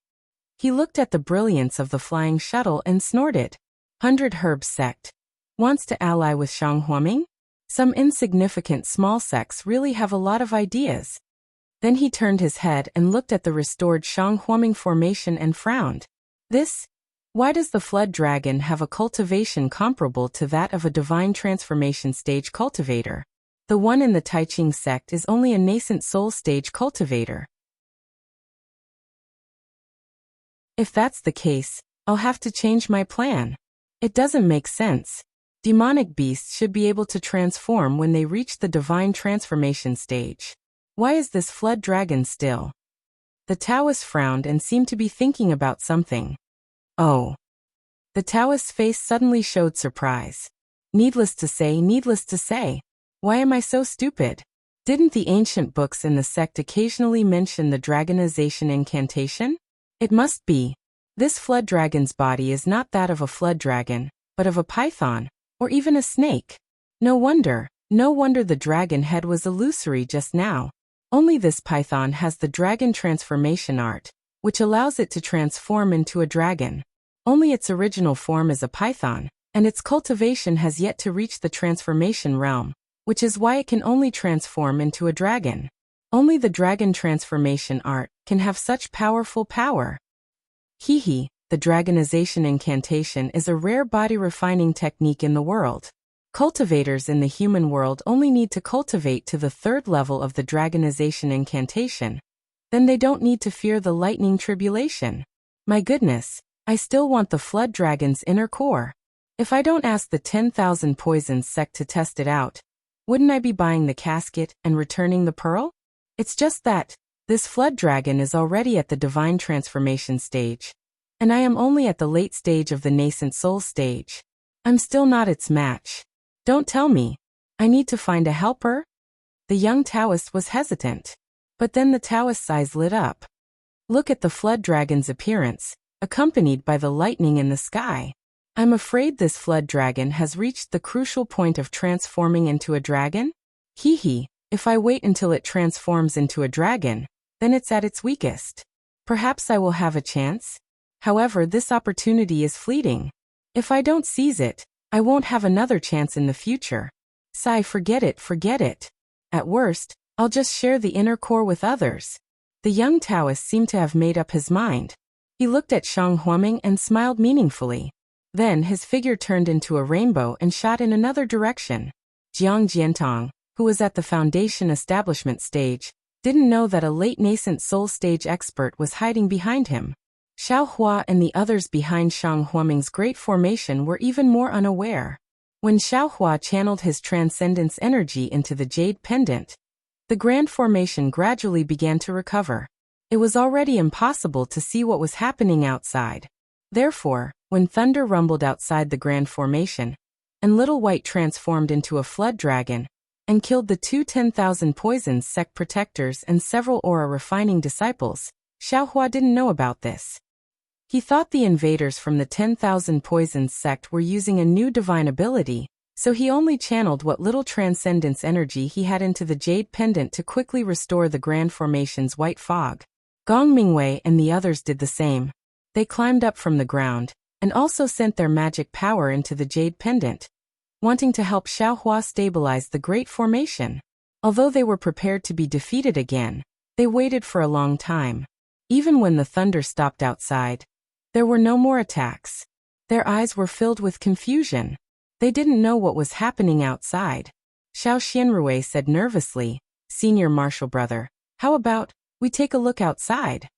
He looked at the brilliance of the flying shuttle and snorted. 100 Herb sect. Wants to ally with Shang Huaming? Some insignificant small sects really have a lot of ideas. Then he turned his head and looked at the restored Shang Huaming formation and frowned. Why does the Flood Dragon have a cultivation comparable to that of a divine transformation stage cultivator? The one in the Taiching sect is only a nascent soul stage cultivator. If that's the case, I'll have to change my plan. It doesn't make sense. Demonic beasts should be able to transform when they reach the divine transformation stage. Why is this Flood Dragon still? The Taoist frowned and seemed to be thinking about something. Oh. The Taoist's face suddenly showed surprise. Needless to say, why am I so stupid? Didn't the ancient books in the sect occasionally mention the dragonization incantation? It must be. This flood dragon's body is not that of a flood dragon, but of a python, or even a snake. No wonder the dragon head was illusory just now. Only this python has the dragon transformation art, which allows it to transform into a dragon. Only its original form is a python, and its cultivation has yet to reach the transformation realm, which is why it can only transform into a dragon. Only the dragon transformation art can have such powerful power. The dragonization incantation is a rare body refining technique in the world. Cultivators in the human world only need to cultivate to the 3rd level of the dragonization incantation. Then they don't need to fear the lightning tribulation. My goodness, I still want the flood dragon's inner core. If I don't ask the 10,000 Poisons sect to test it out, wouldn't I be buying the casket and returning the pearl? It's just that this flood dragon is already at the divine transformation stage, and I am only at the late stage of the nascent soul stage. I'm still not its match. Don't tell me. I need to find a helper? The young Taoist was hesitant. But then the Taoist's eyes lit up. Look at the flood dragon's appearance, accompanied by the lightning in the sky. I'm afraid this flood dragon has reached the crucial point of transforming into a dragon? If I wait until it transforms into a dragon, then it's at its weakest. Perhaps I will have a chance. However, this opportunity is fleeting. If I don't seize it, I won't have another chance in the future. Forget it. At worst, I'll just share the inner core with others. The young Taoist seemed to have made up his mind. He looked at Shang Huaming and smiled meaningfully. Then his figure turned into a rainbow and shot in another direction. Jiang Jiantong, who was at the foundation establishment stage, didn't know that a late nascent soul stage expert was hiding behind him. Xiao Hua and the others behind Shang Huaming's great formation were even more unaware. When Xiao Hua channeled his transcendence energy into the jade pendant, the grand formation gradually began to recover. It was already impossible to see what was happening outside. Therefore, when thunder rumbled outside the grand formation, and Little White transformed into a flood dragon, and killed the 10,000 Poisons sect protectors and several aura refining disciples, Xiao Hua didn't know about this. He thought the invaders from the 10,000 Poisons sect were using a new divine ability, so he only channeled what little transcendence energy he had into the jade pendant to quickly restore the grand formation's white fog. Gong Mingwei and the others did the same. They climbed up from the ground, and also sent their magic power into the jade pendant, wanting to help Xiao Hua stabilize the great formation. Although they were prepared to be defeated again, they waited for a long time. Even when the thunder stopped outside, there were no more attacks. Their eyes were filled with confusion. They didn't know what was happening outside. Xiao Xianrui said nervously, "Senior Marshal Brother, how about we take a look outside?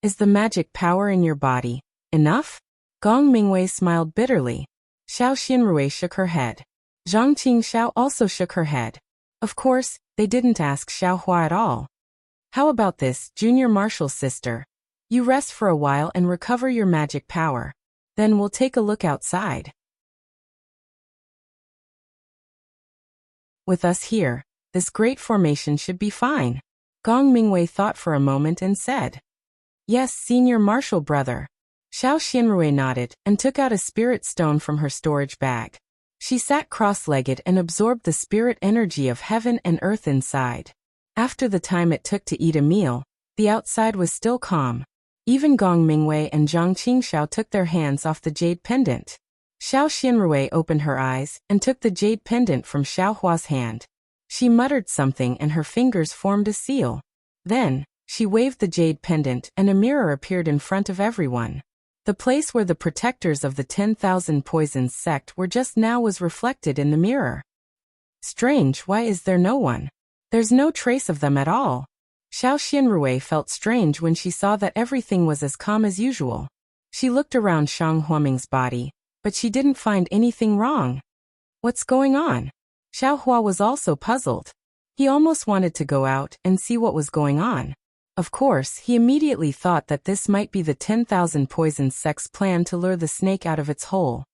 Is the magic power in your body enough?" Gong Mingwei smiled bitterly. Xiao Xianrui shook her head. Zhang Qingxiao also shook her head. Of course, they didn't ask Xiao Hua at all. "How about this, Junior Marshal's sister? You rest for a while and recover your magic power. Then we'll take a look outside. With us here, this great formation should be fine." Gong Mingwei thought for a moment and said, "Yes, Senior Marshal Brother." Xiao Xianrui nodded and took out a spirit stone from her storage bag. She sat cross-legged and absorbed the spirit energy of heaven and earth inside. After the time it took to eat a meal, the outside was still calm. Even Gong Mingwei and Zhang Qingxiao took their hands off the jade pendant. Xiao Xianrui opened her eyes and took the jade pendant from Xiao Hua's hand. She muttered something and her fingers formed a seal. Then, she waved the jade pendant and a mirror appeared in front of everyone. The place where the protectors of the 10,000 Poisons sect were just now was reflected in the mirror. Strange, why is there no one? There's no trace of them at all. Xiao Xianrui felt strange when she saw that everything was as calm as usual. She looked around Shang Huaming's body, but she didn't find anything wrong. What's going on? Xiao Hua was also puzzled. He almost wanted to go out and see what was going on. Of course, he immediately thought that this might be the 10,000 Poisons sect's plan to lure the snake out of its hole.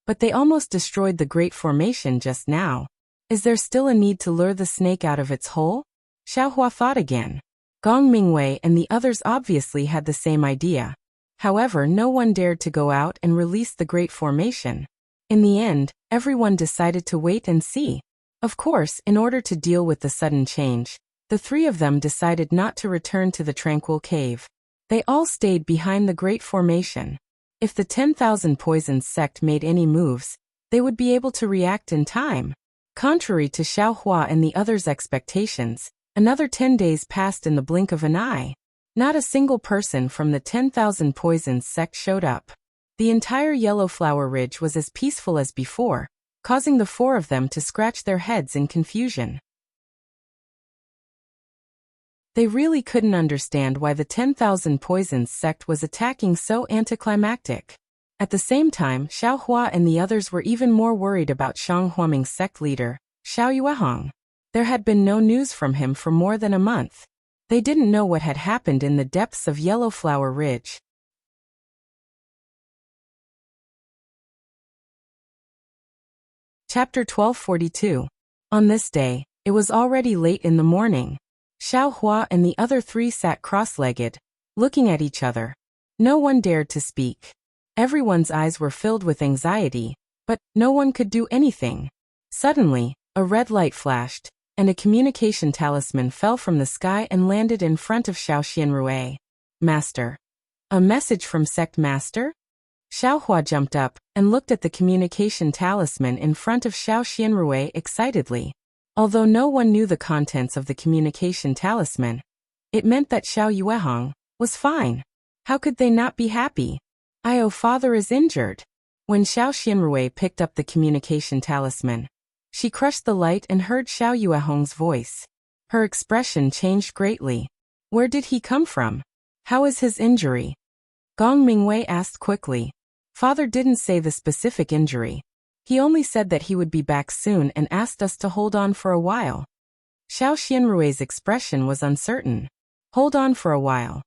But they almost destroyed the Great Formation just now. Is there still a need to lure the snake out of its hole? Xiao Hua thought again. Gong Mingwei and the others obviously had the same idea. However, no one dared to go out and release the Great Formation. In the end, everyone decided to wait and see. Of course, in order to deal with the sudden change, the three of them decided not to return to the Tranquil Cave. They all stayed behind the Great Formation. If the 10,000 Poisons sect made any moves, they would be able to react in time. Contrary to Xiao Hua and the others' expectations, another 10 days passed in the blink of an eye. Not a single person from the 10,000 Poisons sect showed up. The entire Yellow Flower Ridge was as peaceful as before, causing the four of them to scratch their heads in confusion. They really couldn't understand why the 10,000 Poisons sect was attacking so anticlimactic. At the same time, Xiao Hua and the others were even more worried about Shang Huaming's sect leader, Xiao Yuehong. There had been no news from him for more than a month. They didn't know what had happened in the depths of Yellow Flower Ridge. Chapter 1242. On this day, it was already late in the morning. Xiao Hua and the other three sat cross-legged, looking at each other. No one dared to speak. Everyone's eyes were filled with anxiety, but no one could do anything. Suddenly, a red light flashed, and a communication talisman fell from the sky and landed in front of Xiao Xianrui. "Master." "A message from Sect Master?" Xiao Hua jumped up and looked at the communication talisman in front of Xiao Xianrui excitedly. Although no one knew the contents of the communication talisman, it meant that Xiao Yuehong was fine. How could they not be happy? "Io father is injured." When Xiao Xianrui picked up the communication talisman, she crushed the light and heard Xiao Yuehong's voice. Her expression changed greatly. Where did he come from? How is his injury? Gong Mingwei asked quickly. Father didn't say the specific injury. He only said that he would be back soon and asked us to hold on for a while. Xiao Xianrui's expression was uncertain. Hold on for a while.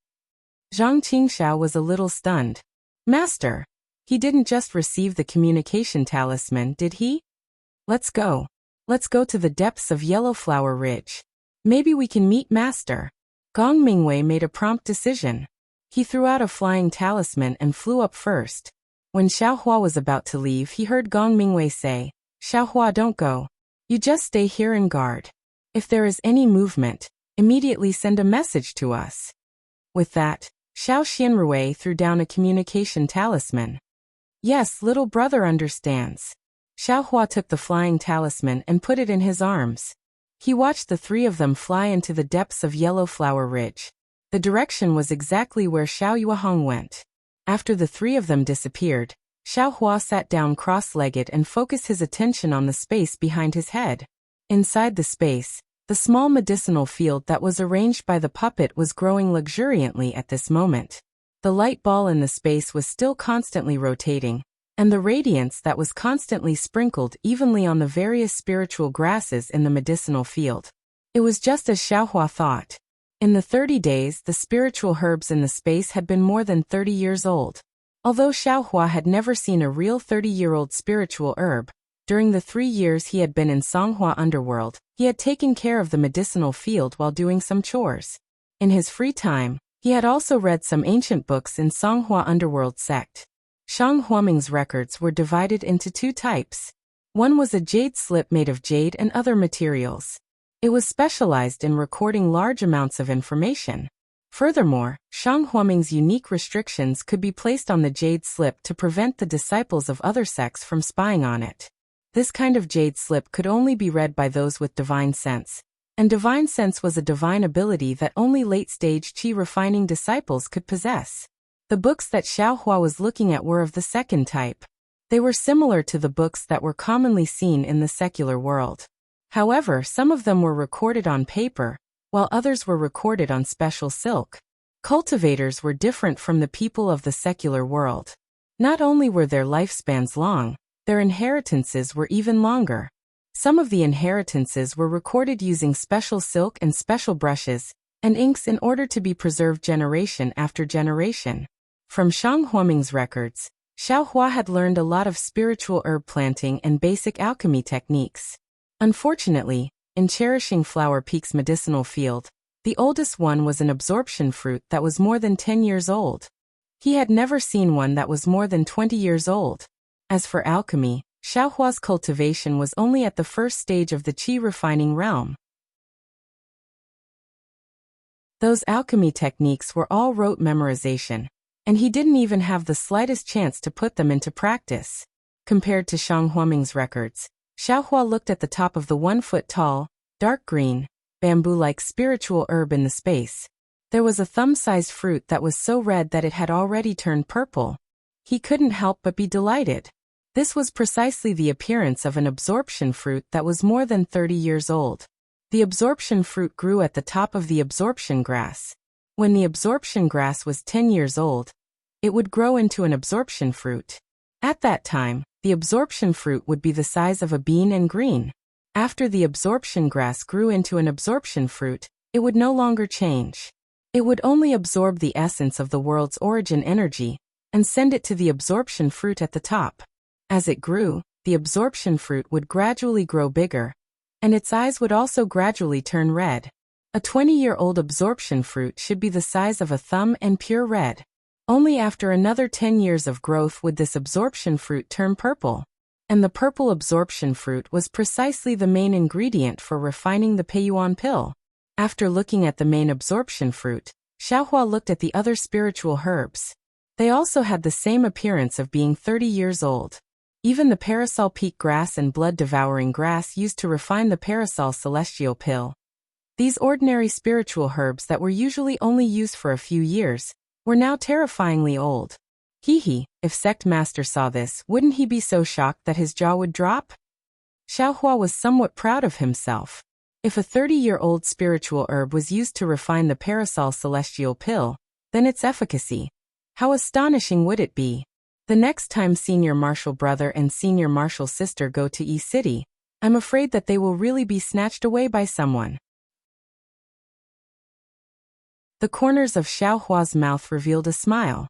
Zhang Qingxiao was a little stunned. Master, he didn't just receive the communication talisman, did he? Let's go. Let's go to the depths of Yellow Flower Ridge. Maybe we can meet Master. Gong Mingwei made a prompt decision. He threw out a flying talisman and flew up first. When Xiao Hua was about to leave, he heard Gong Mingwei say, Xiao Hua, don't go. You just stay here and guard. If there is any movement, immediately send a message to us. With that, Xiao Xianrui threw down a communication talisman. Yes, little brother understands. Xiao Hua took the flying talisman and put it in his arms. He watched the three of them fly into the depths of Yellow Flower Ridge. The direction was exactly where Xiao Yuehong went. After the three of them disappeared, Xiao Hua sat down cross-legged and focused his attention on the space behind his head. Inside the space, the small medicinal field that was arranged by the puppet was growing luxuriantly at this moment. The light ball in the space was still constantly rotating, and the radiance that was constantly sprinkled evenly on the various spiritual grasses in the medicinal field. It was just as Xiaohua thought. In the 30 days, the spiritual herbs in the space had been more than 30 years old. Although Xiaohua had never seen a real 30-year-old spiritual herb, during the 3 years he had been in Songhua Underworld, he had taken care of the medicinal field while doing some chores. In his free time, he had also read some ancient books in Songhua Underworld sect. Shang Huaming's records were divided into 2 types. One was a jade slip made of jade and other materials. It was specialized in recording large amounts of information. Furthermore, Shang Huaming's unique restrictions could be placed on the jade slip to prevent the disciples of other sects from spying on it. This kind of jade slip could only be read by those with divine sense, and divine sense was a divine ability that only late-stage qi refining disciples could possess. The books that Xiaohua was looking at were of the second type. They were similar to the books that were commonly seen in the secular world. However, some of them were recorded on paper, while others were recorded on special silk. Cultivators were different from the people of the secular world. Not only were their lifespans long, their inheritances were even longer. Some of the inheritances were recorded using special silk and special brushes and inks in order to be preserved generation after generation. From Shang Huaming's records, Xiaohua had learned a lot of spiritual herb planting and basic alchemy techniques. Unfortunately, in cherishing Flower Peak's medicinal field, the oldest one was an absorption fruit that was more than 10 years old. He had never seen one that was more than 20 years old. As for alchemy, Xiaohua's cultivation was only at the first stage of the qi refining realm. Those alchemy techniques were all rote memorization, and he didn't even have the slightest chance to put them into practice. Compared to Shang Huaming's records, Xiaohua looked at the top of the 1-foot-tall, dark green, bamboo-like spiritual herb in the space. There was a thumb-sized fruit that was so red that it had already turned purple. He couldn't help but be delighted. This was precisely the appearance of an absorption fruit that was more than 30 years old. The absorption fruit grew at the top of the absorption grass. When the absorption grass was 10 years old, it would grow into an absorption fruit. At that time, the absorption fruit would be the size of a bean and green. After the absorption grass grew into an absorption fruit, it would no longer change. It would only absorb the essence of the world's origin energy and send it to the absorption fruit at the top. As it grew, the absorption fruit would gradually grow bigger, and its eyes would also gradually turn red. A 20-year-old absorption fruit should be the size of a thumb and pure red. Only after another 10 years of growth would this absorption fruit turn purple. And the purple absorption fruit was precisely the main ingredient for refining the Peiyuan pill. After looking at the main absorption fruit, Xiaohua looked at the other spiritual herbs. They also had the same appearance of being 30 years old. Even the parasol peak grass and blood-devouring grass used to refine the parasol celestial pill. These ordinary spiritual herbs that were usually only used for a few years were now terrifyingly old. If Sect Master saw this, wouldn't he be so shocked that his jaw would drop? Xiaohua was somewhat proud of himself. If a 30-year-old spiritual herb was used to refine the parasol celestial pill, then its efficacy. How astonishing would it be? The next time Senior Marshal Brother and Senior Marshal Sister go to E City, I'm afraid that they will really be snatched away by someone. The corners of Xiaohua's mouth revealed a smile.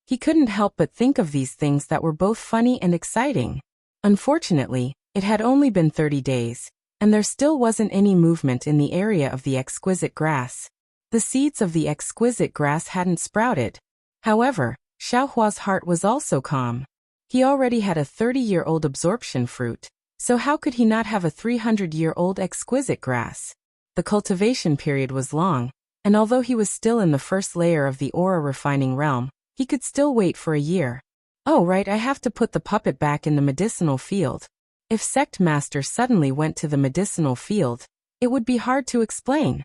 He couldn't help but think of these things that were both funny and exciting. Unfortunately, it had only been 30 days, and there still wasn't any movement in the area of the exquisite grass. The seeds of the exquisite grass hadn't sprouted. However, Xiaohua's heart was also calm. He already had a 30-year-old absorption fruit, so how could he not have a 300-year-old exquisite grass? The cultivation period was long, and although he was still in the first layer of the aura refining realm, he could still wait for a year. Oh right, I have to put the puppet back in the medicinal field. If Sect Master suddenly went to the medicinal field, it would be hard to explain.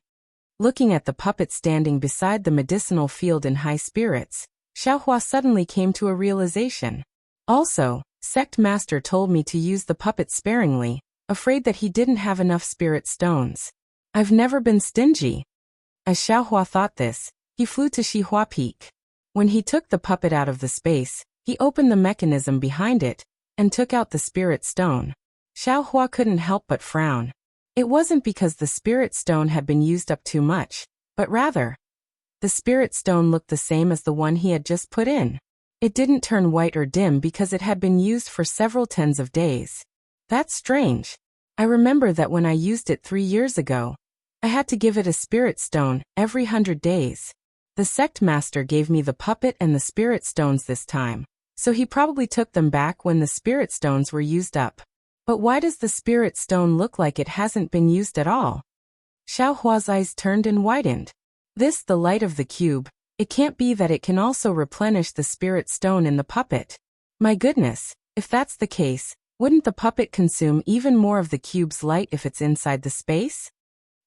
Looking at the puppet standing beside the medicinal field in high spirits, Xiaohua suddenly came to a realization. Also, Sect Master told me to use the puppet sparingly, afraid that he didn't have enough spirit stones. I've never been stingy. As Xiaohua thought this, he flew to Xihua Peak. When he took the puppet out of the space, he opened the mechanism behind it and took out the spirit stone. Xiaohua couldn't help but frown. It wasn't because the spirit stone had been used up too much, but rather, the spirit stone looked the same as the one he had just put in. It didn't turn white or dim because it had been used for several tens of days. That's strange. I remember that when I used it 3 years ago, I had to give it a spirit stone every 100 days. The sect master gave me the puppet and the spirit stones this time, so he probably took them back when the spirit stones were used up. But why does the spirit stone look like it hasn't been used at all? Xiaohua's eyes turned and widened. This, the light of the cube, it can't be that it can also replenish the spirit stone in the puppet. My goodness, if that's the case, wouldn't the puppet consume even more of the cube's light if it's inside the space?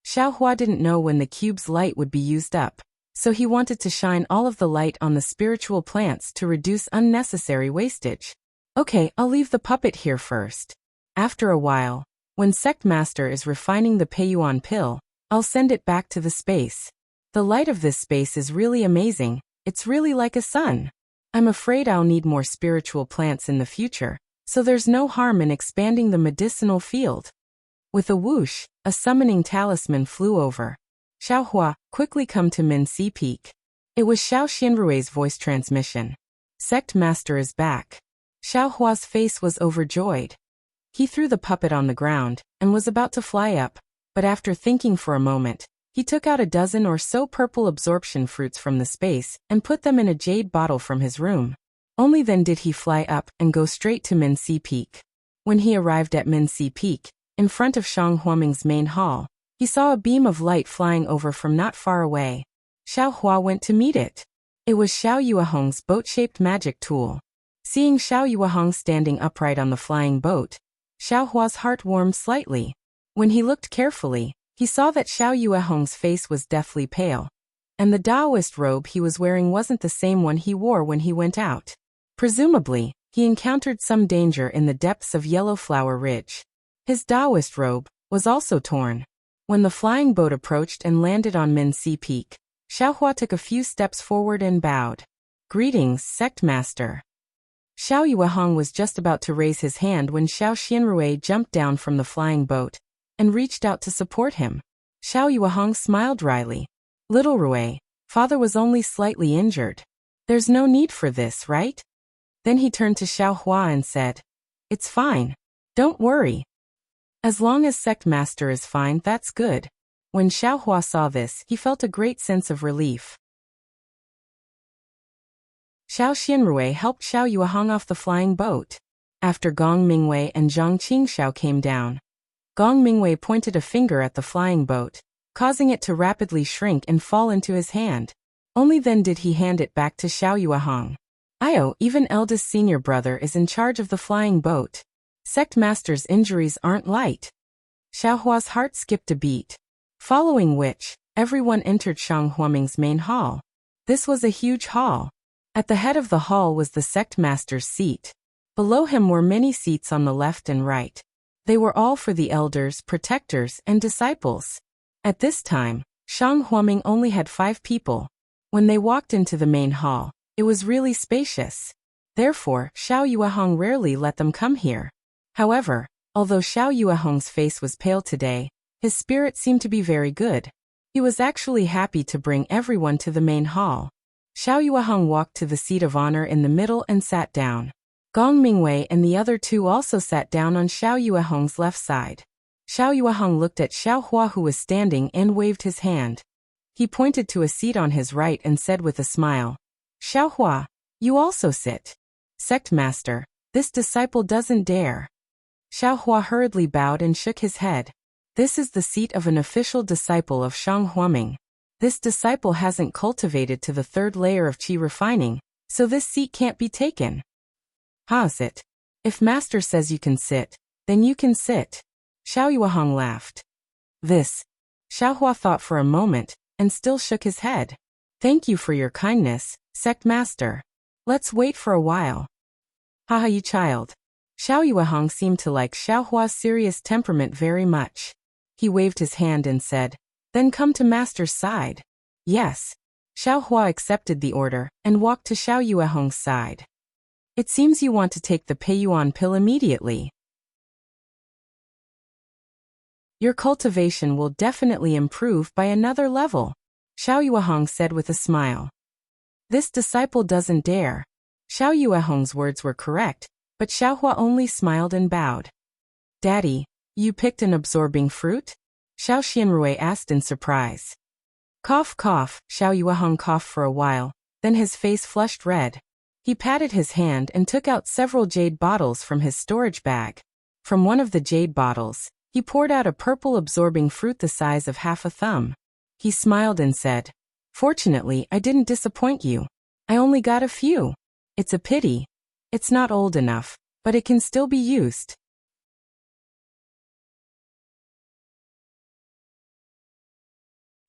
Xiaohua didn't know when the cube's light would be used up, so he wanted to shine all of the light on the spiritual plants to reduce unnecessary wastage. Okay, I'll leave the puppet here first. After a while, when Sect Master is refining the Peiyuan pill, I'll send it back to the space. The light of this space is really amazing, it's really like a sun. I'm afraid I'll need more spiritual plants in the future, so there's no harm in expanding the medicinal field. With a whoosh, a summoning talisman flew over. Xiaohua, quickly come to Minxi Peak. It was Xiao Xianrui's voice transmission. Sect Master is back. Xiaohua's face was overjoyed. He threw the puppet on the ground and was about to fly up, but after thinking for a moment, he took out a dozen or so purple absorption fruits from the space and put them in a jade bottle from his room. Only then did he fly up and go straight to Minxi Peak. When he arrived at Minxi Peak, in front of Shang Huaming's main hall, he saw a beam of light flying over from not far away. Xiaohua went to meet it. It was Xiao Yuehong's boat-shaped magic tool. Seeing Xiao Yuehong standing upright on the flying boat, Xiaohua's heart warmed slightly. When he looked carefully, he saw that Xiao Yuehong's face was deathly pale, and the Taoist robe he was wearing wasn't the same one he wore when he went out. Presumably, he encountered some danger in the depths of Yellow Flower Ridge. His Taoist robe was also torn. When the flying boat approached and landed on Minxi Peak, Xiaohua took a few steps forward and bowed. Greetings, Sect Master. Xiao Yuehong was just about to raise his hand when Xiao Xianrui jumped down from the flying boat and reached out to support him. Xiao Yuehong smiled wryly. Little Rui, father was only slightly injured. There's no need for this, right? Then he turned to Xiaohua and said, It's fine. Don't worry. As long as Sect Master is fine, that's good. When Xiaohua saw this, he felt a great sense of relief. Xiao Xianrui helped Xiao Yuehong off the flying boat. After Gong Mingwei and Zhang Qingxiao came down, Gong Mingwei pointed a finger at the flying boat, causing it to rapidly shrink and fall into his hand. Only then did he hand it back to Xiao Yuehong. Io, even eldest senior brother, is in charge of the flying boat. Sect Master's injuries aren't light. Xiaohua's heart skipped a beat. Following which, everyone entered Shang Huaming's main hall. This was a huge hall. At the head of the hall was the Sect Master's seat. Below him were many seats on the left and right. They were all for the elders, protectors, and disciples. At this time, Shang Huaming only had 5 people. When they walked into the main hall, it was really spacious. Therefore, Xiao Yuehong rarely let them come here. However, although Xiao Yuehong's face was pale today, his spirit seemed to be very good. He was actually happy to bring everyone to the main hall. Xiao Yuehong walked to the seat of honor in the middle and sat down. Gong Mingwei and the other 2 also sat down on Xiao Yuehong's left side. Xiao Yuehong looked at Xiaohua, who was standing, and waved his hand. He pointed to a seat on his right and said with a smile, Xiaohua, you also sit. Sect Master, this disciple doesn't dare. Xiaohua hurriedly bowed and shook his head. This is the seat of an official disciple of Shang Huaming. This disciple hasn't cultivated to the 3rd layer of qi refining, so this seat can't be taken. Sit. If Master says you can sit, then you can sit. Xiao Yuehong laughed. This. Xiaohua thought for a moment, and still shook his head. Thank you for your kindness, Sect Master. Let's wait for a while. You child. Xiao Yuehong seemed to like Xiao Hua's serious temperament very much. He waved his hand and said, "Then come to master's side." Yes. Xiao Hua accepted the order and walked to Xiao Yuehong's side. It seems you want to take the Peiyuan pill immediately. Your cultivation will definitely improve by another level, Xiao Yuehong said with a smile. This disciple doesn't dare. Xiao Yuehong's words were correct, but Xiao Hua only smiled and bowed. Daddy, you picked an absorbing fruit? Xiao Xianrui asked in surprise. Cough cough, Xiao Yuehong coughed for a while, then his face flushed red. He patted his hand and took out several jade bottles from his storage bag. From one of the jade bottles, he poured out a purple absorbing fruit the size of half a thumb. He smiled and said, "Fortunately, I didn't disappoint you. I only got a few. It's a pity. It's not old enough, but it can still be used."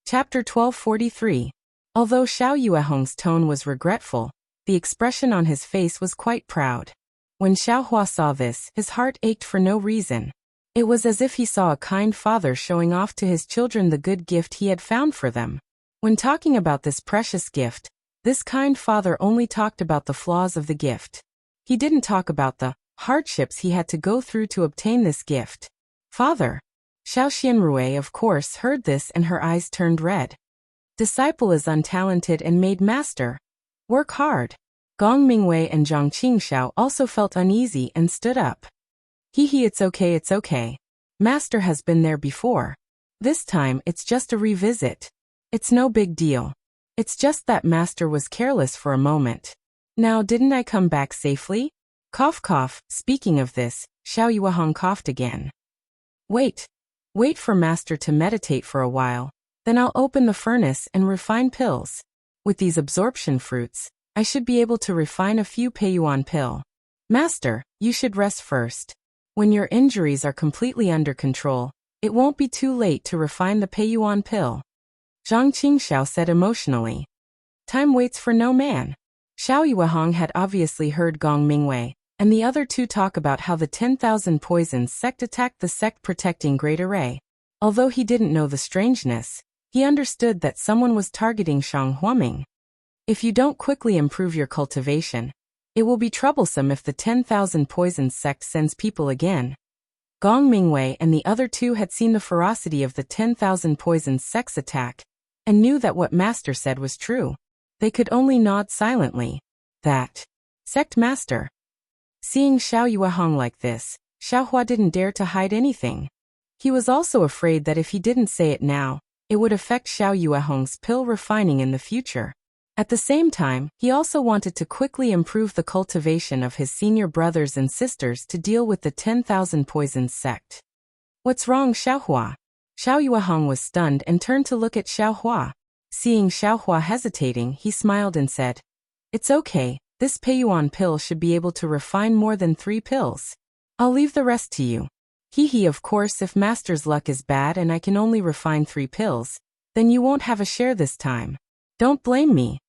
Chapter 1243. Although Xiao Yuehong's tone was regretful, the expression on his face was quite proud. When Xiao Hua saw this, his heart ached for no reason. It was as if he saw a kind father showing off to his children the good gift he had found for them. When talking about this precious gift, this kind father only talked about the flaws of the gift. He didn't talk about the hardships he had to go through to obtain this gift. Father. Xiao Xianrui of course heard this and her eyes turned red. Disciple is untalented and made master. Work hard. Gong Mingwei and Zhang Qingxiao also felt uneasy and stood up. Hee, it's okay. Master has been there before. This time it's just a revisit. It's no big deal. It's just that master was careless for a moment. Now didn't I come back safely? Cough cough, speaking of this, Xiao Yuehong coughed again. Wait for master to meditate for a while, then I'll open the furnace and refine pills. With these absorption fruits, I should be able to refine a few Peiyuan pill. Master, you should rest first. When your injuries are completely under control, it won't be too late to refine the Peiyuan pill. Zhang Qingxiao said emotionally. Time waits for no man. Xiao Yuehong had obviously heard Gong Mingwei and the other two talk about how the 10,000 poisons sect attacked the sect protecting Great Array. Although he didn't know the strangeness, he understood that someone was targeting Shang Huaming. If you don't quickly improve your cultivation, it will be troublesome if the 10,000 poisons sect sends people again. Gong Mingwei and the other two had seen the ferocity of the 10,000 poisons sect's attack, and knew that what master said was true. They could only nod silently. That sect master. Seeing Xiao Yuehong like this, Xiao Hua didn't dare to hide anything. He was also afraid that if he didn't say it now, it would affect Xiao Yuehong's pill refining in the future. At the same time, he also wanted to quickly improve the cultivation of his senior brothers and sisters to deal with the 10,000 poisons sect. What's wrong, Xiao Hua? Xiao Yuehong was stunned and turned to look at Xiao Hua. Seeing Xiao Hua hesitating, he smiled and said, It's okay, this Peiyuan pill should be able to refine more than 3 pills. I'll leave the rest to you. Hee, of course if master's luck is bad and I can only refine 3 pills, then you won't have a share this time. Don't blame me.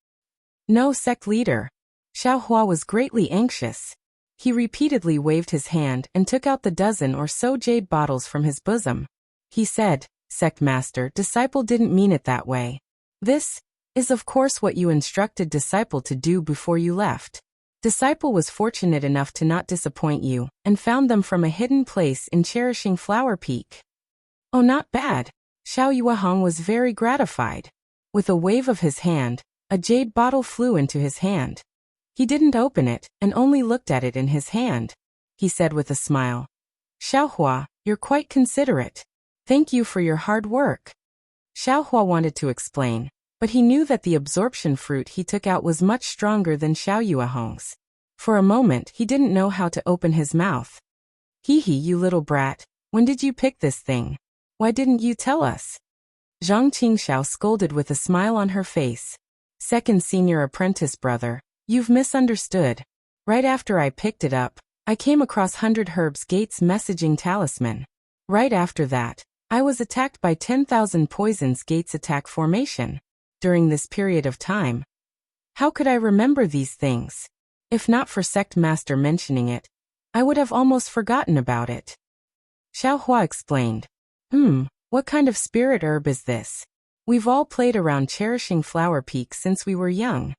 No, sect leader. Xiao Hua was greatly anxious. He repeatedly waved his hand and took out the dozen or so jade bottles from his bosom. He said, Sect master, disciple didn't mean it that way. This is of course what you instructed disciple to do before you left. Disciple was fortunate enough to not disappoint you, and found them from a hidden place in Cherishing Flower Peak. Oh, not bad. Xiao Yuehong was very gratified. With a wave of his hand, a jade bottle flew into his hand. He didn't open it, and only looked at it in his hand. He said with a smile, Xiao Hua, you're quite considerate. Thank you for your hard work. Xiao Hua wanted to explain, but he knew that the absorption fruit he took out was much stronger than Xiao Yuehong's. For a moment he didn't know how to open his mouth. Hee, you little brat, when did you pick this thing? Why didn't you tell us? Zhang Qingxiao scolded with a smile on her face. Second senior apprentice brother, you've misunderstood. Right after I picked it up, I came across 100 Herbs Gates messaging talisman. Right after that, I was attacked by 10,000 Poisons Gates attack formation. During this period of time, how could I remember these things? If not for Sect Master mentioning it, I would have almost forgotten about it. Xiao Hua explained. What kind of spirit herb is this? We've all played around cherishing flower peaks since we were young.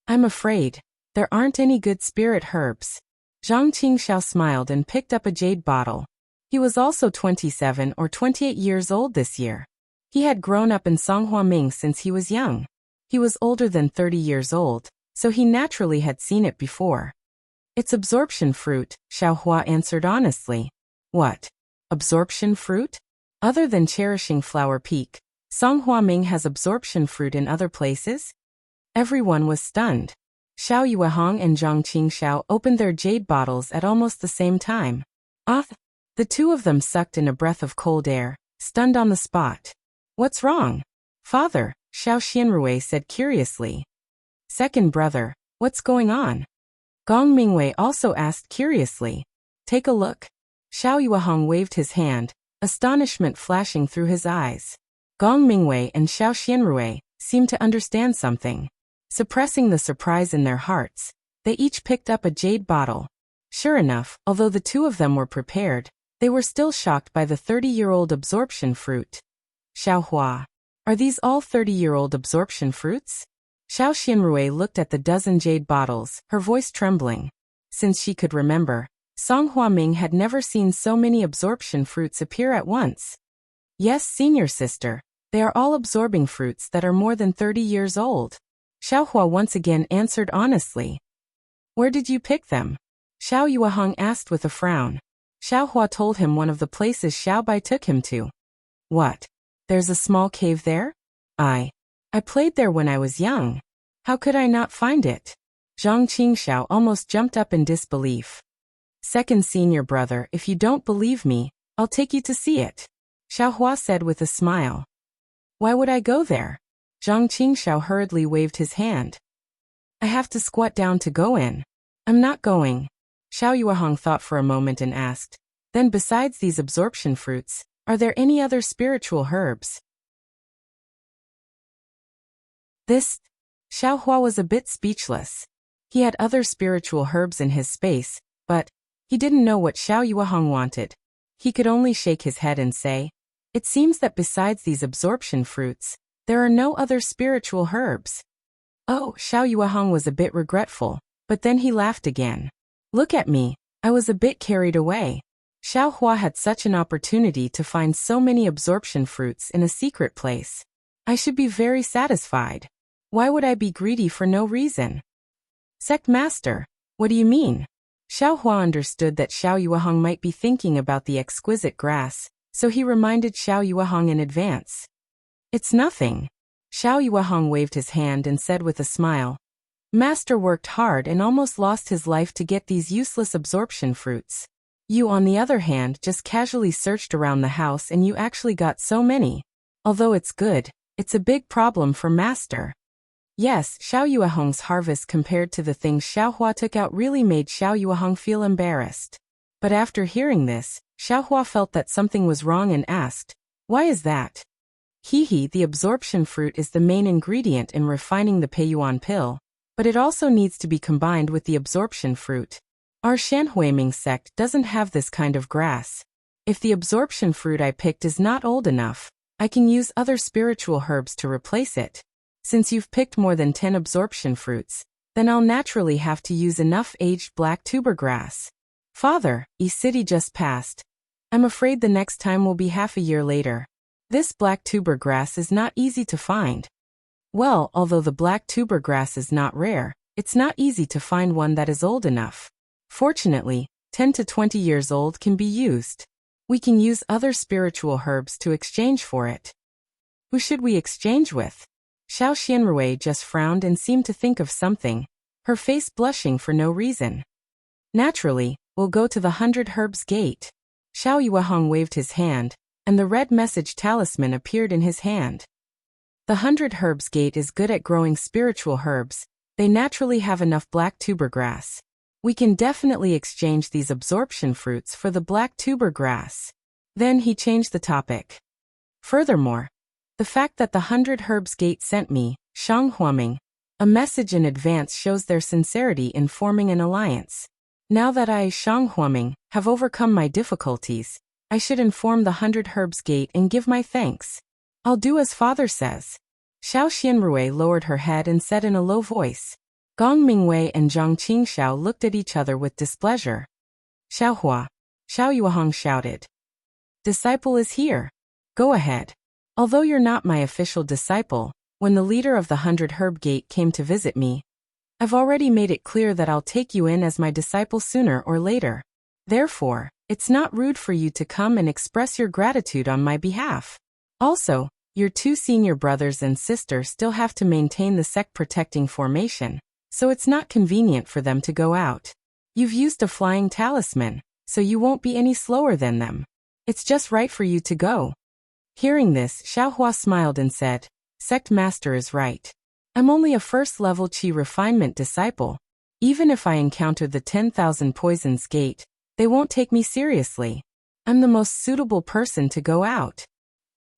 I'm afraid there aren't any good spirit herbs. Zhang Qingxiao smiled and picked up a jade bottle. He was also 27 or 28 years old this year. He had grown up in Songhuaming since he was young. He was older than 30 years old, so he naturally had seen it before. It's absorption fruit, Xiao Hua answered honestly. What? Absorption fruit? Other than cherishing flower peak, Songhuaming has absorption fruit in other places? Everyone was stunned. Xiao Yuehong and Zhang Qingxiao opened their jade bottles at almost the same time. The two of them sucked in a breath of cold air, stunned on the spot. What's wrong? Father, Xiao Xianrui said curiously. Second brother, what's going on? Gong Mingwei also asked curiously. Take a look. Xiao Yuehong waved his hand, astonishment flashing through his eyes. Gong Mingwei and Xiao Xianrui seemed to understand something. Suppressing the surprise in their hearts, they each picked up a jade bottle. Sure enough, although the two of them were prepared, they were still shocked by the 30-year-old absorption fruit. Xiao Hua, are these all 30-year-old absorption fruits? Xiao Xianrui looked at the dozen jade bottles, her voice trembling. Since she could remember, Song Huaming had never seen so many absorption fruits appear at once. Yes, senior sister, they are all absorbing fruits that are more than 30 years old. Xiao Hua once again answered honestly. Where did you pick them? Xiao Yuehong asked with a frown. Xiao Hua told him one of the places Xiao Bai took him to. What? There's a small cave there? I played there when I was young. How could I not find it? Zhang Qingxiao almost jumped up in disbelief. Second senior brother, if you don't believe me, I'll take you to see it. Xiao Hua said with a smile. Why would I go there? Zhang Qingxiao hurriedly waved his hand. I have to squat down to go in. I'm not going. Xiao Yuehong thought for a moment and asked, then besides these absorption fruits, are there any other spiritual herbs? Xiao Hua was a bit speechless. He had other spiritual herbs in his space, but he didn't know what Xiao Yuehong wanted. He could only shake his head and say, it seems that besides these absorption fruits, there are no other spiritual herbs. Oh, Xiao Yuehong was a bit regretful, but then he laughed again. Look at me, I was a bit carried away. Xiao Hua had such an opportunity to find so many absorption fruits in a secret place. I should be very satisfied. Why would I be greedy for no reason? Sect Master, what do you mean? Xiao Hua understood that Xiao Yuehong might be thinking about the exquisite grass, so he reminded Xiao Yuehong in advance. It's nothing. Xiao Yuehong waved his hand and said with a smile. Master worked hard and almost lost his life to get these useless absorption fruits. You, on the other hand, just casually searched around the house and you actually got so many. Although it's good, it's a big problem for Master. Yes, Xiao Yuehong's harvest compared to the things Xiao Hua took out really made Xiao Yuehong feel embarrassed. But after hearing this, Xiao Hua felt that something was wrong and asked, why is that? The absorption fruit is the main ingredient in refining the Peiyuan pill, but it also needs to be combined with the absorption fruit. Our Shanhuiming sect doesn't have this kind of grass. If the absorption fruit I picked is not old enough, I can use other spiritual herbs to replace it. Since you've picked more than 10 absorption fruits, then I'll naturally have to use enough aged black tuber grass. Father, city just passed. I'm afraid the next time will be half a year later. This black tuber grass is not easy to find. Well, although the black tuber grass is not rare, it's not easy to find one that is old enough. Fortunately, 10 to 20 years old can be used. We can use other spiritual herbs to exchange for it. Who should we exchange with? Xiao Xianrui just frowned and seemed to think of something, her face blushing for no reason. Naturally, we'll go to the 100 Herbs Gate. Xiao Yuehong waved his hand, and the red message talisman appeared in his hand. The 100 Herbs Gate is good at growing spiritual herbs. They naturally have enough black tuber grass. We can definitely exchange these absorption fruits for the black tuber grass. Then he changed the topic. Furthermore, the fact that the 100 Herbs Gate sent me, Shang Huaming, A message in advance shows their sincerity in forming an alliance. Now that I, Shang Huaming, have overcome my difficulties, I should inform the 100 Herbs Gate and give my thanks. I'll do as father says. Xiao Xianrui lowered her head and said in a low voice. Gong Mingwei and Zhang Qingxiao looked at each other with displeasure. Xiaohua, Xiao Yuehong shouted. Disciple is here. Go ahead. Although you're not my official disciple, when the leader of the 100 Herb Gate came to visit me, I've already made it clear that I'll take you in as my disciple sooner or later. Therefore, it's not rude for you to come and express your gratitude on my behalf. Also, your 2 senior brothers and sister still have to maintain the sect-protecting formation, so it's not convenient for them to go out. You've used a flying talisman, so you won't be any slower than them. It's just right for you to go. Hearing this, Xiaohua smiled and said, Sect Master is right. I'm only a first-level Qi refinement disciple. Even if I encounter the 10,000 Poisons Gate, they won't take me seriously. I'm the most suitable person to go out.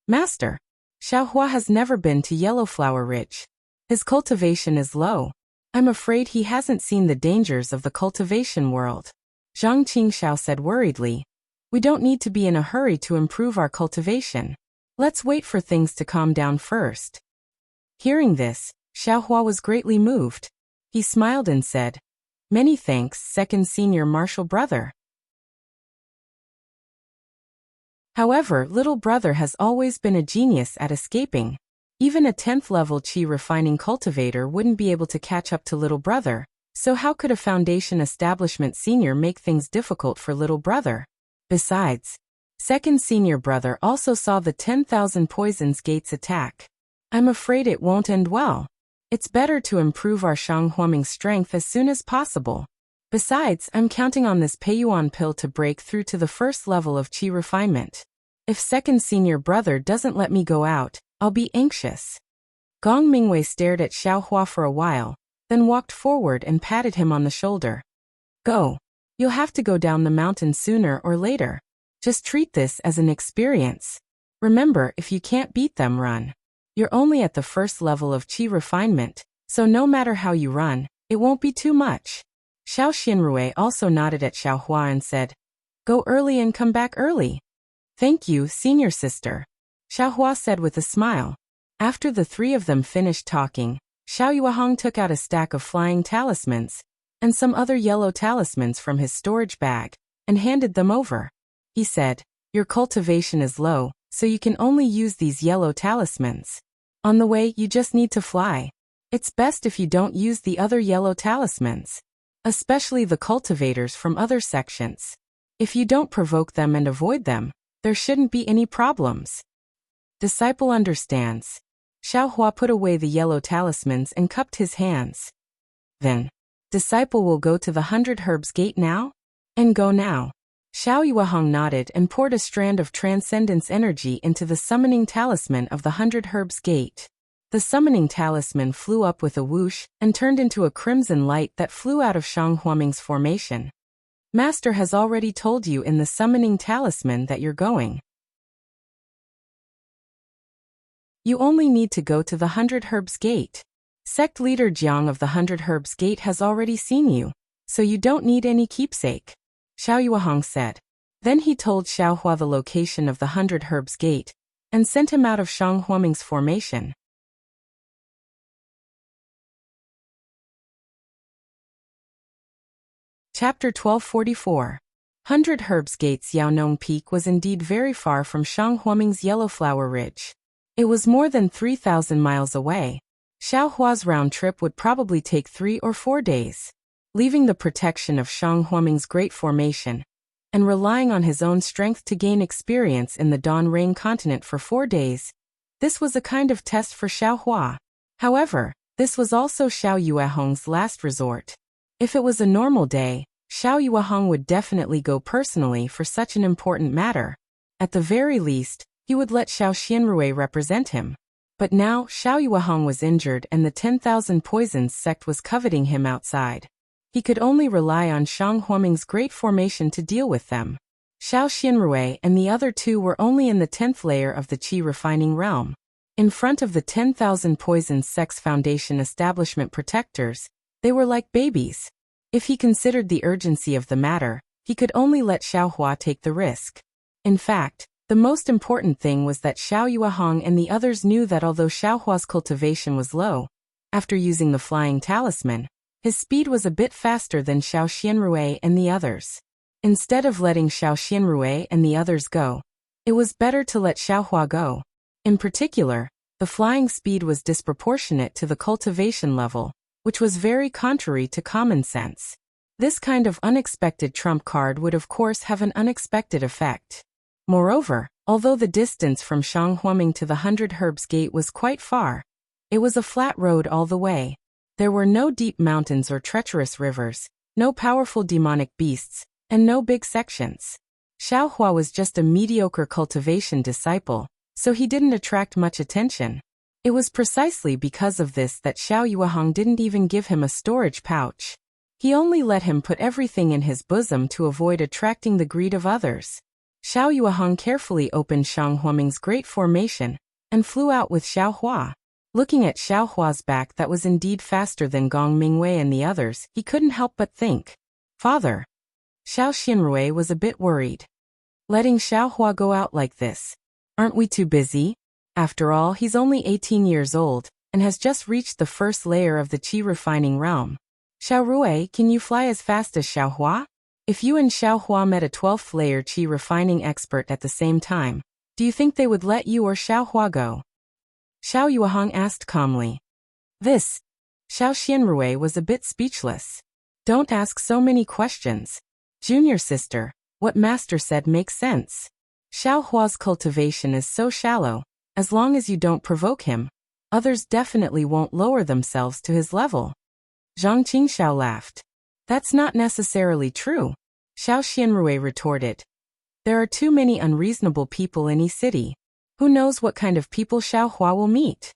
Master, Xiaohua has never been to Yellowflower Ridge. His cultivation is low. I'm afraid he hasn't seen the dangers of the cultivation world. Zhang Qingxiao said worriedly. We don't need to be in a hurry to improve our cultivation. Let's wait for things to calm down first. Hearing this, Xiaohua was greatly moved. He smiled and said, Many thanks, second senior martial brother. However, little brother has always been a genius at escaping. Even a 10th level Qi refining cultivator wouldn't be able to catch up to little brother, so how could a foundation establishment senior make things difficult for little brother? Besides, second senior brother also saw the 10,000 Poisons Gates attack. I'm afraid it won't end well. It's better to improve our Shang Huaming's strength as soon as possible. Besides, I'm counting on this Peiyuan pill to break through to the first level of Qi refinement. If second senior brother doesn't let me go out, I'll be anxious. Gong Mingwei stared at Xiaohua for a while, then walked forward and patted him on the shoulder. Go. You'll have to go down the mountain sooner or later. Just treat this as an experience. Remember, if you can't beat them, run. You're only at the first level of Qi refinement, so no matter how you run, it won't be too much. Xiao Xianrui also nodded at Xiaohua and said, Go early and come back early. Thank you, senior sister. Xiaohua said with a smile. After the 3 of them finished talking, Xiao Yuehong took out a stack of flying talismans and some other yellow talismans from his storage bag and handed them over. He said, Your cultivation is low, so you can only use these yellow talismans. On the way, you just need to fly. It's best if you don't use the other yellow talismans, especially the cultivators from other sections. If you don't provoke them and avoid them, there shouldn't be any problems. Disciple understands. Xiaohua put away the yellow talismans and cupped his hands. Then, disciple will go to the 100 Herbs Gate now? And go now. Xiao Yuehong nodded and poured a strand of transcendence energy into the summoning talisman of the 100 Herbs Gate. The summoning talisman flew up with a whoosh and turned into a crimson light that flew out of Shang Huaming's formation. Master has already told you in the summoning talisman that you're going. You only need to go to the 100 Herbs Gate. Sect leader Jiang of the 100 Herbs Gate has already seen you, so you don't need any keepsake. Xiao Yuehong said. Then he told Xiaohua the location of the 100 Herbs Gate and sent him out of Shang Huaming's formation. Chapter 1244. 100 Herbs Gates. Yaonong Peak was indeed very far from Shang Huaming's Yellowflower Ridge. It was more than 3,000 miles away. Xiaohua's round trip would probably take 3 or 4 days. Leaving the protection of Shang Huaming's great formation and relying on his own strength to gain experience in the Dawn Rain continent for 4 days, this was a kind of test for Xiaohua. However, this was also Xiao Yuehong's last resort. If it was a normal day, Xiao Yuehong would definitely go personally for such an important matter. At the very least, he would let Xiao Xianrui represent him. But now, Xiao Yuehong was injured and the 10,000 Poisons sect was coveting him outside. He could only rely on Shang Huaming's great formation to deal with them. Xiao Xianrui and the other 2 were only in the 10th layer of the Qi refining realm. In front of the 10,000 Poisons Sex Foundation establishment protectors, they were like babies. If he considered the urgency of the matter, he could only let Xiaohua take the risk. In fact, the most important thing was that Xiao Yuehong and the others knew that although Xiaohua's cultivation was low, after using the flying talisman, his speed was a bit faster than Xiao Xianrui and the others. Instead of letting Xiao Xianrui and the others go, it was better to let Xiaohua go. In particular, the flying speed was disproportionate to the cultivation level, which was very contrary to common sense. This kind of unexpected trump card would of course have an unexpected effect. Moreover, although the distance from Shanghuaming to the 100 Herbs Gate was quite far, it was a flat road all the way. There were no deep mountains or treacherous rivers, no powerful demonic beasts, and no big sections. Xiaohua was just a mediocre cultivation disciple, so he didn't attract much attention. It was precisely because of this that Xiao Yuehong didn't even give him a storage pouch. He only let him put everything in his bosom to avoid attracting the greed of others. Xiao Yuehong carefully opened Shanghuaming's great formation and flew out with Xiaohua. Looking at Xiaohua's back that was indeed faster than Gong Mingwei and the others, he couldn't help but think, "Father." Xiao Xianrui was a bit worried. Letting Xiaohua go out like this. Aren't we too busy? After all, he's only 18 years old and has just reached the first layer of the qi refining realm. Xiaorui, can you fly as fast as Xiaohua? If you and Xiaohua met a 12th layer qi refining expert at the same time, do you think they would let you or Xiaohua go? Xiao Yuehong asked calmly. Xiao Xianrui was a bit speechless. Don't ask so many questions. Junior sister, what master said makes sense. Xiaohua's cultivation is so shallow, as long as you don't provoke him, others definitely won't lower themselves to his level. Zhang Qingxiao laughed. That's not necessarily true, Xiao Xianrui retorted. There are too many unreasonable people in Yi City. Who knows what kind of people Xiaohua will meet?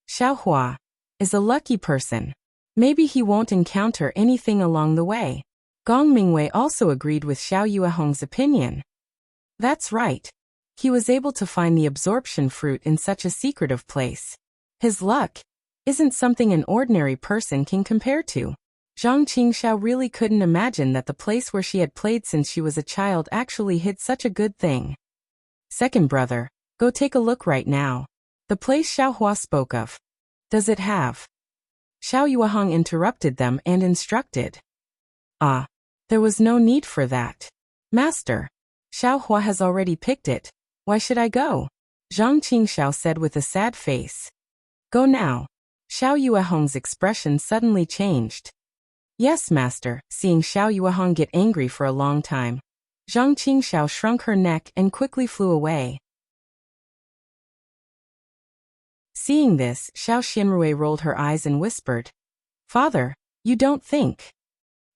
Xiaohua is a lucky person. Maybe he won't encounter anything along the way. Gong Mingwei also agreed with Xiao Yuehong's opinion. That's right. He was able to find the absorption fruit in such a secretive place. His luck isn't something an ordinary person can compare to. Zhang Qingxiao really couldn't imagine that the place where she had played since she was a child actually hid such a good thing. Second brother, go take a look right now. The place Xiaohua spoke of. Does it have? Xiao Yuehong interrupted them and instructed. There was no need for that. Master, Xiaohua has already picked it. Why should I go? Zhang Qingxiao said with a sad face. Go now. Xiao Yuehong's expression suddenly changed. Yes, master. Seeing Xiao Yuehong get angry for a long time, Zhang Qingxiao shrunk her neck and quickly flew away. Seeing this, Xiao Xianrui rolled her eyes and whispered, Father, you don't think.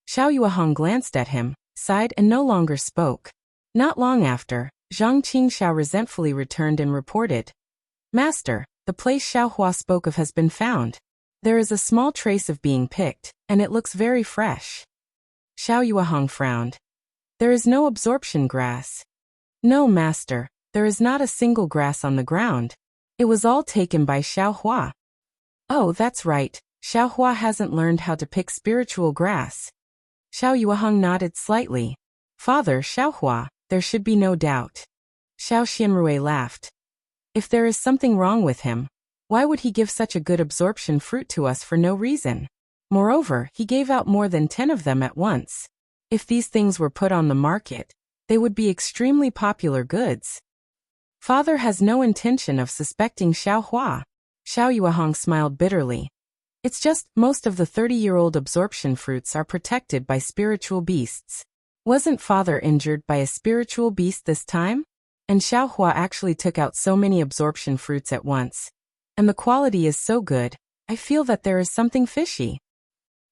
Xiao Yuehong glanced at him, sighed and no longer spoke. Not long after, Zhang Qingxiao resentfully returned and reported, Master, the place Xiaohua spoke of has been found. There is a small trace of being picked, and it looks very fresh. Xiao Yuehong frowned. There is no absorption grass. No, master, there is not a single grass on the ground. It was all taken by Xiaohua. Oh, that's right, Xiaohua hasn't learned how to pick spiritual grass. Xiao Yuehong nodded slightly. Father, Xiaohua, there should be no doubt. Xiao Xianrui laughed. If there is something wrong with him, why would he give such a good absorption fruit to us for no reason? Moreover, he gave out more than 10 of them at once. If these things were put on the market, they would be extremely popular goods. Father has no intention of suspecting Xiaohua. Xiao Yuehong smiled bitterly. It's just, most of the 30-year-old absorption fruits are protected by spiritual beasts. Wasn't Father injured by a spiritual beast this time? And Xiaohua actually took out so many absorption fruits at once. And the quality is so good, I feel that there is something fishy.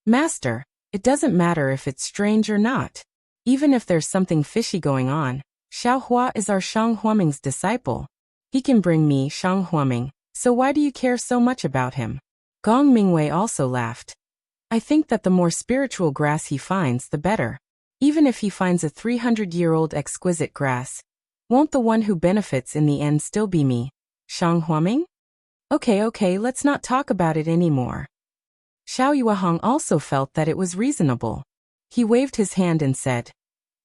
Master, it doesn't matter if it's strange or not. Even if there's something fishy going on, Xiaohua is our Shanghuaming's disciple. He can bring me Shanghuaming, so why do you care so much about him? Gong Mingwei also laughed. I think that the more spiritual grass he finds, the better. Even if he finds a 300-year-old exquisite grass, won't the one who benefits in the end still be me, Shanghuaming? Okay, let's not talk about it anymore. Xiao Yuehong also felt that it was reasonable. He waved his hand and said,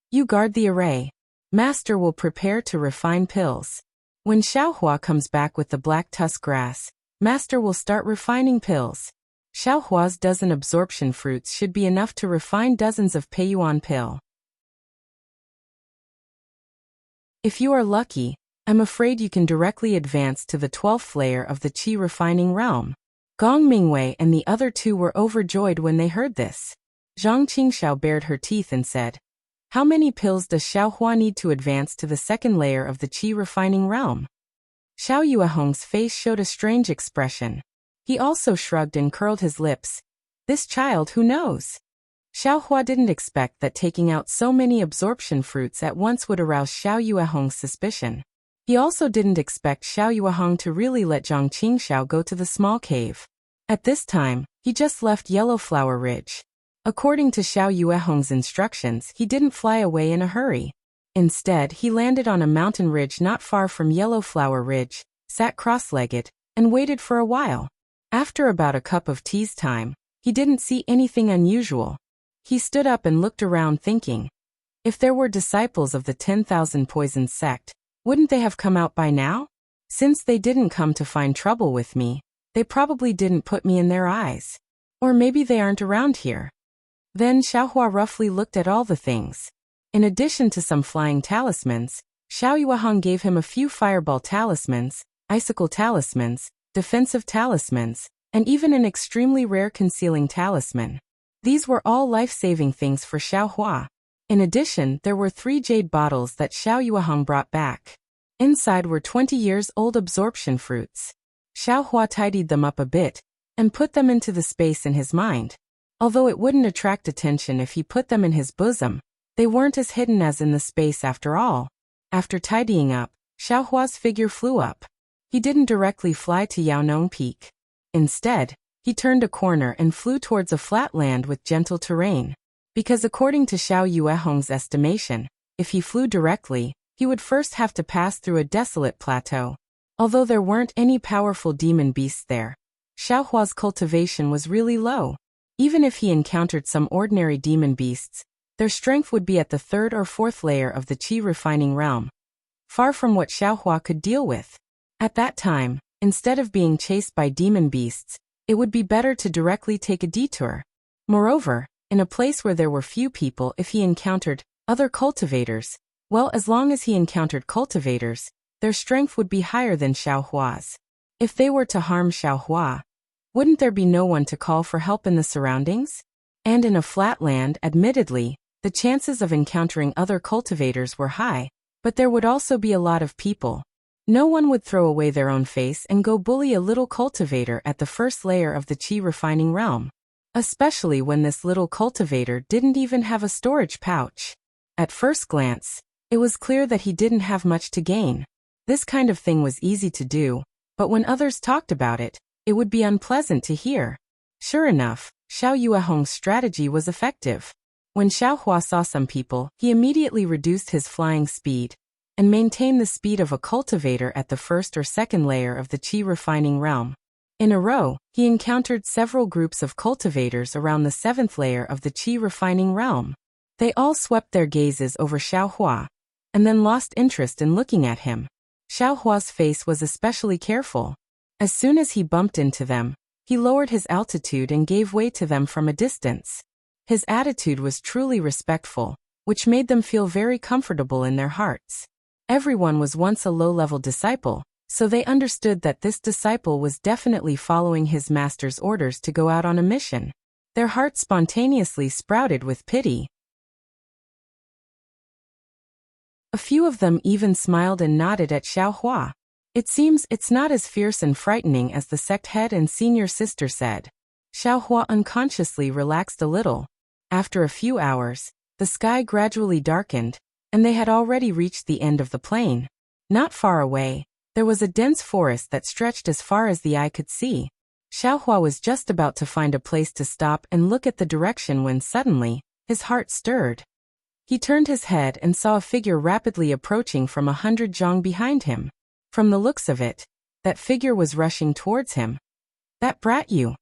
"You guard the array. Master will prepare to refine pills. When Xiaohua comes back with the black tusk grass, Master will start refining pills. Xiaohua's dozen absorption fruits should be enough to refine dozens of Peiyuan pill. If you are lucky, I'm afraid you can directly advance to the 12th layer of the Qi refining realm." Gong Mingwei and the other two were overjoyed when they heard this. Zhang Qingxiao bared her teeth and said, "How many pills does Xiaohua need to advance to the second layer of the Qi refining realm?" Xiao Yuehong's face showed a strange expression. He also shrugged and curled his lips. This child, who knows? Xiaohua didn't expect that taking out so many absorption fruits at once would arouse Xiao Yuehong's suspicion. He also didn't expect Xiao Yuehong to really let Zhang Qingxiao go to the small cave. At this time, he just left Yellow Flower Ridge. According to Xiao Yuehong's instructions, he didn't fly away in a hurry. Instead, he landed on a mountain ridge not far from Yellow Flower Ridge, sat cross-legged, and waited for a while. After about a cup of tea's time, he didn't see anything unusual. He stood up and looked around thinking, if there were disciples of the 10,000 Poisons sect, wouldn't they have come out by now? Since they didn't come to find trouble with me, they probably didn't put me in their eyes. Or maybe they aren't around here. Then Xiaohua roughly looked at all the things. In addition to some flying talismans, Xiao Yuehong gave him a few fireball talismans, icicle talismans, defensive talismans, and even an extremely rare concealing talisman. These were all life-saving things for Xiaohua. In addition, there were 3 jade bottles that Xiao Yuehong brought back. Inside were 20-years-old absorption fruits. Xiaohua tidied them up a bit and put them into the space in his mind. Although it wouldn't attract attention if he put them in his bosom, they weren't as hidden as in the space after all. After tidying up, Xiaohua's figure flew up. He didn't directly fly to Yaonong Peak. Instead, he turned a corner and flew towards a flat land with gentle terrain. Because according to Xiao Yuehong's estimation, if he flew directly, he would first have to pass through a desolate plateau. Although there weren't any powerful demon beasts there, Xiaohua's cultivation was really low. Even if he encountered some ordinary demon beasts, their strength would be at the 3rd or 4th layer of the Qi refining realm, far from what Xiaohua could deal with. At that time, instead of being chased by demon beasts, it would be better to directly take a detour. Moreover, in a place where there were few people, if he encountered other cultivators, well, as long as he encountered cultivators, their strength would be higher than Xiaohua's. If they were to harm Xiaohua, wouldn't there be no one to call for help in the surroundings? And in a flat land, admittedly, the chances of encountering other cultivators were high, but there would also be a lot of people. No one would throw away their own face and go bully a little cultivator at the 1st layer of the Qi refining realm. Especially when this little cultivator didn't even have a storage pouch. At first glance, it was clear that he didn't have much to gain. This kind of thing was easy to do, but when others talked about it, it would be unpleasant to hear. Sure enough, Xiao Yuehong's strategy was effective. When Xiaohua saw some people, he immediately reduced his flying speed and maintained the speed of a cultivator at the 1st or 2nd layer of the Qi refining realm. In a row, he encountered several groups of cultivators around the 7th layer of the Qi refining realm. They all swept their gazes over Xiaohua, and then lost interest in looking at him. Xiaohua's face was especially careful. As soon as he bumped into them, he lowered his altitude and gave way to them from a distance. His attitude was truly respectful, which made them feel very comfortable in their hearts. Everyone was once a low-level disciple, so they understood that this disciple was definitely following his master's orders to go out on a mission. Their hearts spontaneously sprouted with pity. A few of them even smiled and nodded at Xiaohua. It seems it's not as fierce and frightening as the sect head and senior sister said. Xiaohua unconsciously relaxed a little. After a few hours, the sky gradually darkened, and they had already reached the end of the plain. Not far away, there was a dense forest that stretched as far as the eye could see. Xiaohua was just about to find a place to stop and look at the direction when suddenly, his heart stirred. He turned his head and saw a figure rapidly approaching from 100 zhang behind him. From the looks of it, That figure was rushing towards him. That brat you.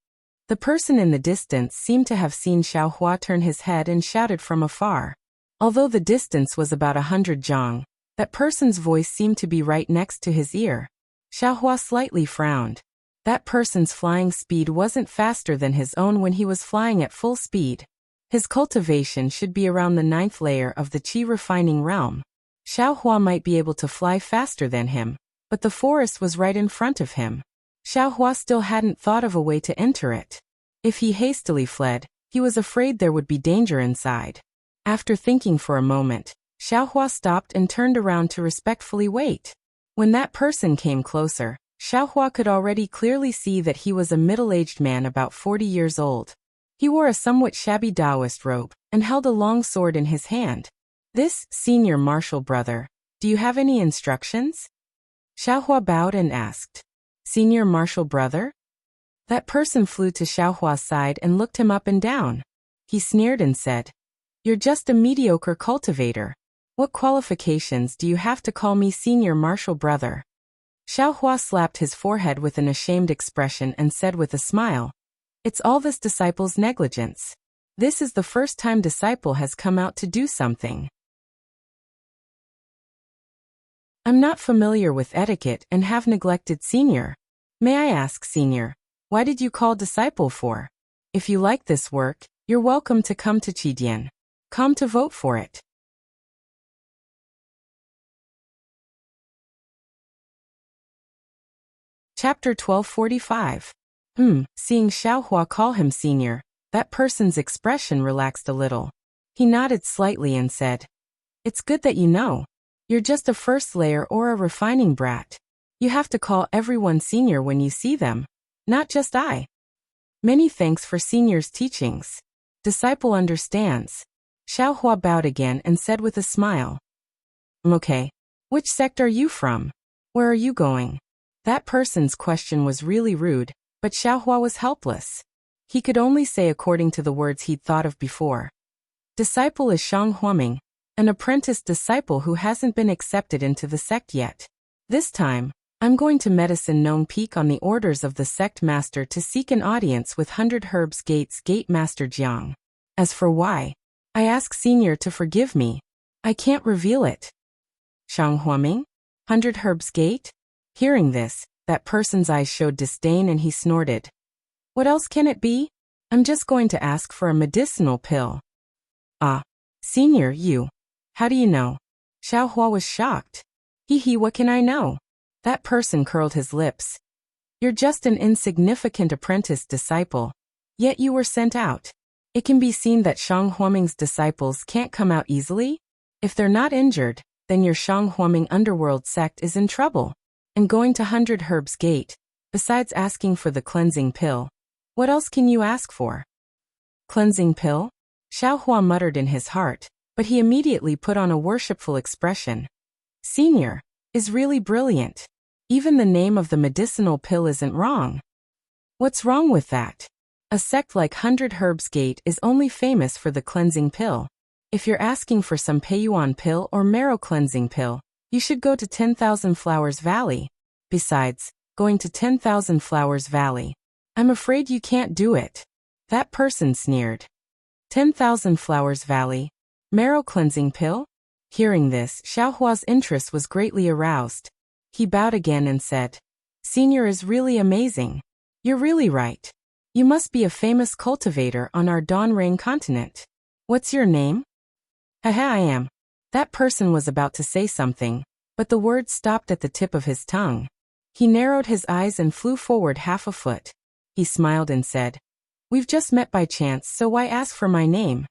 The person in the distance seemed to have seen Xiao Hua turn his head and shouted from afar. Although the distance was about 100 zhang, that person's voice seemed to be right next to his ear. Xiao Hua slightly frowned. That person's flying speed wasn't faster than his own when he was flying at full speed. His cultivation should be around the 9th layer of the qi refining realm. Xiao Hua might be able to fly faster than him, but the forest was right in front of him. Xiao Hua still hadn't thought of a way to enter it. If he hastily fled, he was afraid there would be danger inside. After thinking for a moment, Xiao Hua stopped and turned around to respectfully wait. When that person came closer, Xiao Hua could already clearly see that he was a middle-aged man about 40 years old. He wore a somewhat shabby Taoist robe and held a long sword in his hand. This, senior martial brother, do you have any instructions? Xiao Hua bowed and asked. Senior martial brother? That person flew to Xiao Hua's side and looked him up and down. He sneered and said, You're just a mediocre cultivator. What qualifications do you have to call me senior martial brother? Xiao Hua slapped his forehead with an ashamed expression and said with a smile, It's all this disciple's negligence. This is the first time disciple has come out to do something. I'm not familiar with etiquette and have neglected senior. May I ask, senior, why did you call disciple for? If you like this work, you're welcome to come to Qidian. Come to vote for it. Chapter 1245. Seeing Xiao Hua call him senior, that person's expression relaxed a little. He nodded slightly and said, It's good that you know. You're just a first layer or a refining brat. You have to call everyone senior when you see them. Not just I. Many thanks for senior's teachings. Disciple understands. Xiao Hua bowed again and said with a smile. Okay. Which sect are you from? Where are you going? That person's question was really rude, but Xiao Hua was helpless. He could only say according to the words he'd thought of before. Disciple is Shang Huaming, an apprentice disciple who hasn't been accepted into the sect yet. This time, I'm going to Medicine Known Peak on the orders of the sect master to seek an audience with 100 Herbs Gate's Gate Master Jiang. As for why, I ask senior to forgive me. I can't reveal it. Shang Huaming? 100 Herbs Gate? Hearing this, that person's eyes showed disdain and he snorted. What else can it be? I'm just going to ask for a medicinal pill. Ah. Senior, you. How do you know? Xiao Hua was shocked. Hee, what can I know? That person curled his lips. You're just an insignificant apprentice disciple. Yet you were sent out. It can be seen that Shang Huaming's disciples can't come out easily. If they're not injured, then your Shang Huaming underworld sect is in trouble. And going to 100 Herbs Gate, besides asking for the cleansing pill, what else can you ask for? Cleansing pill? Xiao Hua muttered in his heart, but he immediately put on a worshipful expression. Senior is really brilliant. Even the name of the medicinal pill isn't wrong. What's wrong with that? A sect like 100 Herbs Gate is only famous for the cleansing pill. If you're asking for some Peiyuan pill or marrow cleansing pill, you should go to 10,000 Flowers Valley. Besides, going to 10,000 Flowers Valley, I'm afraid you can't do it. That person sneered. 10,000 Flowers Valley. Marrow cleansing pill? Hearing this, Xiao Hua's interest was greatly aroused. He bowed again and said, Senior is really amazing. You're really right. You must be a famous cultivator on our Donrain continent. What's your name? Haha, I am. That person was about to say something, but the words stopped at the tip of his tongue. He narrowed his eyes and flew forward half a foot. He smiled and said, We've just met by chance, so why ask for my name?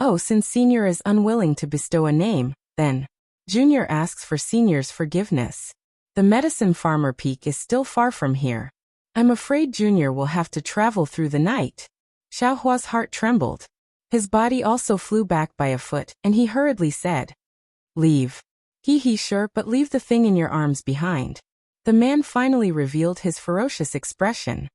Oh, since Senior is unwilling to bestow a name, then Junior asks for Senior's forgiveness. The Medicine Farmer Peak is still far from here. I'm afraid Junior will have to travel through the night. Xiao Hua's heart trembled. His body also flew back by a foot, and he hurriedly said, Leave. Sure, but leave the thing in your arms behind. The man finally revealed his ferocious expression.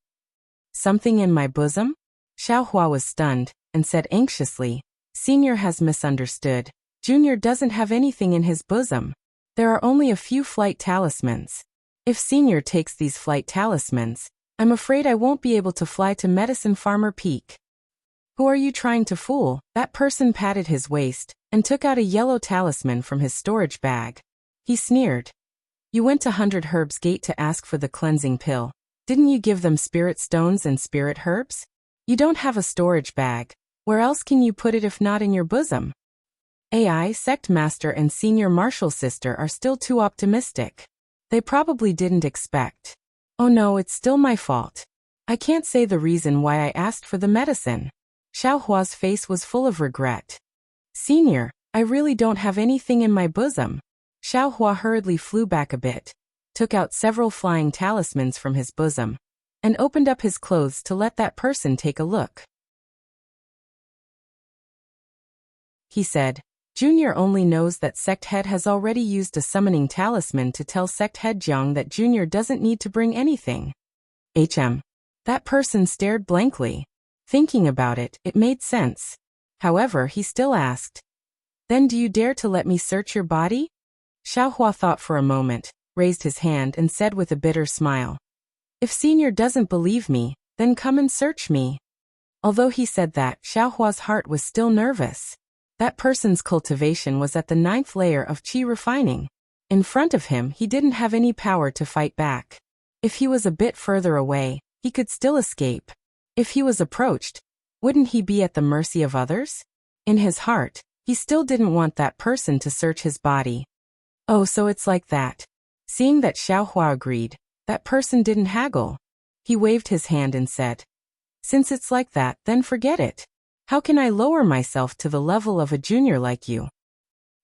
Something in my bosom? Xiao Hua was stunned, and said anxiously, Senior has misunderstood. Junior doesn't have anything in his bosom. There are only a few flight talismans. If Senior takes these flight talismans, I'm afraid I won't be able to fly to Medicine Farmer Peak. Who are you trying to fool? That person patted his waist and took out a yellow talisman from his storage bag. He sneered. You went to 100 Herbs Gate to ask for the cleansing pill. Didn't you give them spirit stones and spirit herbs? You don't have a storage bag. Where else can you put it if not in your bosom? AI, Sect Master and Senior Marshal Sister are still too optimistic. They probably didn't expect. Oh no, it's still my fault. I can't say the reason why I asked for the medicine. Xiaohua's face was full of regret. Senior, I really don't have anything in my bosom. Xiaohua hurriedly flew back a bit, took out several flying talismans from his bosom, and opened up his clothes to let that person take a look. He said, Junior only knows that Sect Head has already used a summoning talisman to tell Sect Head Jiang that Junior doesn't need to bring anything. That person stared blankly. Thinking about it, it made sense. However, he still asked, Then do you dare to let me search your body? Xiaohua thought for a moment, raised his hand and said with a bitter smile, If Senior doesn't believe me, then come and search me. Although he said that, Xiaohua's heart was still nervous. That person's cultivation was at the 9th layer of qi refining. In front of him, he didn't have any power to fight back. If he was a bit further away, he could still escape. If he was approached, wouldn't he be at the mercy of others? In his heart, he still didn't want that person to search his body. Oh, so it's like that. Seeing that Xiaohua agreed, that person didn't haggle. He waved his hand and said, Since it's like that, then forget it. How can I lower myself to the level of a junior like you?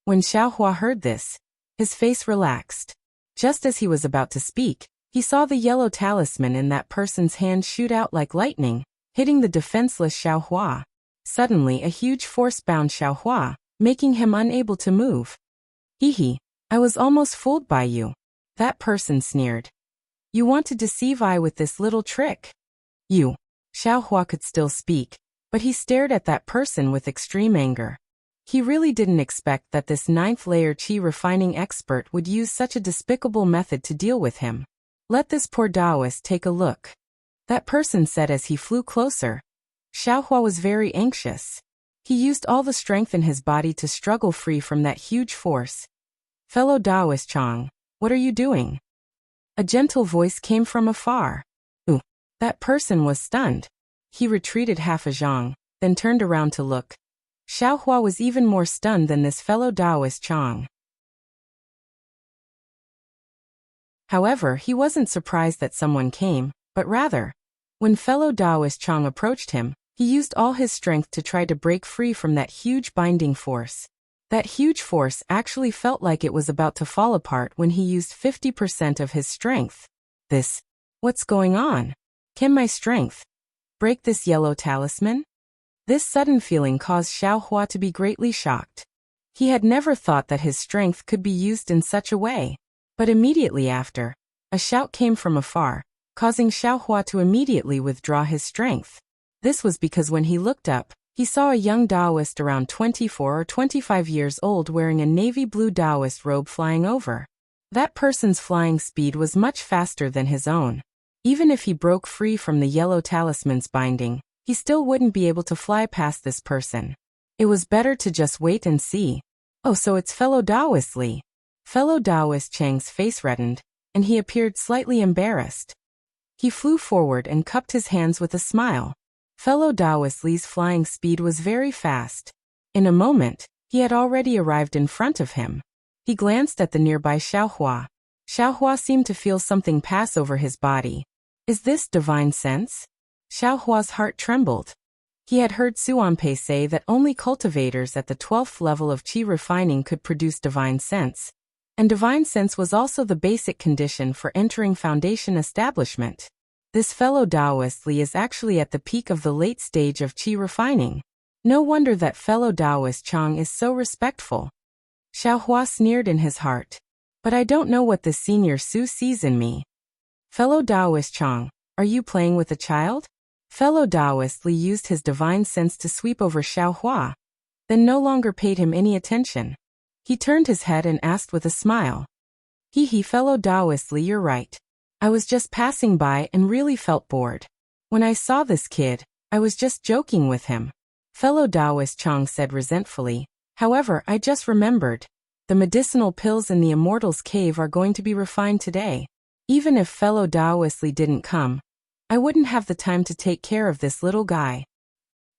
When Xiaohua heard this, his face relaxed. Just as he was about to speak, he saw the yellow talisman in that person's hand shoot out like lightning, hitting the defenseless Xiaohua. Suddenly a huge force bound Xiaohua, making him unable to move. Hehe, I was almost fooled by you. That person sneered. You want to deceive I with this little trick? You. Xiaohua could still speak, but he stared at that person with extreme anger. He really didn't expect that this 9th layer qi refining expert would use such a despicable method to deal with him. Let this poor Taoist take a look. That person said as he flew closer. Xiaohua was very anxious. He used all the strength in his body to struggle free from that huge force. Fellow Taoist Chang, what are you doing? A gentle voice came from afar. Ooh, that person was stunned. He retreated half a zhang, then turned around to look. Xiaohua was even more stunned than this fellow Taoist Chang. However, he wasn't surprised that someone came, but rather, when fellow Taoist Chang approached him, he used all his strength to try to break free from that huge binding force. That huge force actually felt like it was about to fall apart when he used 50% of his strength. What's going on? Can my strength break this yellow talisman? This sudden feeling caused Xiaohua to be greatly shocked. He had never thought that his strength could be used in such a way. But immediately after, a shout came from afar, causing Xiaohua to immediately withdraw his strength. This was because when he looked up, he saw a young Taoist around 24 or 25 years old wearing a navy blue Taoist robe flying over. That person's flying speed was much faster than his own. Even if he broke free from the yellow talisman's binding, he still wouldn't be able to fly past this person. It was better to just wait and see. Oh, so it's fellow Taoist Li. Fellow Taoist Chang's face reddened, and he appeared slightly embarrassed. He flew forward and cupped his hands with a smile. Fellow Taoist Li's flying speed was very fast. In a moment, he had already arrived in front of him. He glanced at the nearby Xiaohua. Xiaohua seemed to feel something pass over his body. Is this divine sense? Xiaohua's heart trembled. He had heard Suanpei say that only cultivators at the 12th level of qi refining could produce divine sense. And divine sense was also the basic condition for entering foundation establishment. This fellow Taoist Li is actually at the peak of the late stage of qi refining. No wonder that fellow Taoist Chang is so respectful. Xiaohua sneered in his heart. But I don't know what the senior Su sees in me. Fellow Taoist Chang, are you playing with a child? Fellow Taoist Li used his divine sense to sweep over Xiaohua, then no longer paid him any attention. He turned his head and asked with a smile. Hee hee, fellow Taoist Li, you're right. I was just passing by and really felt bored. When I saw this kid, I was just joking with him. Fellow Taoist Chang said resentfully. However, I just remembered. The medicinal pills in the Immortal's Cave are going to be refined today. Even if fellow Taoist Li didn't come, I wouldn't have the time to take care of this little guy.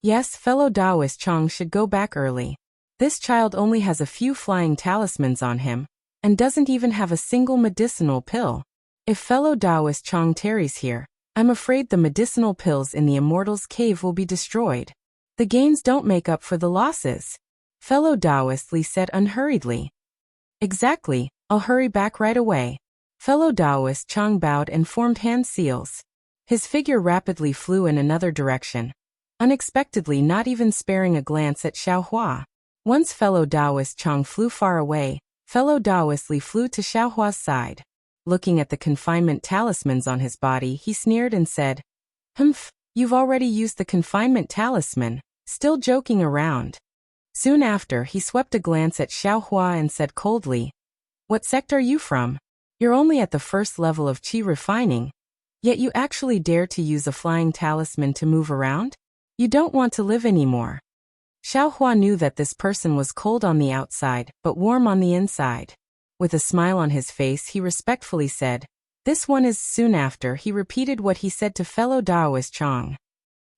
Yes, fellow Taoist Chang should go back early. This child only has a few flying talismans on him, and doesn't even have a single medicinal pill. If fellow Taoist Chang tarries here, I'm afraid the medicinal pills in the Immortal's Cave will be destroyed. The gains don't make up for the losses. Fellow Taoist Li said unhurriedly. Exactly, I'll hurry back right away. Fellow Taoist Chang bowed and formed hand seals. His figure rapidly flew in another direction, unexpectedly not even sparing a glance at Xiaohua. Once fellow Taoist Chang flew far away, fellow Taoist Li flew to Xiaohua's side. Looking at the confinement talismans on his body, he sneered and said, "Humph, you've already used the confinement talisman, still joking around." Soon after, he swept a glance at Xiaohua and said coldly, "What sect are you from? You're only at the first level of qi refining, yet you actually dare to use a flying talisman to move around? You don't want to live anymore." Xiaohua knew that this person was cold on the outside, but warm on the inside. With a smile on his face, he respectfully said, "This one is." Soon after, he repeated what he said to fellow Taoist Chang.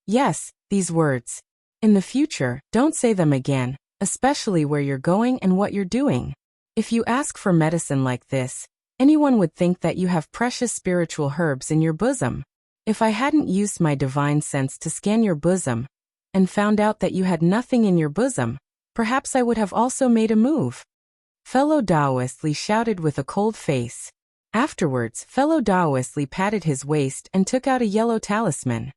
"Yes, these words. In the future, don't say them again, especially where you're going and what you're doing. If you ask for medicine like this, anyone would think that you have precious spiritual herbs in your bosom. If I hadn't used my divine sense to scan your bosom, and found out that you had nothing in your bosom, perhaps I would have also made a move." Fellow Taoist Li shouted with a cold face. Afterwards, fellow Taoist Li patted his waist and took out a yellow talisman.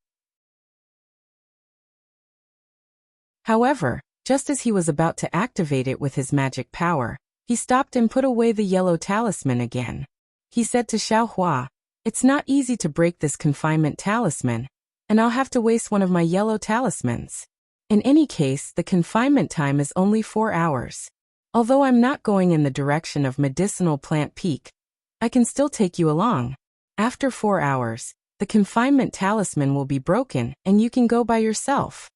However, just as he was about to activate it with his magic power, he stopped and put away the yellow talisman again. He said to Xiaohua, "It's not easy to break this confinement talisman, and I'll have to waste one of my yellow talismans. In any case, the confinement time is only 4 hours. Although I'm not going in the direction of Medicinal Plant Peak, I can still take you along. After 4 hours, the confinement talisman will be broken and you can go by yourself."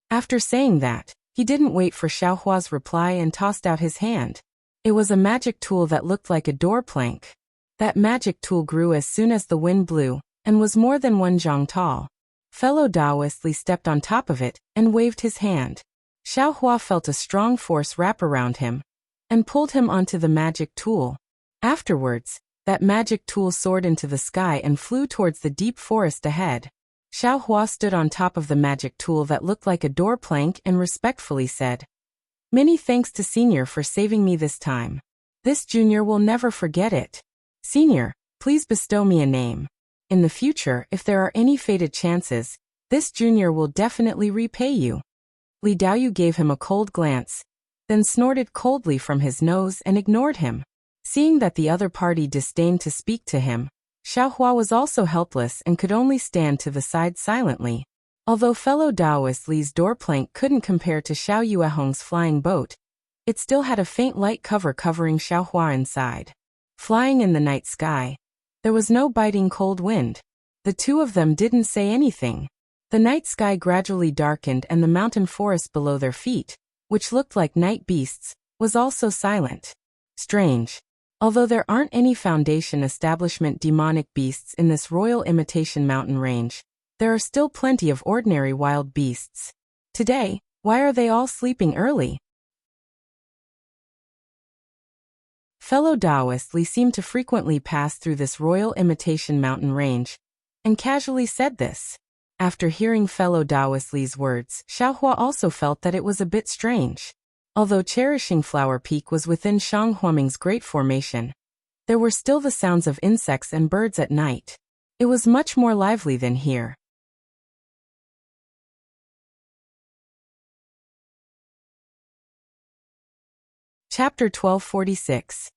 After saying that, he didn't wait for Xiaohua's reply and tossed out his hand. It was a magic tool that looked like a door plank. That magic tool grew as soon as the wind blew, and was more than 1 zhang tall. Fellow Taoist Li stepped on top of it and waved his hand. Xiaohua felt a strong force wrap around him and pulled him onto the magic tool. Afterwards, that magic tool soared into the sky and flew towards the deep forest ahead. Xiaohua stood on top of the magic tool that looked like a door plank and respectfully said, "Many thanks to Senior for saving me this time. This junior will never forget it. Senior, please bestow me a name. In the future, if there are any fated chances, this junior will definitely repay you." Li Daoyu gave him a cold glance, then snorted coldly from his nose and ignored him. Seeing that the other party disdained to speak to him, Xiaohua was also helpless and could only stand to the side silently. Although fellow Taoist Li's door plank couldn't compare to Xiao Yuehong's flying boat, it still had a faint light cover covering Xiaohua inside. Flying in the night sky, there was no biting cold wind. The two of them didn't say anything. The night sky gradually darkened and the mountain forest below their feet, which looked like night beasts, was also silent. Strange. Although there aren't any Foundation establishment demonic beasts in this Royal Imitation Mountain range, there are still plenty of ordinary wild beasts. Today, why are they all sleeping early? Fellow Taoist Li seemed to frequently pass through this Royal Imitation Mountain range, and casually said this. After hearing fellow Taoist Li's words, Xiaohua also felt that it was a bit strange. Although Cherishing Flower Peak was within Shang Huaming's Great Formation, there were still the sounds of insects and birds at night. It was much more lively than here. Chapter 1246.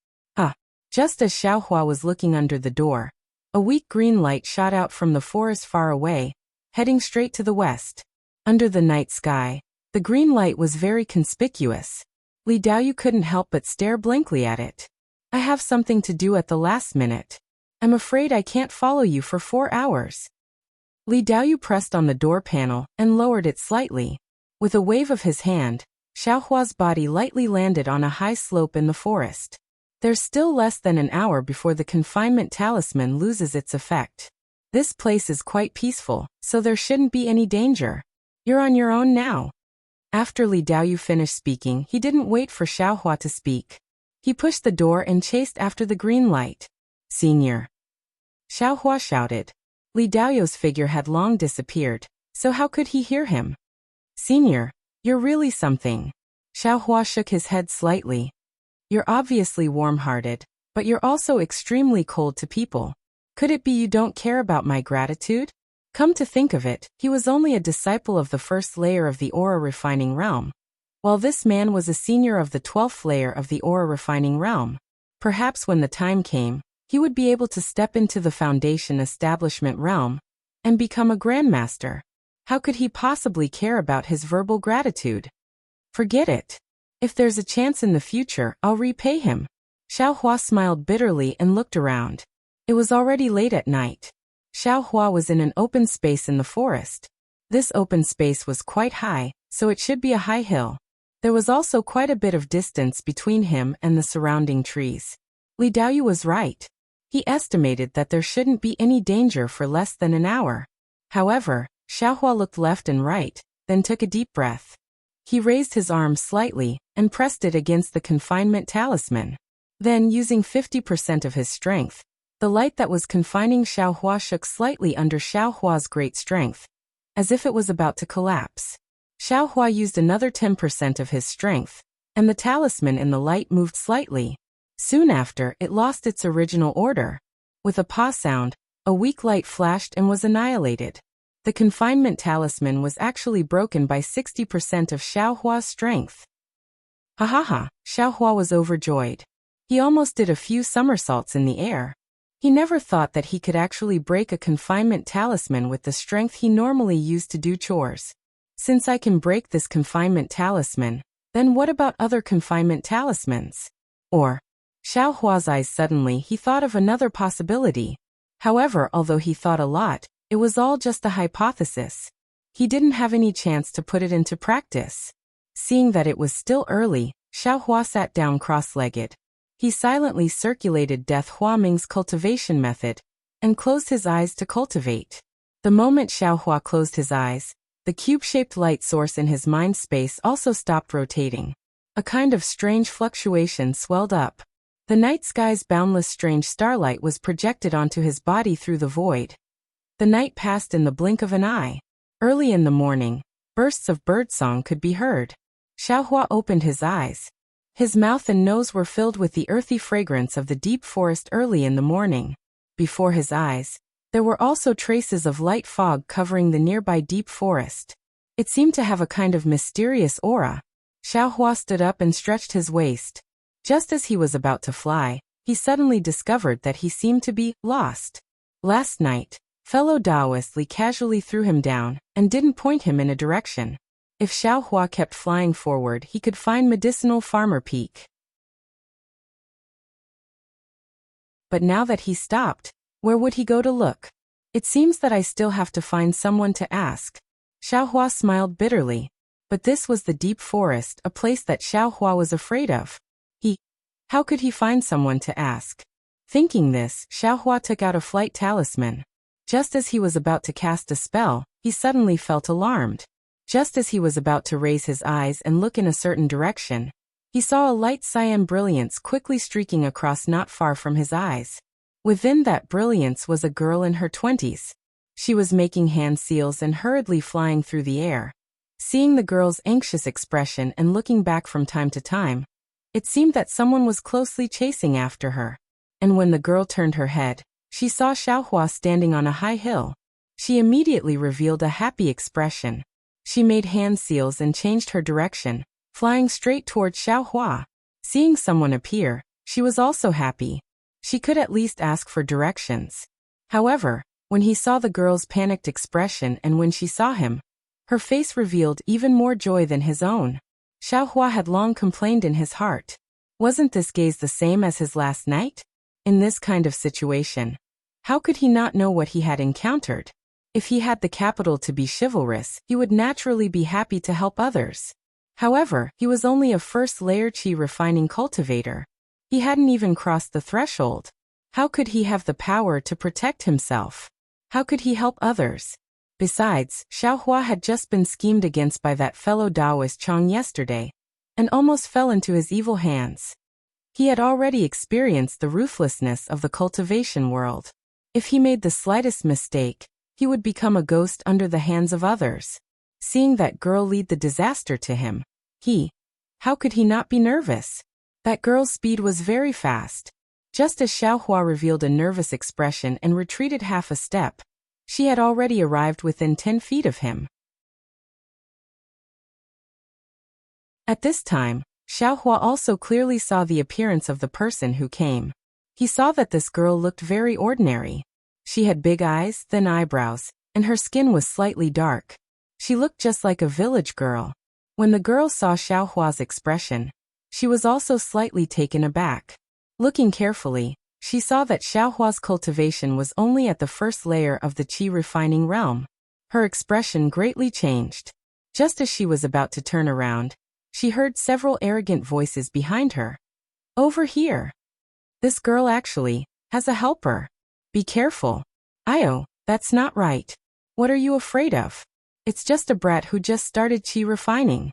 Just as Xiaohua was looking under the door, a weak green light shot out from the forest far away, heading straight to the west. Under the night sky, the green light was very conspicuous. Li Daoyu couldn't help but stare blankly at it. I have something to do at the last minute. I'm afraid I can't follow you for 4 hours. Li Daoyu pressed on the door panel and lowered it slightly. With a wave of his hand, Xiaohua's body lightly landed on a high slope in the forest. There's still less than an hour before the confinement talisman loses its effect. This place is quite peaceful, so there shouldn't be any danger. You're on your own now. After Li Daoyu finished speaking, he didn't wait for Xiaohua to speak. He pushed the door and chased after the green light. Senior. Xiaohua shouted. Li Daoyu's figure had long disappeared, so how could he hear him? Senior, you're really something. Xiaohua shook his head slightly. You're obviously warm-hearted, but you're also extremely cold to people. Could it be you don't care about my gratitude? Come to think of it, he was only a disciple of the first layer of the aura refining realm, while this man was a senior of the 12th layer of the aura refining realm. Perhaps when the time came, he would be able to step into the foundation establishment realm and become a grandmaster. How could he possibly care about his verbal gratitude? Forget it. If there's a chance in the future, I'll repay him. Xiaohua smiled bitterly and looked around. It was already late at night. Xiaohua was in an open space in the forest. This open space was quite high, so it should be a high hill. There was also quite a bit of distance between him and the surrounding trees. Li Daoyu was right. He estimated that there shouldn't be any danger for less than an hour. However, Xiaohua looked left and right, then took a deep breath. He raised his arm slightly and pressed it against the confinement talisman. Then, using 50% of his strength, the light that was confining Xiaohua shook slightly under Xiaohua's great strength, as if it was about to collapse. Xiaohua used another 10% of his strength, and the talisman in the light moved slightly. Soon after, it lost its original order. With a pa sound, a weak light flashed and was annihilated. The confinement talisman was actually broken by 60% of Xiaohua's strength. Ha ha ha, Xiaohua was overjoyed. He almost did a few somersaults in the air. He never thought that he could actually break a confinement talisman with the strength he normally used to do chores. Since I can break this confinement talisman, then what about other confinement talismans? Or, Xiaohua's eyes suddenly he thought of another possibility. However, although he thought a lot, it was all just a hypothesis. He didn't have any chance to put it into practice. Seeing that it was still early, Xiaohua sat down cross-legged. He silently circulated Death Huaming's cultivation method and closed his eyes to cultivate. The moment Xiaohua closed his eyes, the cube-shaped light source in his mind space also stopped rotating. A kind of strange fluctuation swelled up. The night sky's boundless strange starlight was projected onto his body through the void. The night passed in the blink of an eye. Early in the morning, bursts of birdsong could be heard. Xiaohua opened his eyes. His mouth and nose were filled with the earthy fragrance of the deep forest early in the morning. Before his eyes, there were also traces of light fog covering the nearby deep forest. It seemed to have a kind of mysterious aura. Xiaohua stood up and stretched his waist. Just as he was about to fly, he suddenly discovered that he seemed to be lost. Last night, fellow Taoist Li casually threw him down and didn't point him in a direction. If Xiaohua kept flying forward, he could find Medicinal Farmer Peak. But now that he stopped, where would he go to look? It seems that I still have to find someone to ask. Xiaohua smiled bitterly. But this was the deep forest, a place that Xiaohua was afraid of. How could he find someone to ask? Thinking this, Xiaohua took out a flight talisman. Just as he was about to cast a spell, he suddenly felt alarmed. Just as he was about to raise his eyes and look in a certain direction, he saw a light cyan brilliance quickly streaking across not far from his eyes. Within that brilliance was a girl in her 20s. She was making hand seals and hurriedly flying through the air. Seeing the girl's anxious expression and looking back from time to time, it seemed that someone was closely chasing after her. And when the girl turned her head, she saw Xiaohua standing on a high hill. She immediately revealed a happy expression. She made hand seals and changed her direction, flying straight toward Xiaohua. Seeing someone appear, she was also happy. She could at least ask for directions. However, when he saw the girl's panicked expression and when she saw him, her face revealed even more joy than his own. Xiaohua had long complained in his heart. Wasn't this gaze the same as his last night? In this kind of situation, how could he not know what he had encountered? If he had the capital to be chivalrous, he would naturally be happy to help others. However, he was only a first-layer chi refining cultivator. He hadn't even crossed the threshold. How could he have the power to protect himself? How could he help others? Besides, Xiaohua had just been schemed against by that fellow Taoist Chang yesterday, and almost fell into his evil hands. He had already experienced the ruthlessness of the cultivation world. If he made the slightest mistake, he would become a ghost under the hands of others. Seeing that girl lead the disaster to him, how could he not be nervous? That girl's speed was very fast. Just as Xiaohua revealed a nervous expression and retreated half a step, she had already arrived within 10 feet of him. At this time, Xiaohua also clearly saw the appearance of the person who came. He saw that this girl looked very ordinary. She had big eyes, thin eyebrows, and her skin was slightly dark. She looked just like a village girl. When the girl saw Xiaohua's expression, she was also slightly taken aback. Looking carefully, she saw that Xiaohua's cultivation was only at the first layer of the qi refining realm. Her expression greatly changed. Just as she was about to turn around, she heard several arrogant voices behind her. Over here. This girl actually has a helper. Be careful. Io, that's not right. What are you afraid of? It's just a brat who just started qi refining.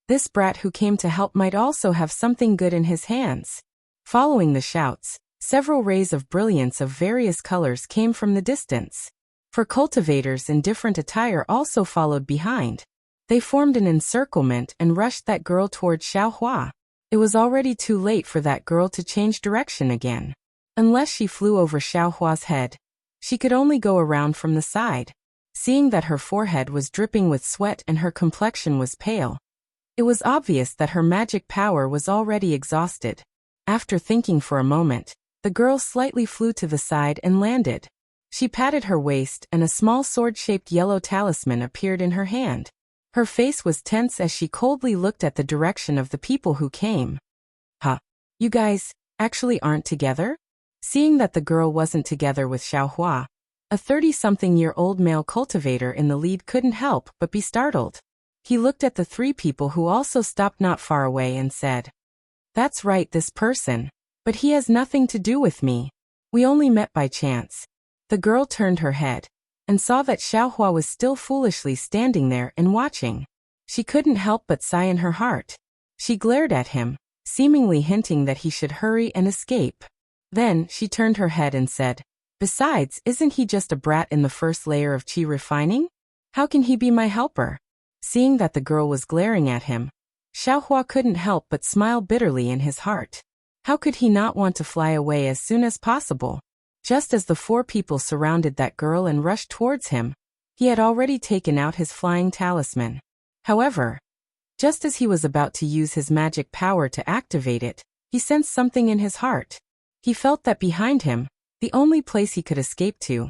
This brat who came to help might also have something good in his hands. Following the shouts, several rays of brilliance of various colors came from the distance. For cultivators in different attire also followed behind. They formed an encirclement and rushed that girl towards Xiaohua. It was already too late for that girl to change direction again. Unless she flew over Xiaohua's head, she could only go around from the side. Seeing that her forehead was dripping with sweat and her complexion was pale, it was obvious that her magic power was already exhausted. After thinking for a moment, the girl slightly flew to the side and landed. She patted her waist and a small sword-shaped yellow talisman appeared in her hand. Her face was tense as she coldly looked at the direction of the people who came. Huh? You guys actually aren't together? Seeing that the girl wasn't together with Xiaohua, a 30-something-year-old male cultivator in the lead couldn't help but be startled. He looked at the 3 people who also stopped not far away and said, "That's right, this person. But he has nothing to do with me. We only met by chance." The girl turned her head and saw that Xiaohua was still foolishly standing there and watching. She couldn't help but sigh in her heart. She glared at him, seemingly hinting that he should hurry and escape. Then she turned her head and said, "Besides, isn't he just a brat in the first layer of qi refining? How can he be my helper?" Seeing that the girl was glaring at him, Xiaohua couldn't help but smile bitterly in his heart. How could he not want to fly away as soon as possible? Just as the 4 people surrounded that girl and rushed towards him, he had already taken out his flying talisman. However, just as he was about to use his magic power to activate it, he sensed something in his heart. He felt that behind him, the only place he could escape to,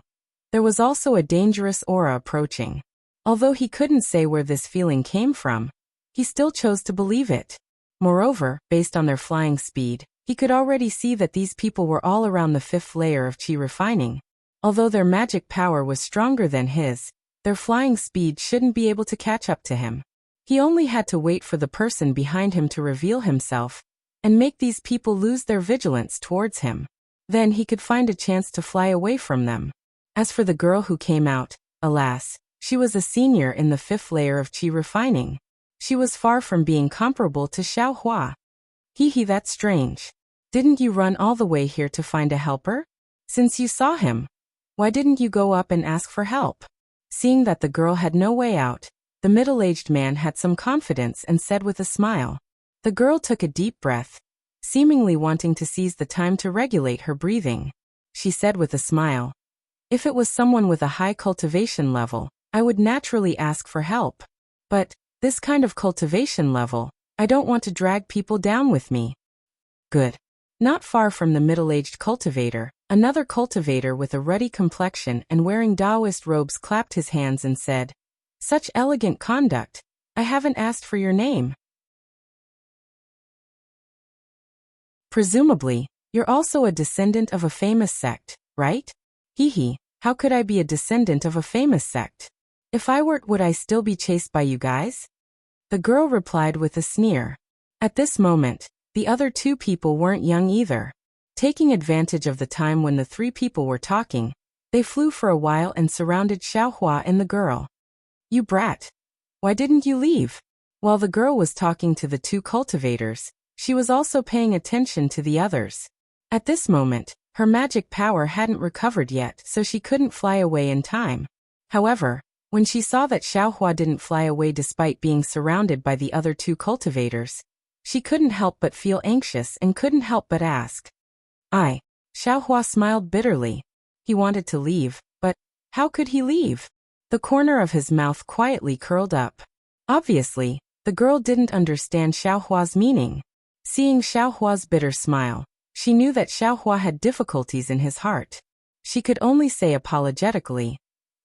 there was also a dangerous aura approaching. Although he couldn't say where this feeling came from, he still chose to believe it. Moreover, based on their flying speed, he could already see that these people were all around the 5th layer of qi refining. Although their magic power was stronger than his, their flying speed shouldn't be able to catch up to him. He only had to wait for the person behind him to reveal himself and make these people lose their vigilance towards him. Then he could find a chance to fly away from them. As for the girl who came out, alas, she was a senior in the 5th layer of qi refining. She was far from being comparable to Xiaohua. That's strange. Didn't you run all the way here to find a helper? Since you saw him, why didn't you go up and ask for help? Seeing that the girl had no way out, the middle-aged man had some confidence and said with a smile. The girl took a deep breath, seemingly wanting to seize the time to regulate her breathing. She said with a smile, "If it was someone with a high cultivation level, I would naturally ask for help. But this kind of cultivation level, I don't want to drag people down with me." Good. Not far from the middle-aged cultivator, another cultivator with a ruddy complexion and wearing Taoist robes clapped his hands and said, "Such elegant conduct. I haven't asked for your name." Presumably, you're also a descendant of a famous sect, right? Hee hee, how could I be a descendant of a famous sect? If I weren't, would I still be chased by you guys? The girl replied with a sneer. At this moment, the other two people weren't young either. Taking advantage of the time when the three people were talking, they flew for a while and surrounded Xiaohua and the girl. You brat! Why didn't you leave? While the girl was talking to the two cultivators, she was also paying attention to the others. At this moment, her magic power hadn't recovered yet, so she couldn't fly away in time. However, when she saw that Xiaohua didn't fly away despite being surrounded by the other two cultivators, she couldn't help but feel anxious and couldn't help but ask. Xiaohua smiled bitterly. He wanted to leave, but how could he leave? The corner of his mouth quietly curled up. Obviously, the girl didn't understand Xiaohua's meaning. Seeing Xiaohua's bitter smile, she knew that Xiaohua had difficulties in his heart. She could only say apologetically,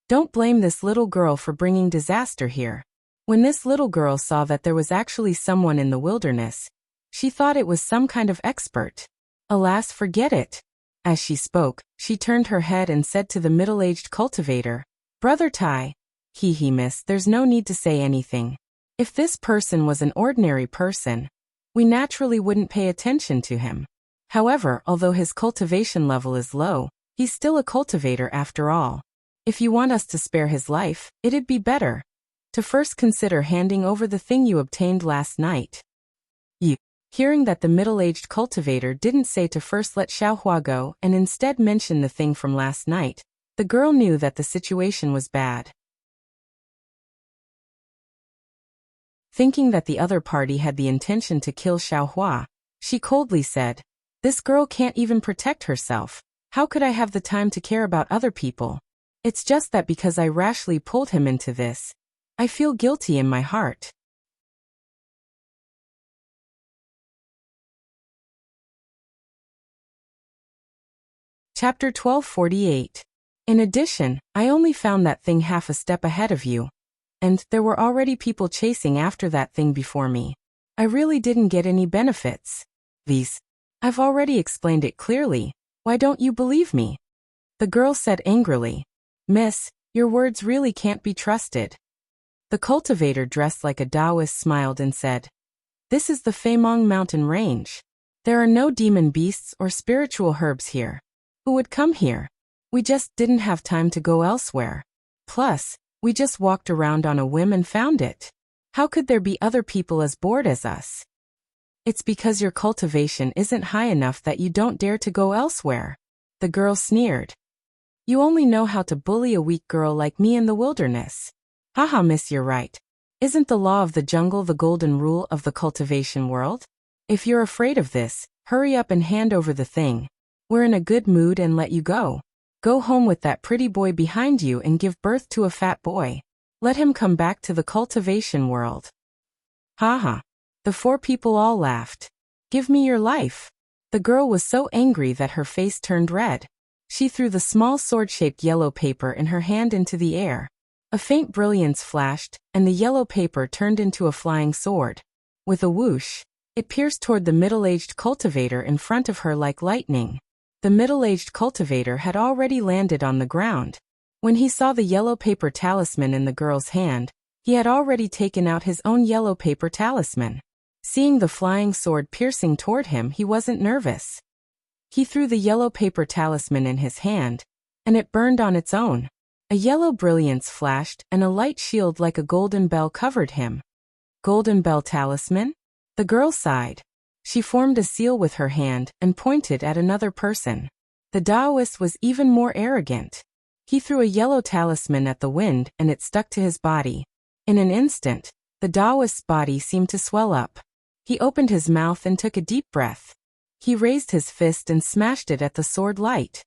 "Don't blame this little girl for bringing disaster here." When this little girl saw that there was actually someone in the wilderness, she thought it was some kind of expert. Alas, forget it. As she spoke, she turned her head and said to the middle-aged cultivator, "Brother Tai, miss, there's no need to say anything. If this person was an ordinary person, we naturally wouldn't pay attention to him. However, although his cultivation level is low, he's still a cultivator after all. If you want us to spare his life, it'd be better to first consider handing over the thing you obtained last night." Hearing that the middle-aged cultivator didn't say to first let Xiaohua go and instead mention the thing from last night, the girl knew that the situation was bad. Thinking that the other party had the intention to kill Xiaohua, she coldly said, "This girl can't even protect herself. How could I have the time to care about other people? It's just that because I rashly pulled him into this, I feel guilty in my heart." Chapter 1248. In addition, I only found that thing half a step ahead of you. And there were already people chasing after that thing before me. I really didn't get any benefits. I've already explained it clearly. Why don't you believe me? The girl said angrily. "Miss, your words really can't be trusted." The cultivator dressed like a Taoist smiled and said, "This is the Feimong mountain range. There are no demon beasts or spiritual herbs here. Who would come here? We just didn't have time to go elsewhere. Plus, we just walked around on a whim and found it. How could there be other people as bored as us? It's because your cultivation isn't high enough that you don't dare to go elsewhere." The girl sneered. "You only know how to bully a weak girl like me in the wilderness." "Haha, miss, you're right. Isn't the law of the jungle the golden rule of the cultivation world? If you're afraid of this, hurry up and hand over the thing. We're in a good mood and let you go. Go home with that pretty boy behind you and give birth to a fat boy. Let him come back to the cultivation world." Haha. The four people all laughed. "Give me your life." The girl was so angry that her face turned red. She threw the small sword-shaped yellow paper in her hand into the air. A faint brilliance flashed, and the yellow paper turned into a flying sword. With a whoosh, it pierced toward the middle-aged cultivator in front of her like lightning. The middle-aged cultivator had already landed on the ground. When he saw the yellow paper talisman in the girl's hand, he had already taken out his own yellow paper talisman. Seeing the flying sword piercing toward him, he wasn't nervous. He threw the yellow paper talisman in his hand, and it burned on its own. A yellow brilliance flashed, and a light shield like a golden bell covered him. "Golden bell talisman?" The girl sighed. She formed a seal with her hand and pointed at another person. The Taoist was even more arrogant. He threw a yellow talisman at the wind and it stuck to his body. In an instant, the Taoist's body seemed to swell up. He opened his mouth and took a deep breath. He raised his fist and smashed it at the sword light.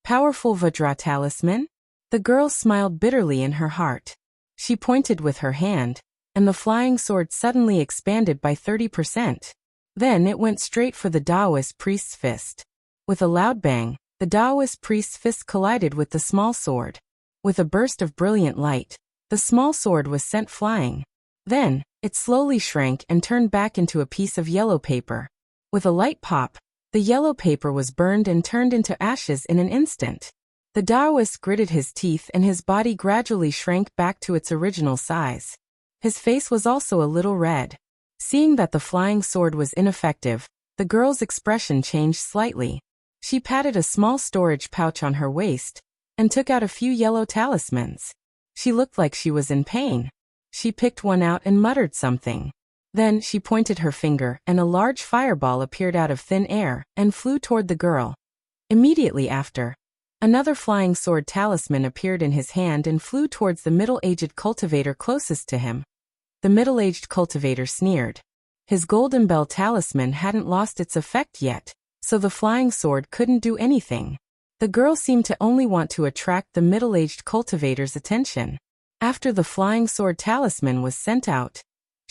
"Powerful Vajra talisman?" The girl smiled bitterly in her heart. She pointed with her hand, and the flying sword suddenly expanded by 30%. Then it went straight for the Taoist priest's fist. With a loud bang, the Taoist priest's fist collided with the small sword. With a burst of brilliant light, the small sword was sent flying. Then, it slowly shrank and turned back into a piece of yellow paper. With a light pop, The yellow paper was burned and turned into ashes in an instant. The Taoist gritted his teeth and his body gradually shrank back to its original size. His face was also a little red. Seeing that the flying sword was ineffective, the girl's expression changed slightly. She patted a small storage pouch on her waist and took out a few yellow talismans. She looked like she was in pain. She picked one out and muttered something. Then she pointed her finger and a large fireball appeared out of thin air and flew toward the girl. Immediately after, another flying sword talisman appeared in his hand and flew towards the middle-aged cultivator closest to him. The middle-aged cultivator sneered. His golden bell talisman hadn't lost its effect yet, so the flying sword couldn't do anything. The girl seemed to only want to attract the middle-aged cultivator's attention. After the flying sword talisman was sent out,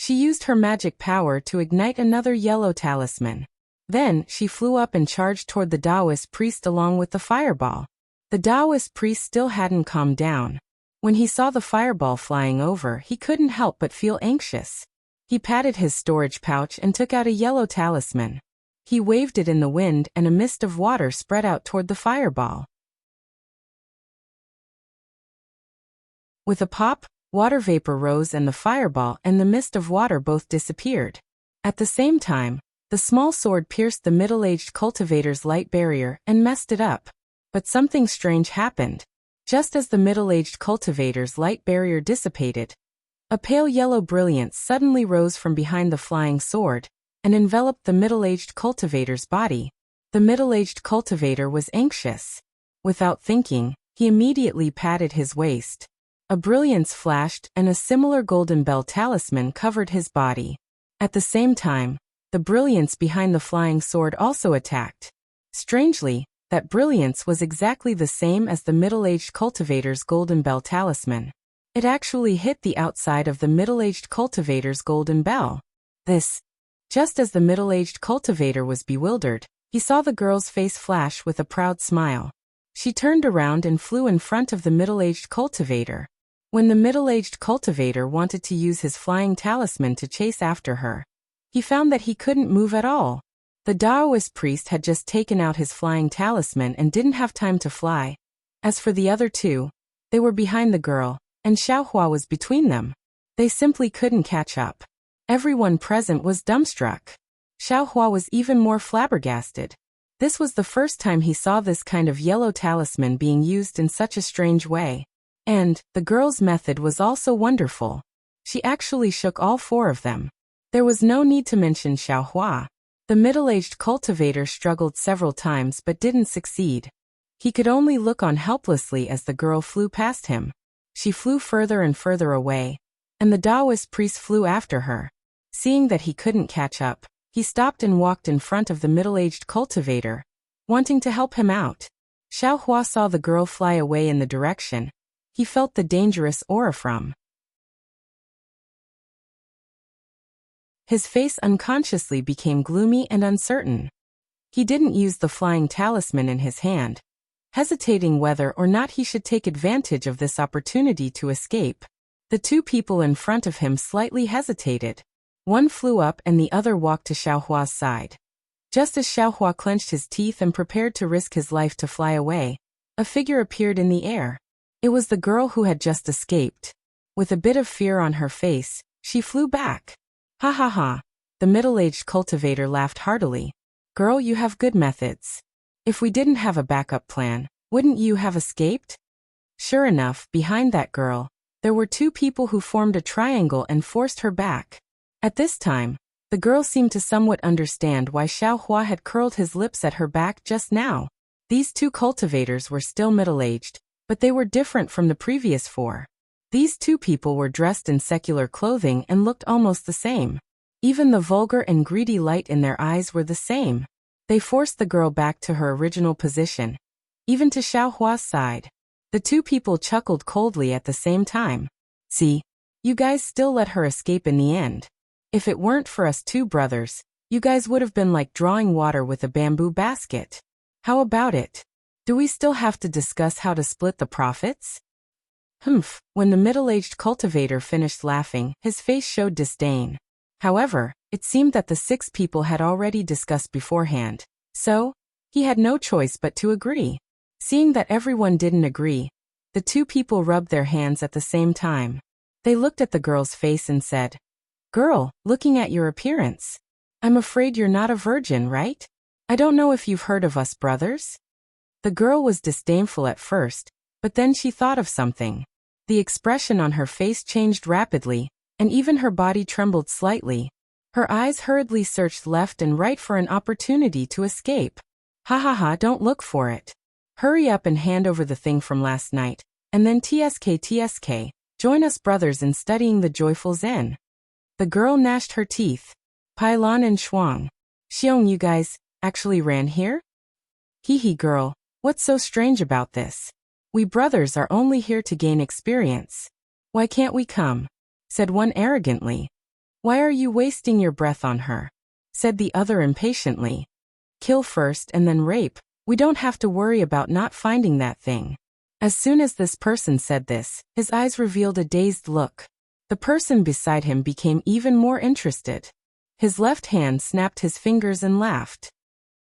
she used her magic power to ignite another yellow talisman. Then she flew up and charged toward the Taoist priest along with the fireball. The Taoist priest still hadn't calmed down. When he saw the fireball flying over, he couldn't help but feel anxious. He patted his storage pouch and took out a yellow talisman. He waved it in the wind and a mist of water spread out toward the fireball. With a pop, water vapor rose and the fireball and the mist of water both disappeared. At the same time, the small sword pierced the middle-aged cultivator's light barrier and messed it up. But something strange happened. Just as the middle-aged cultivator's light barrier dissipated, a pale yellow brilliance suddenly rose from behind the flying sword and enveloped the middle-aged cultivator's body. The middle-aged cultivator was anxious. Without thinking, he immediately patted his waist. A brilliance flashed and a similar golden bell talisman covered his body. At the same time, the brilliance behind the flying sword also attacked. Strangely, that brilliance was exactly the same as the middle-aged cultivator's golden bell talisman. It actually hit the outside of the middle-aged cultivator's golden bell. Just as the middle-aged cultivator was bewildered, he saw the girl's face flash with a proud smile. She turned around and flew in front of the middle-aged cultivator. When the middle-aged cultivator wanted to use his flying talisman to chase after her, he found that he couldn't move at all. The Taoist priest had just taken out his flying talisman and didn't have time to fly. As for the other two, they were behind the girl, and Xiaohua was between them. They simply couldn't catch up. Everyone present was dumbstruck. Xiaohua was even more flabbergasted. This was the first time he saw this kind of yellow talisman being used in such a strange way. And the girl's method was also wonderful. She actually shook all four of them. There was no need to mention Xiaohua. The middle-aged cultivator struggled several times but didn't succeed. He could only look on helplessly as the girl flew past him. She flew further and further away, and the Taoist priest flew after her. Seeing that he couldn't catch up, he stopped and walked in front of the middle-aged cultivator, wanting to help him out. Xiaohua saw the girl fly away in the direction he felt the dangerous aura from. His face unconsciously became gloomy and uncertain. He didn't use the flying talisman in his hand, hesitating whether or not he should take advantage of this opportunity to escape. The two people in front of him slightly hesitated. One flew up and the other walked to Xiaohua's side. Just as Xiaohua clenched his teeth and prepared to risk his life to fly away, a figure appeared in the air. It was the girl who had just escaped. With a bit of fear on her face, she flew back. Ha ha ha. The middle-aged cultivator laughed heartily. Girl, you have good methods. If we didn't have a backup plan, wouldn't you have escaped? Sure enough, behind that girl, there were two people who formed a triangle and forced her back. At this time, the girl seemed to somewhat understand why Xiaohua had curled his lips at her back just now. These two cultivators were still middle-aged, but they were different from the previous four. These two people were dressed in secular clothing and looked almost the same. Even the vulgar and greedy light in their eyes were the same. They forced the girl back to her original position, even to Xiaohua's side. The two people chuckled coldly at the same time. See, you guys still let her escape in the end. If it weren't for us two brothers, you guys would have been like drawing water with a bamboo basket. How about it? Do we still have to discuss how to split the profits? Humph. When the middle-aged cultivator finished laughing, his face showed disdain. However, it seemed that the six people had already discussed beforehand. So, he had no choice but to agree. Seeing that everyone didn't agree, the two people rubbed their hands at the same time. They looked at the girl's face and said, "Girl, looking at your appearance, I'm afraid you're not a virgin, right? I don't know if you've heard of us brothers?" The girl was disdainful at first, but then she thought of something. The expression on her face changed rapidly, and even her body trembled slightly. Her eyes hurriedly searched left and right for an opportunity to escape. "Ha ha ha, don't look for it. Hurry up and hand over the thing from last night, and then tsk, join us brothers in studying the joyful Zen." The girl gnashed her teeth. Pailon and Xiong, you guys actually ran here? Hee girl, what's so strange about this? We brothers are only here to gain experience. Why can't we come? Said one arrogantly. Why are you wasting your breath on her? Said the other impatiently. Kill first and then rape. We don't have to worry about not finding that thing. As soon as this person said this, his eyes revealed a dazed look. The person beside him became even more interested. His left hand snapped his fingers and laughed.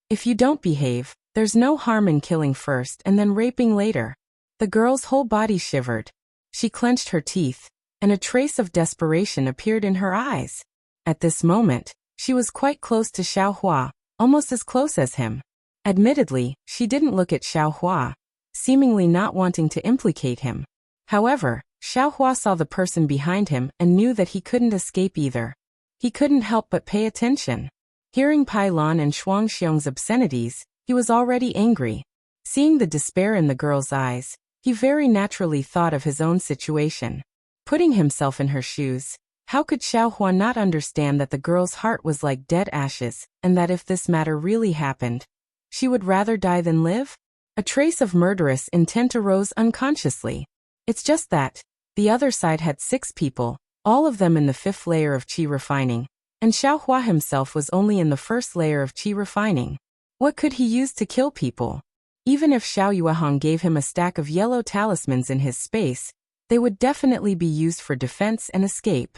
If you don't behave, there's no harm in killing first and then raping later. The girl's whole body shivered. She clenched her teeth, and a trace of desperation appeared in her eyes. At this moment, she was quite close to Xiaohua, almost as close as him. Admittedly, she didn't look at Xiaohua, seemingly not wanting to implicate him. However, Xiaohua saw the person behind him and knew that he couldn't escape either. He couldn't help but pay attention. Hearing Pailon and Xiong's obscenities, he was already angry. Seeing the despair in the girl's eyes, he very naturally thought of his own situation. Putting himself in her shoes, how could Xiaohua not understand that the girl's heart was like dead ashes, and that if this matter really happened, she would rather die than live? A trace of murderous intent arose unconsciously. It's just that the other side had 6 people, all of them in the 5th layer of qi refining, and Xiaohua himself was only in the 1st layer of qi refining. What could he use to kill people? Even if Xiao Yuehong gave him a stack of yellow talismans in his space, they would definitely be used for defense and escape.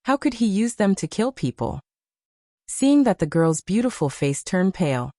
How could he use them to kill people? Seeing that the girl's beautiful face turned pale,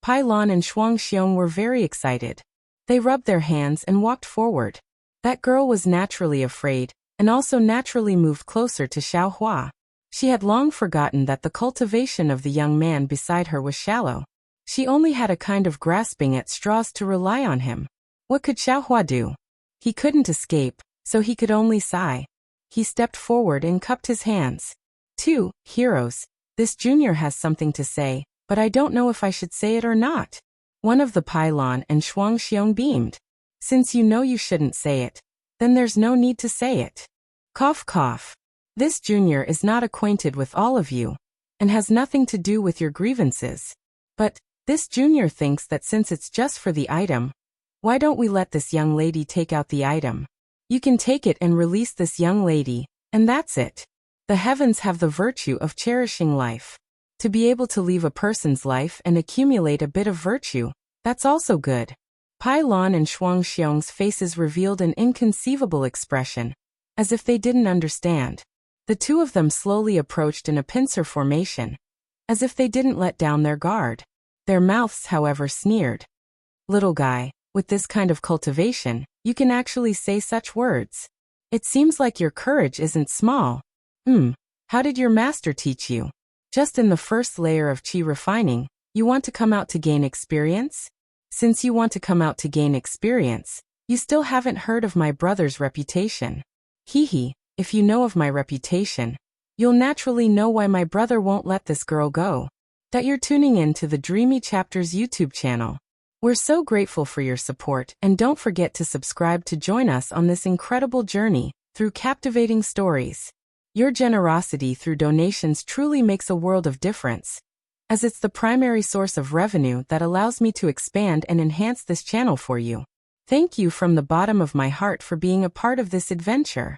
Pailon and Xiong were very excited. They rubbed their hands and walked forward. That girl was naturally afraid, and also naturally moved closer to Xiaohua. She had long forgotten that the cultivation of the young man beside her was shallow. She only had a kind of grasping at straws to rely on him. What could Xiaohua do? He couldn't escape, so he could only sigh. He stepped forward and cupped his hands. 2 heroes. This junior has something to say, but I don't know if I should say it or not. One of the Pailon and Xiong beamed. Since you know you shouldn't say it, then there's no need to say it. Cough cough. This junior is not acquainted with all of you, and has nothing to do with your grievances. But this junior thinks that since it's just for the item, why don't we let this young lady take out the item? You can take it and release this young lady, and that's it. The heavens have the virtue of cherishing life. To be able to leave a person's life and accumulate a bit of virtue, that's also good. Pailon and Xiong's faces revealed an inconceivable expression, as if they didn't understand. The two of them slowly approached in a pincer formation, as if they didn't let down their guard. Their mouths, however, sneered. Little guy, with this kind of cultivation, you can actually say such words. It seems like your courage isn't small. How did your master teach you? Just in the 1st layer of qi refining, you want to come out to gain experience? Since you want to come out to gain experience, you still haven't heard of my brother's reputation. If you know of my reputation, you'll naturally know why my brother won't let this girl go. That you're tuning in to the Dreamy Chapters YouTube channel. We're so grateful for your support, and don't forget to subscribe to join us on this incredible journey through captivating stories. Your generosity through donations truly makes a world of difference, as it's the primary source of revenue that allows me to expand and enhance this channel for you. Thank you from the bottom of my heart for being a part of this adventure.